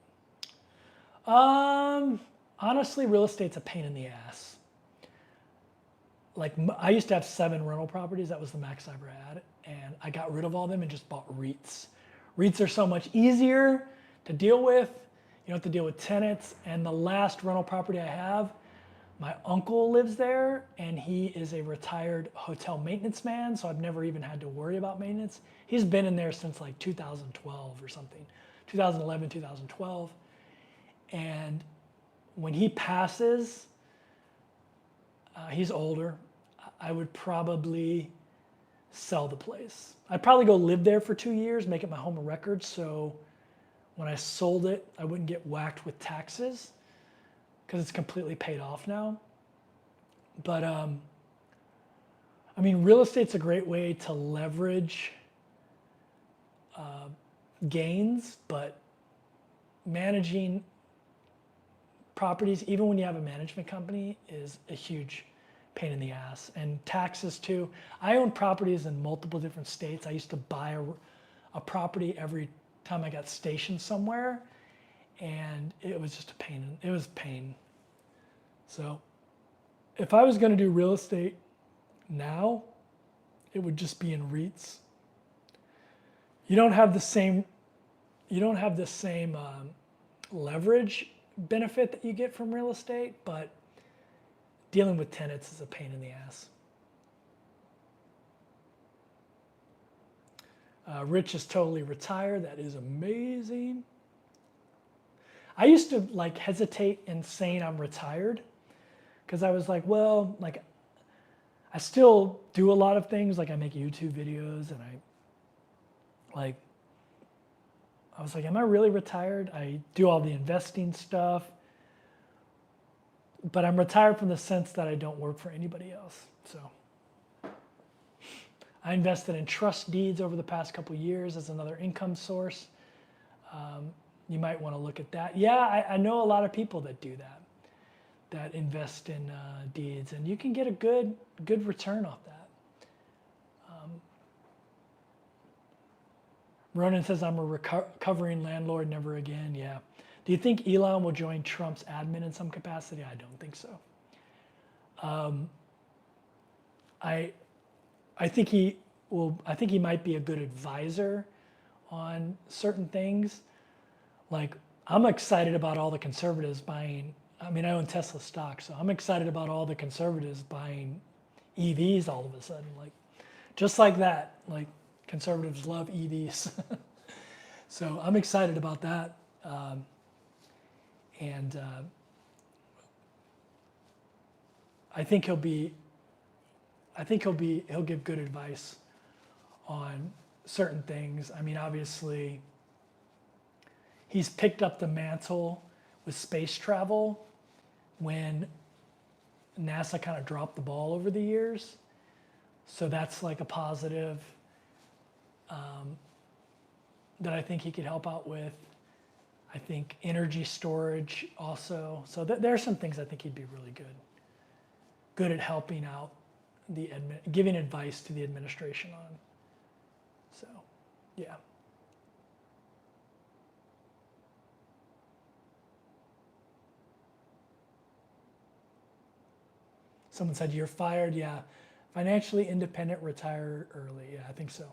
Honestly, real estate's a pain in the ass. Like, I used to have 7 rental properties. That was the max I ever had. And I got rid of all of them and just bought REITs. REITs are so much easier to deal with. You don't have to deal with tenants. And the last rental property I have, my uncle lives there, and he is a retired hotel maintenance man, so I've never even had to worry about maintenance. He's been in there since like 2012 or something, 2011, 2012. And when he passes, he's older, I would probably sell the place. I'd probably go live there for 2 years, make it my home of record, so when I sold it, I wouldn't get whacked with taxes because it's completely paid off now. But I mean, real estate's a great way to leverage gains, but managing properties, even when you have a management company, is a huge pain in the ass. And taxes too. I own properties in multiple different states. I used to buy a property every time I got stationed somewhere, and it was just a pain. It was pain. So if I was going to do real estate now, it would just be in REITs. You don't have the same leverage benefit that you get from real estate, but dealing with tenants is a pain in the ass. Rich is totally retired. That is amazing. I used to like hesitate in saying I'm retired because I was like, well, like I still do a lot of things. Like I make YouTube videos, and I was like, am I really retired? I do all the investing stuff, but I'm retired from the sense that I don't work for anybody else. So I invested in trust deeds over the past couple of years as another income source. You might want to look at that. Yeah, I know a lot of people that do that invest in deeds, and you can get a good return off that. Ronan says, I'm a recovering landlord, never again. Yeah. Do you think Elon will join Trump's admin in some capacity? I don't think so. I think he will. I think he might be a good advisor on certain things. Like, I'm excited about all the conservatives buying. I mean, I own Tesla stock, so I'm excited about all the conservatives buying EVs all of a sudden. Like, just like that. Like, conservatives love EVs. So I'm excited about that. I think he'll give good advice on certain things. I mean, obviously, he's picked up the mantle with space travel when NASA kind of dropped the ball over the years. So that's like a positive that I think he could help out with. I think energy storage also. So there are some things I think he'd be really good at helping out giving advice to the administration on. Yeah. Someone said, you're fired. Yeah. Financially independent, retire early. Yeah, I think so.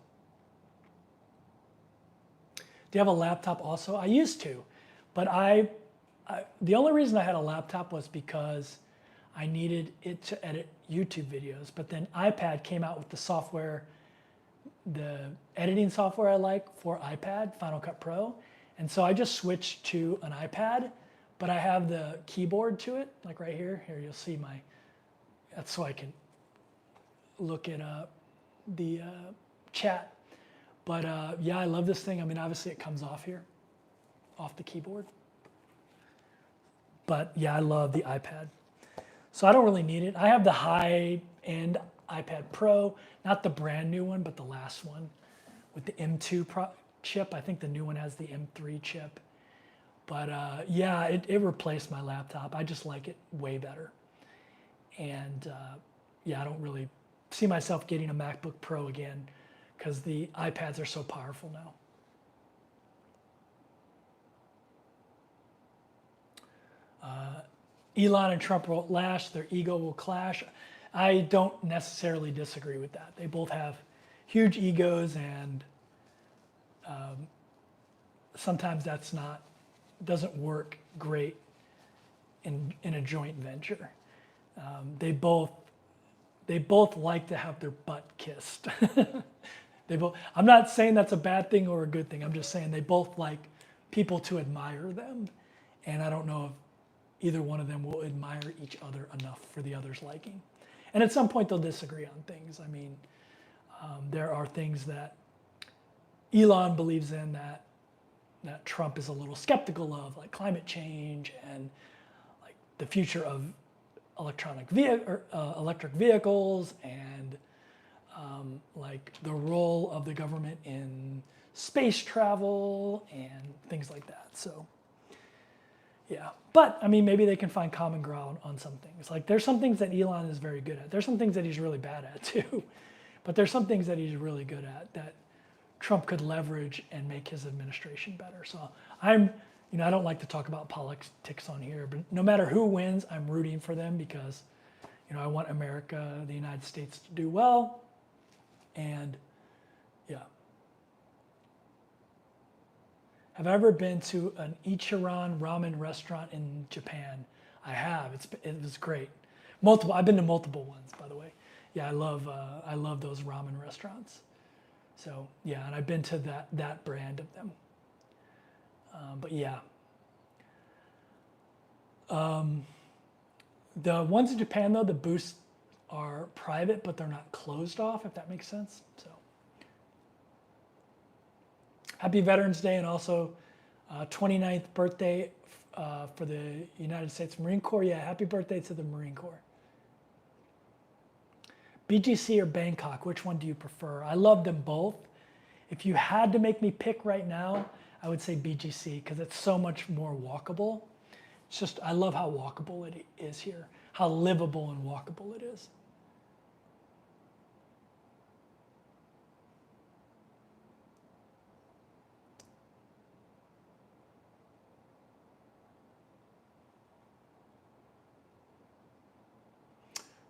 Do you have a laptop also? I used to, but the only reason I had a laptop was because I needed it to edit YouTube videos. But then iPad came out with the software, the editing software I like for iPad, Final Cut Pro. And so I just switched to an iPad, but I have the keyboard to it, like right here. Here you'll see that's so I can look at the chat. But yeah, I love this thing. I mean, obviously it comes off here, off the keyboard. But yeah, I love the iPad. So I don't really need it. I have the high-end iPad Pro, not the brand new one, but the last one with the M2 chip. I think the new one has the M3 chip. But yeah, it replaced my laptop. I just like it way better. And yeah, I don't really see myself getting a MacBook Pro again because the iPads are so powerful now. Elon and Trump will lash, their ego will clash. I don't necessarily disagree with that. They both have huge egos, and sometimes doesn't work great in a joint venture. They both like to have their butt kissed. I'm not saying that's a bad thing or a good thing. I'm just saying they both like people to admire them, and I don't know if either one of them will admire each other enough for the other's liking. And at some point they'll disagree on things. I mean, there are things that Elon believes in that Trump is a little skeptical of, like climate change and like the future of electric vehicles and like the role of the government in space travel and things like that. So yeah, but I mean, maybe they can find common ground on some things. Like there's some things that Elon is very good at. There's some things that he's really bad at too, but there's some things that he's really good at that Trump could leverage and make his administration better. So I don't like to talk about politics on here, but no matter who wins, I'm rooting for them because, I want America, the United States to do well. And yeah. Have I ever been to an Ichiran ramen restaurant in Japan? I have. It was great. I've been to multiple ones, by the way. Yeah, I love those ramen restaurants. So yeah, and I've been to that brand of them. But yeah. The ones in Japan though, the booths are private, but they're not closed off, if that makes sense. So happy Veterans Day, and also 29th birthday for the United States Marine Corps. Yeah, happy birthday to the Marine Corps. BGC or Bangkok, which one do you prefer? I love them both. If you had to make me pick right now, I would say BGC because it's so much more walkable. It's just, I love how walkable it is here, how livable and walkable it is.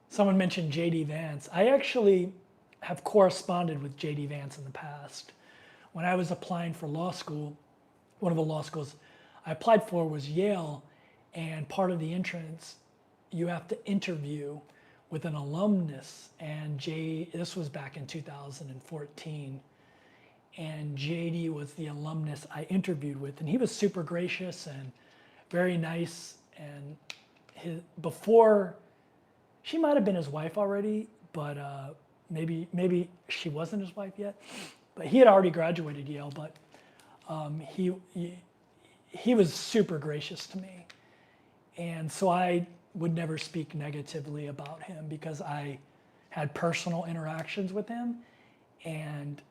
Someone mentioned J.D. Vance. I actually have corresponded with J.D. Vance in the past. When I was applying for law school, one of the law schools I applied for was Yale, and part of the entrance, you have to interview with an alumnus, and this was back in 2014, and JD was the alumnus I interviewed with, and he was super gracious and very nice, and she might have been his wife already, but maybe she wasn't his wife yet, but he had already graduated Yale, but he was super gracious to me. And so I would never speak negatively about him because I had personal interactions with him. And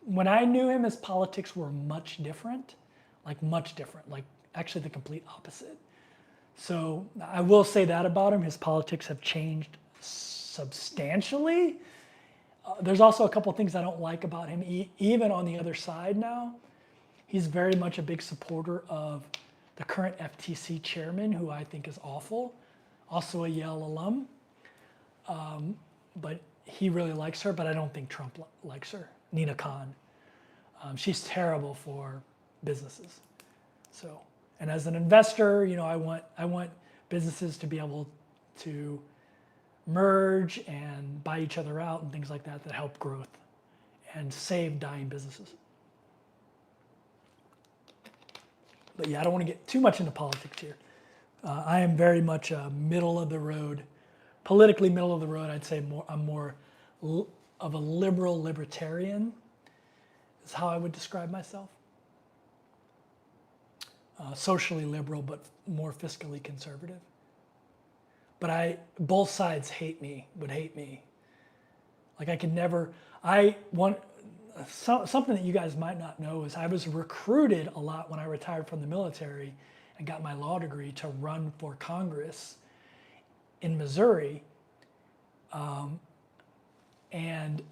when I knew him, his politics were much different, like actually the complete opposite. So I will say that about him. His politics have changed substantially. There's also a couple things I don't like about him, even on the other side now. He's very much a big supporter of the current FTC chairman, who I think is awful, also a Yale alum. But he really likes her, but I don't think Trump likes her, Nina Khan. She's terrible for businesses. So, and as an investor, you know, I want businesses to be able to merge and buy each other out and things like that that help growth and save dying businesses. But yeah, I don't want to get too much into politics here. I am very much a middle of the road, politically middle of the road. I'd say I'm more of a liberal libertarian is how I would describe myself. Socially liberal, but more fiscally conservative. But both sides would hate me. Like I could never, something that you guys might not know is I was recruited a lot when I retired from the military and got my law degree to run for Congress in Missouri. And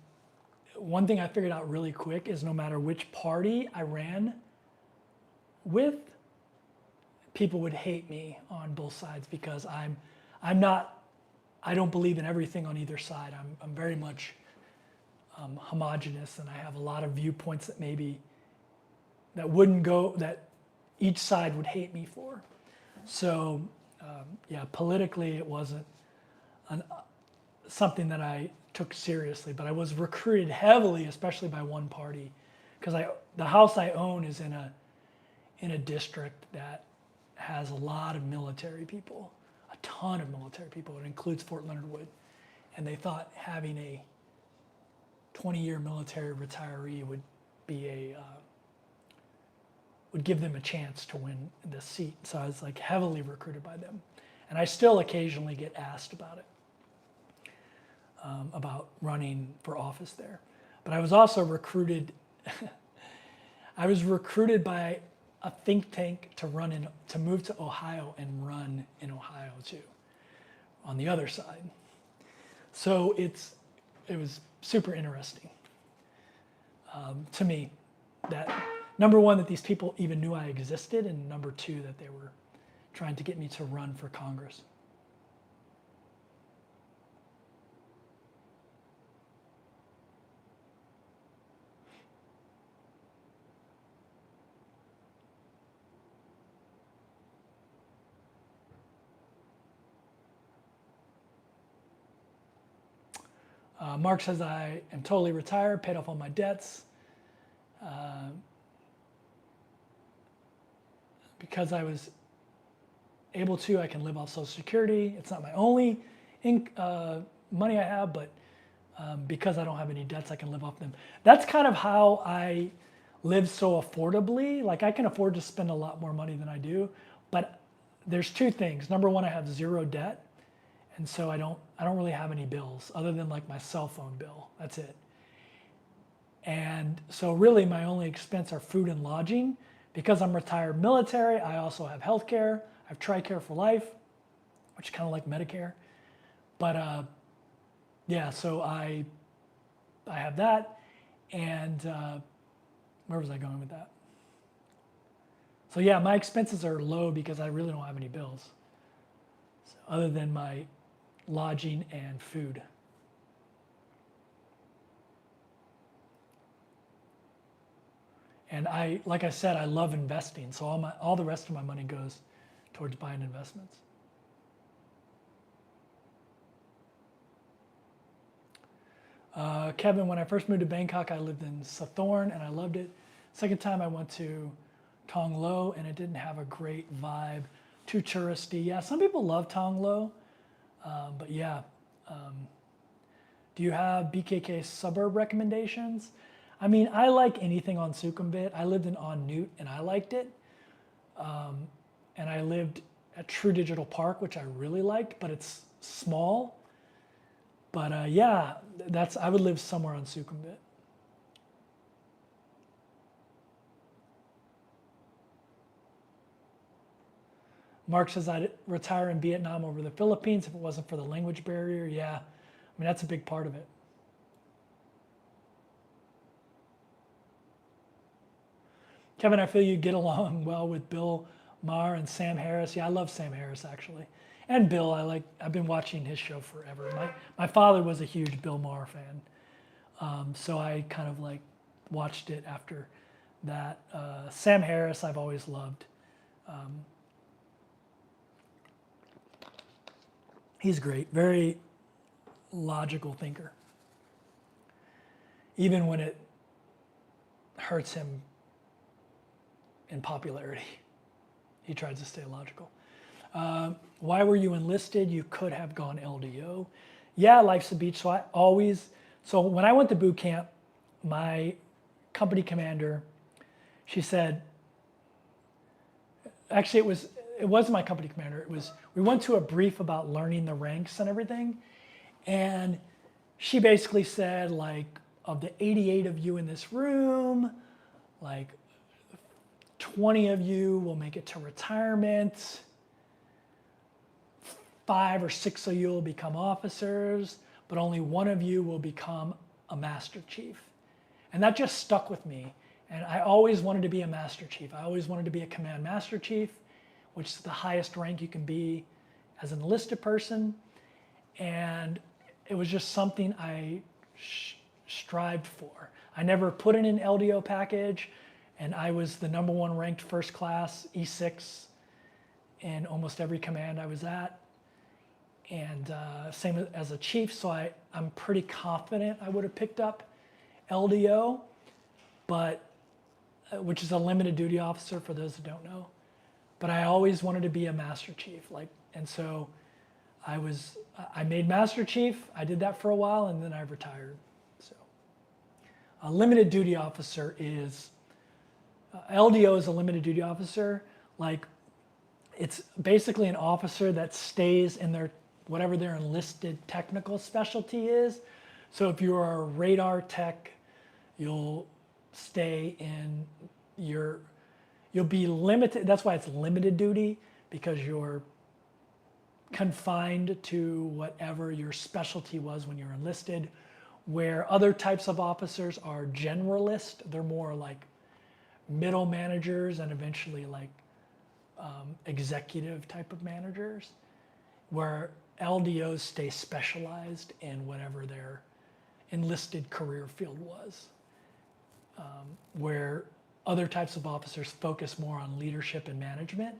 one thing I figured out really quick is no matter which party I ran with, people would hate me on both sides because I don't believe in everything on either side. I'm very much homogenous, and I have a lot of viewpoints that each side would hate me for. So yeah, politically it wasn't something that I took seriously, but I was recruited heavily, especially by one party, because the house I own is in a district that has a lot of military people, a ton of military people. It includes Fort Leonard Wood, and they thought having a 20-year military retiree would give them a chance to win the seat. So I was like heavily recruited by them, and I still occasionally get asked about it, about running for office there. But I was also recruited. I was recruited by a think tank to move to Ohio and run in Ohio too, on the other side. So it was super interesting to me that, number one, that these people even knew I existed, and number two, that they were trying to get me to run for Congress. Mark says, I am totally retired, paid off all my debts. Because I was able to, I can live off Social Security. It's not my only money I have, but because I don't have any debts, I can live off them. That's kind of how I live so affordably. Like I can afford to spend a lot more money than I do, but there's two things. Number one, I have zero debt. And so I don't really have any bills other than like my cell phone bill. That's it. And so really my only expense are food and lodging. Because I'm retired military, I also have health care. I have TRICARE for life, which is kind of like Medicare. But yeah, so I have that. And where was I going with that? So yeah, my expenses are low because I really don't have any bills, so other than my lodging and food. And like I said, I love investing. So all the rest of my money goes towards buying investments. Kevin, when I first moved to Bangkok, I lived in Sathorn and I loved it. Second time I went to Tong Lo and it didn't have a great vibe, too touristy. Yeah, some people love Tong Lo, but yeah. Do you have BKK suburb recommendations? I mean, I like anything on Sukhumvit. I lived in On Newt and I liked it. And I lived at True Digital Park, which I really liked, but it's small. But yeah, I would live somewhere on Sukhumvit. Mark says I'd retire in Vietnam over the Philippines if it wasn't for the language barrier. Yeah, I mean, that's a big part of it. Kevin, I feel you get along well with Bill Maher and Sam Harris. Yeah, I love Sam Harris actually. And Bill, I've been watching his show forever. My father was a huge Bill Maher fan. So I kind of like watched it after that. Sam Harris, I've always loved. He's great, very logical thinker. Even when it hurts him in popularity, he tries to stay logical. Why were you enlisted? You could have gone LDO. Yeah, life's a beach. So when I went to boot camp, my company commander, she said, actually it wasn't my company commander. We went to a brief about learning the ranks and everything. And she basically said, like, of the 88 of you in this room, like 20 of you will make it to retirement. 5 or 6 of you will become officers, but only 1 of you will become a master chief. And that just stuck with me. And I always wanted to be a master chief. I always wanted to be a command master chief, which is the highest rank you can be as an enlisted person. And it was just something I strived for. I never put in an LDO package, and I was the #1 ranked first class E6 in almost every command I was at. And same as a chief, so I'm pretty confident I would have picked up LDO, but which is a limited duty officer for those that don't know. But I always wanted to be a master chief, and so I made master chief. I did that for a while, and then I retired. So a limited duty officer is LDO is a limited duty officer. Like, it's basically an officer that stays in their whatever their enlisted technical specialty is. So if you're a radar tech, you'll stay in you'll be limited. That's why it's limited duty, because you're confined to whatever your specialty was when you're enlisted, where other types of officers are generalist. They're more like middle managers and eventually like executive type of managers, where LDOs stay specialized in whatever their enlisted career field was, where other types of officers focus more on leadership and management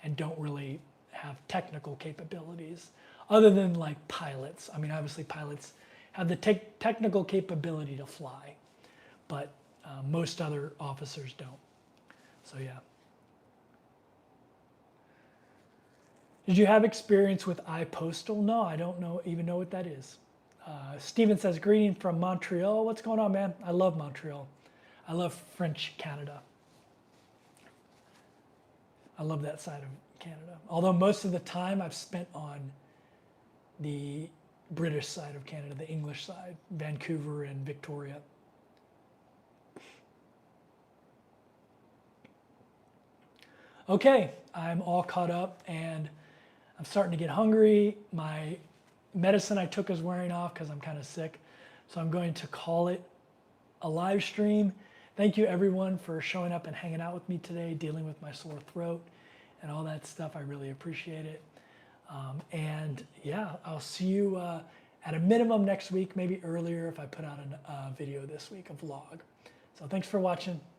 and don't really have technical capabilities other than like pilots. I mean, obviously pilots have the technical capability to fly, but most other officers don't. So yeah. Did you have experience with iPostal? No, I don't even know what that is. Steven says, greeting from Montreal. What's going on, man? I love Montreal. I love French Canada. I love that side of Canada. Although most of the time I've spent on the British side of Canada, the English side, Vancouver and Victoria. Okay, I'm all caught up and I'm starting to get hungry. My medicine I took is wearing off because I'm kind of sick. So I'm going to call it a live stream. Thank you everyone for showing up and hanging out with me today, dealing with my sore throat and all that stuff. I really appreciate it. And yeah, I'll see you at a minimum next week, maybe earlier if I put out a video this week, a vlog. So thanks for watching.